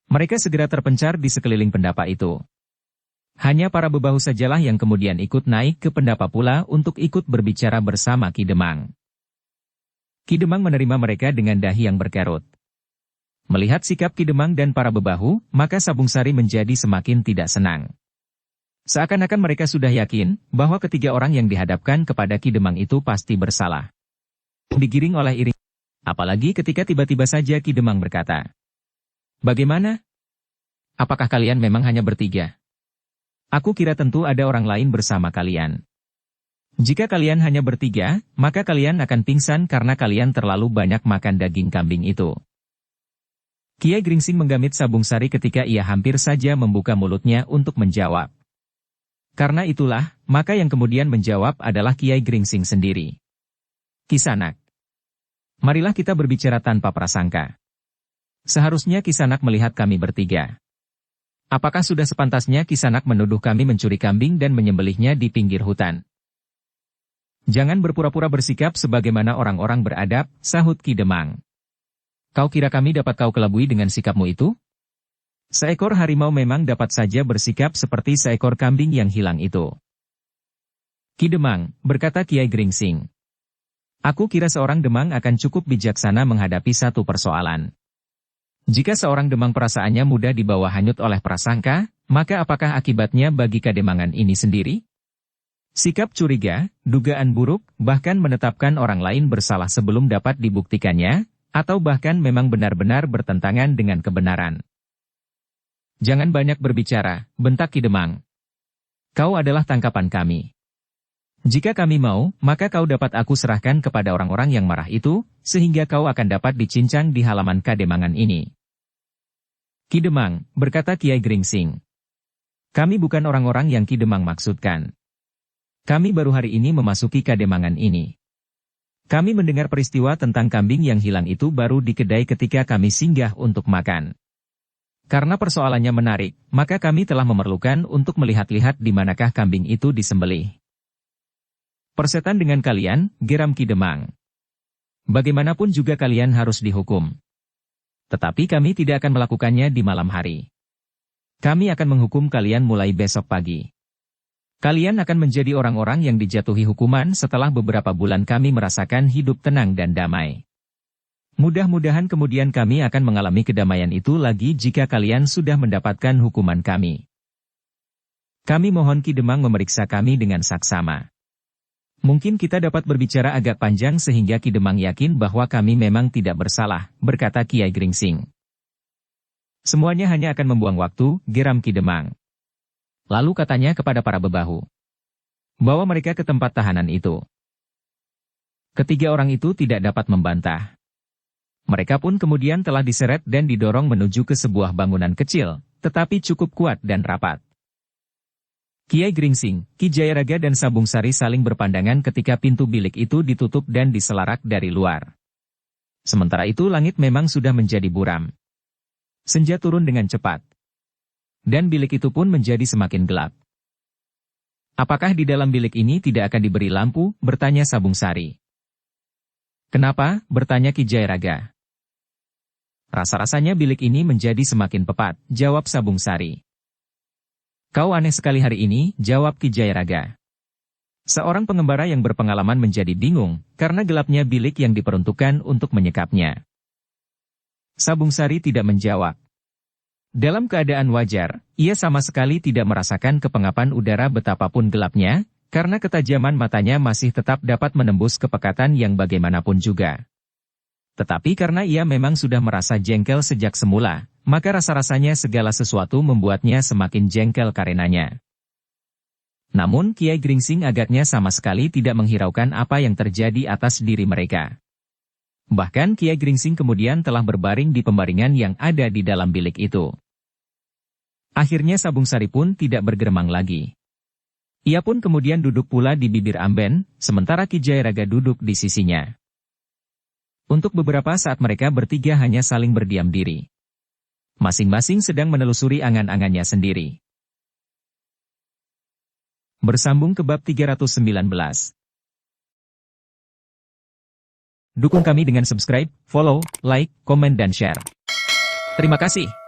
Mereka segera terpencar di sekeliling pendapa itu. Hanya para bebahu sajalah yang kemudian ikut naik ke pendapa pula untuk ikut berbicara bersama Ki Demang. Ki Demang menerima mereka dengan dahi yang berkerut. Melihat sikap Ki Demang dan para bebahu, maka Sabung Sari menjadi semakin tidak senang. Seakan-akan mereka sudah yakin bahwa ketiga orang yang dihadapkan kepada Ki Demang itu pasti bersalah. Digiring oleh iring. Apalagi ketika tiba-tiba saja Ki Demang berkata, "Bagaimana? Apakah kalian memang hanya bertiga? Aku kira tentu ada orang lain bersama kalian. Jika kalian hanya bertiga, maka kalian akan pingsan karena kalian terlalu banyak makan daging kambing itu." Kiai Gringsing menggamit Sabung Sari ketika ia hampir saja membuka mulutnya untuk menjawab. Karena itulah, maka yang kemudian menjawab adalah Kiai Gringsing sendiri. "Kisanak, marilah kita berbicara tanpa prasangka. Seharusnya Kisanak melihat kami bertiga. Apakah sudah sepantasnya Kisanak menuduh kami mencuri kambing dan menyembelihnya di pinggir hutan?" "Jangan berpura-pura bersikap sebagaimana orang-orang beradab," sahut Ki Demang. "Kau kira kami dapat kau kelabui dengan sikapmu itu? Seekor harimau memang dapat saja bersikap seperti seekor kambing yang hilang itu." "Ki Demang," berkata Kiai Gringsing. "Aku kira seorang Demang akan cukup bijaksana menghadapi satu persoalan. Jika seorang Demang perasaannya mudah dibawa hanyut oleh prasangka, maka apakah akibatnya bagi Kademangan ini sendiri? Sikap curiga, dugaan buruk, bahkan menetapkan orang lain bersalah sebelum dapat dibuktikannya, atau bahkan memang benar-benar bertentangan dengan kebenaran." "Jangan banyak berbicara," bentak Ki Demang. "Kau adalah tangkapan kami. Jika kami mau, maka kau dapat aku serahkan kepada orang-orang yang marah itu, sehingga kau akan dapat dicincang di halaman Kademangan ini." "Ki Demang," berkata Kiai Gringsing. "Kami bukan orang-orang yang Ki Demang maksudkan. Kami baru hari ini memasuki Kademangan ini. Kami mendengar peristiwa tentang kambing yang hilang itu baru di kedai ketika kami singgah untuk makan. Karena persoalannya menarik, maka kami telah memerlukan untuk melihat-lihat di manakah kambing itu disembelih." "Persetan dengan kalian," geram Ki Demang. "Bagaimanapun juga kalian harus dihukum. Tetapi kami tidak akan melakukannya di malam hari. Kami akan menghukum kalian mulai besok pagi. Kalian akan menjadi orang-orang yang dijatuhi hukuman setelah beberapa bulan kami merasakan hidup tenang dan damai. Mudah-mudahan kemudian kami akan mengalami kedamaian itu lagi jika kalian sudah mendapatkan hukuman kami. Kami mohon Ki Demang memeriksa kami dengan saksama. Mungkin kita dapat berbicara agak panjang sehingga Ki Demang yakin bahwa kami memang tidak bersalah, berkata Kiai Gringsing. Semuanya hanya akan membuang waktu, geram Ki Demang. Lalu katanya kepada para bebahu. Bawa mereka ke tempat tahanan itu. Ketiga orang itu tidak dapat membantah. Mereka pun kemudian telah diseret dan didorong menuju ke sebuah bangunan kecil, tetapi cukup kuat dan rapat. Kiai Gringsing, Ki Jayaraga dan Sabung Sari saling berpandangan ketika pintu bilik itu ditutup dan diselarak dari luar. Sementara itu langit memang sudah menjadi buram. Senja turun dengan cepat. Dan bilik itu pun menjadi semakin gelap. Apakah di dalam bilik ini tidak akan diberi lampu? Bertanya Sabung Sari. Kenapa? Bertanya Ki Jayaraga. Rasa-rasanya bilik ini menjadi semakin pekat, jawab Sabung Sari. Kau aneh sekali hari ini, jawab Ki Jayaraga. Seorang pengembara yang berpengalaman menjadi bingung, karena gelapnya bilik yang diperuntukkan untuk menyekapnya. Sabung Sari tidak menjawab. Dalam keadaan wajar, ia sama sekali tidak merasakan kepengapan udara betapapun gelapnya, karena ketajaman matanya masih tetap dapat menembus kepekatan yang bagaimanapun juga. Tetapi karena ia memang sudah merasa jengkel sejak semula, maka rasa-rasanya segala sesuatu membuatnya semakin jengkel karenanya. Namun Kiai Gringsing agaknya sama sekali tidak menghiraukan apa yang terjadi atas diri mereka. Bahkan Kiai Gringsing kemudian telah berbaring di pembaringan yang ada di dalam bilik itu. Akhirnya Sabung Sari pun tidak bergeremang lagi. Ia pun kemudian duduk pula di bibir amben, sementara Ki Jayaraga duduk di sisinya. Untuk beberapa saat mereka bertiga hanya saling berdiam diri. Masing-masing sedang menelusuri angan-angannya sendiri. Bersambung ke bab 319. Dukung kami dengan subscribe, follow, like, komen dan share. Terima kasih.